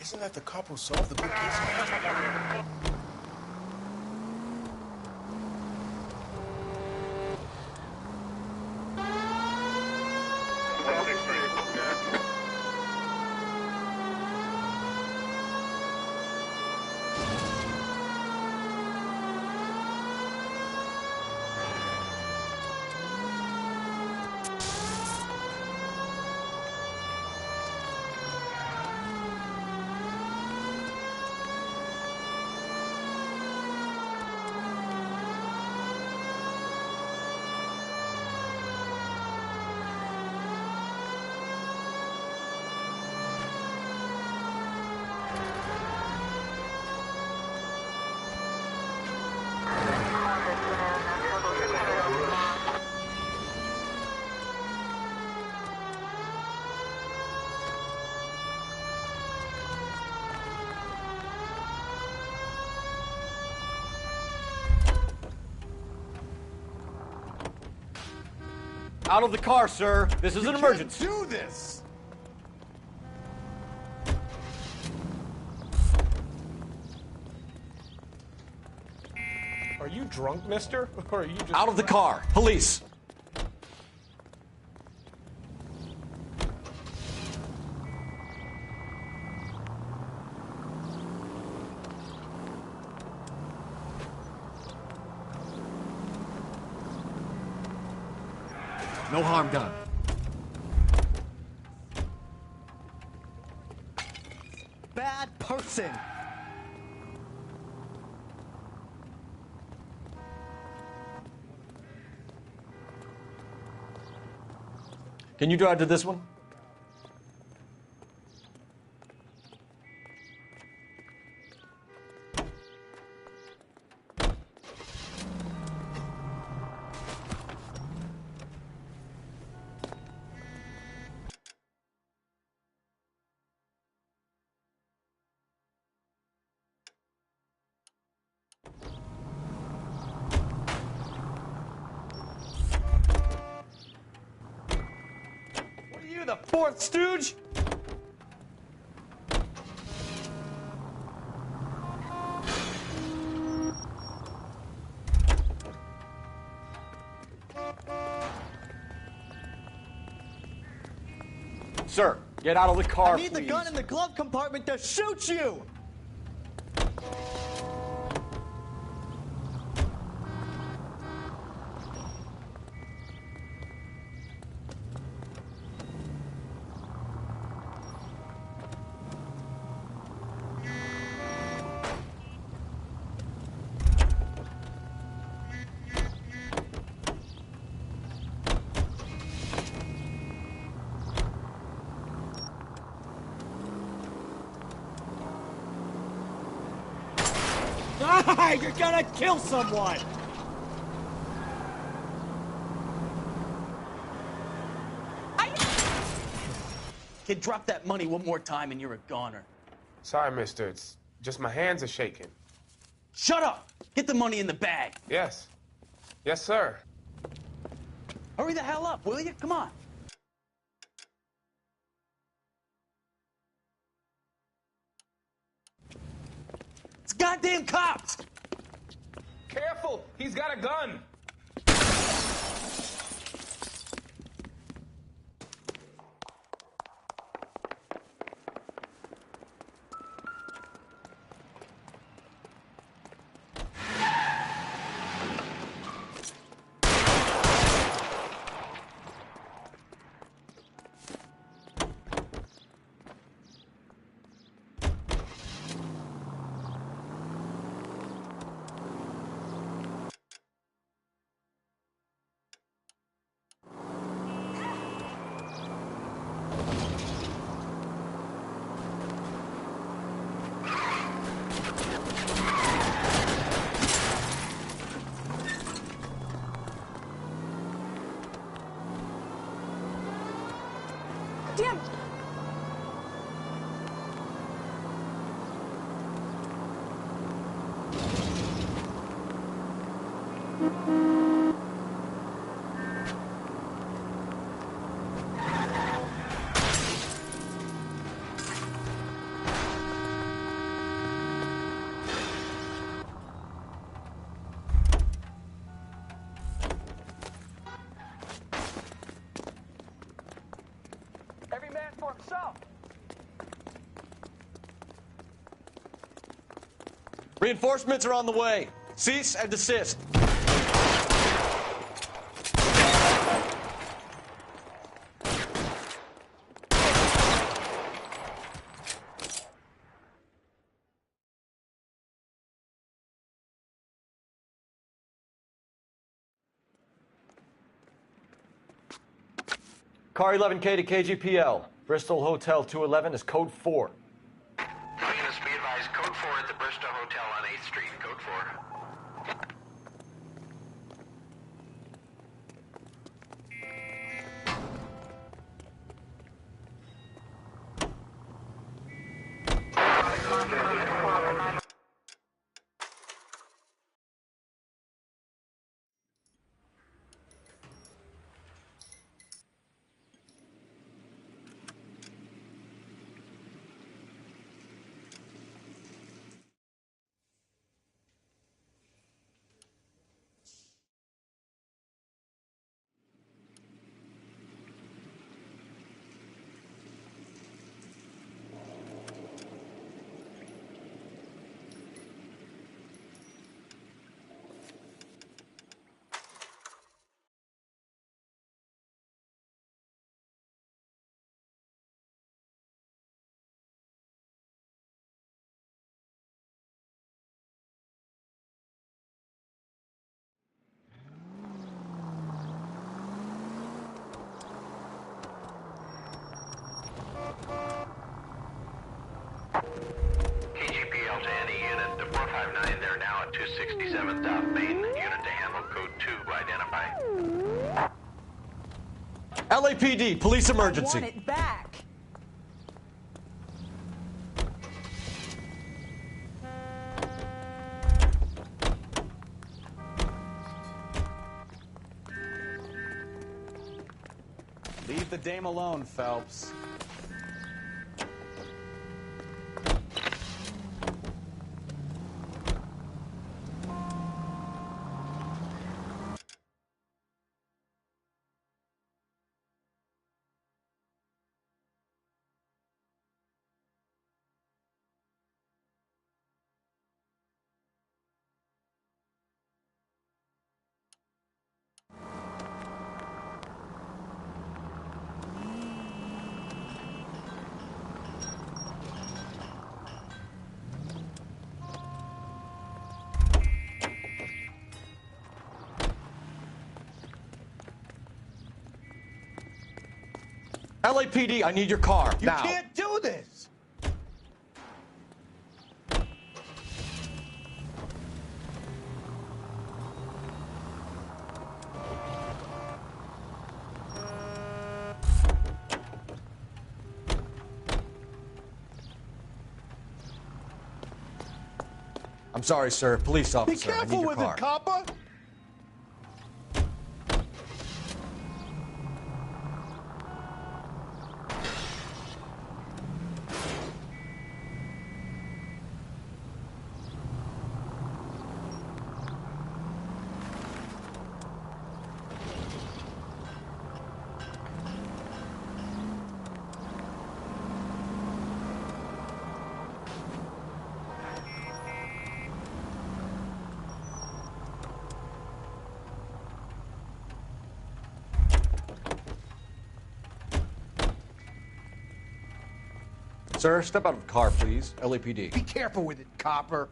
[SPEAKER 23] Isn't that the cop who solved the big case?
[SPEAKER 13] Out of the car, sir. This is an emergency.
[SPEAKER 11] Do this!
[SPEAKER 16] Are you drunk, mister? Or are you just...
[SPEAKER 13] Out of the car. Police. No harm done.
[SPEAKER 19] Bad person.
[SPEAKER 13] Can you drive to this one?
[SPEAKER 5] The fourth stooge?
[SPEAKER 13] Sir, get out of the car,
[SPEAKER 19] I need the gun in the glove compartment to shoot you!
[SPEAKER 1] You're gonna kill someone!
[SPEAKER 11] Kid, drop that money one more time and you're a goner.
[SPEAKER 16] Sorry, mister. It's just my hands are shaking.
[SPEAKER 11] Shut up! Get the money in the bag.
[SPEAKER 16] Yes. Yes, sir.
[SPEAKER 11] Hurry the hell up, will you? Come on. It's goddamn cops!
[SPEAKER 16] Careful! He's got a gun!
[SPEAKER 8] Damn!
[SPEAKER 11] Every man for himself.
[SPEAKER 5] Reinforcements are on the way. Cease and desist. Car 11K to KGPL. Bristol Hotel 211 is code 4.
[SPEAKER 15] Units, be advised, code 4 at the Bristol Hotel on 8th Street, code 4. KGPL to any unit, the 459 there now at 267 South Main. Unit to handle code 2, identify.
[SPEAKER 5] LAPD, police emergency.
[SPEAKER 8] I want it back.
[SPEAKER 2] Leave the dame alone, Phelps.
[SPEAKER 5] LAPD, I need your car.
[SPEAKER 11] You
[SPEAKER 5] now.
[SPEAKER 11] can't do this!
[SPEAKER 5] I'm sorry, sir. Police
[SPEAKER 23] Be
[SPEAKER 5] officer. I need
[SPEAKER 23] careful
[SPEAKER 5] your
[SPEAKER 23] with
[SPEAKER 5] car.
[SPEAKER 23] it, copper.
[SPEAKER 5] Sir, step out of the car, please. LAPD.
[SPEAKER 23] Be careful with it, copper.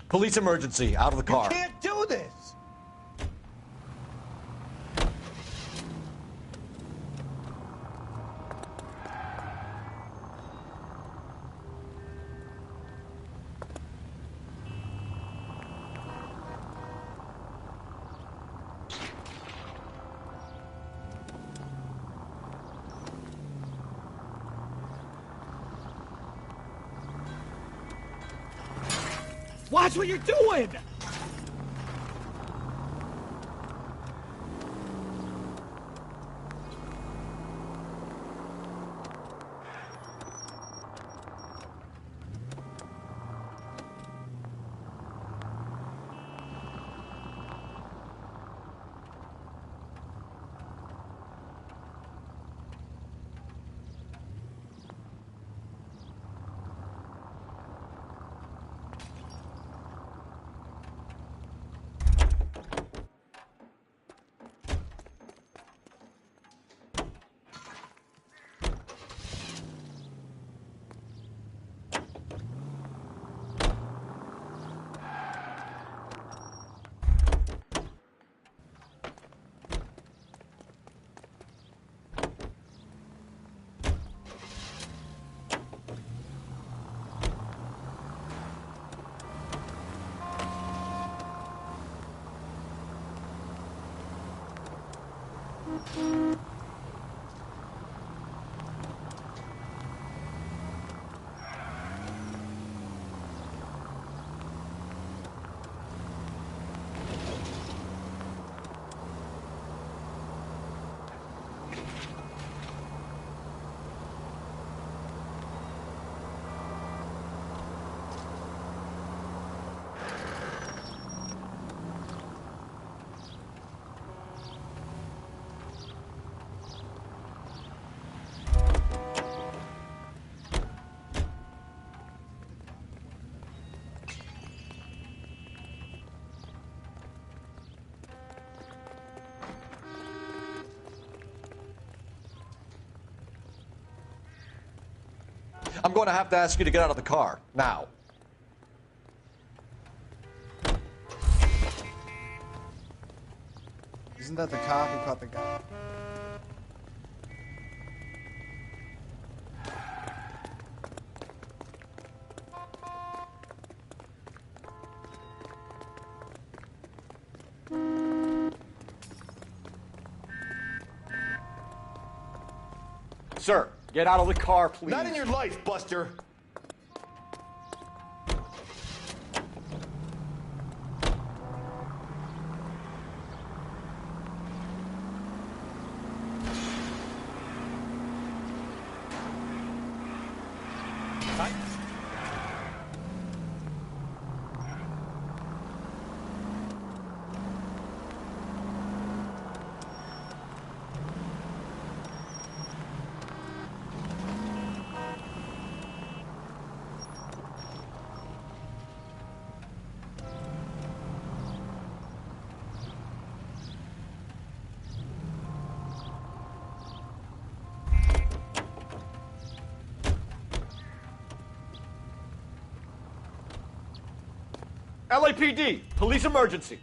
[SPEAKER 5] Police emergency. Out of the car.
[SPEAKER 23] You can't do this.
[SPEAKER 1] Watch what you're doing!
[SPEAKER 5] I'm going to have to ask you to get out of the car. Now.
[SPEAKER 6] Isn't that the cop who caught the guy?
[SPEAKER 5] Sir, get out of the car, please.
[SPEAKER 23] Not in your life, Buster.
[SPEAKER 5] LAPD, police emergency.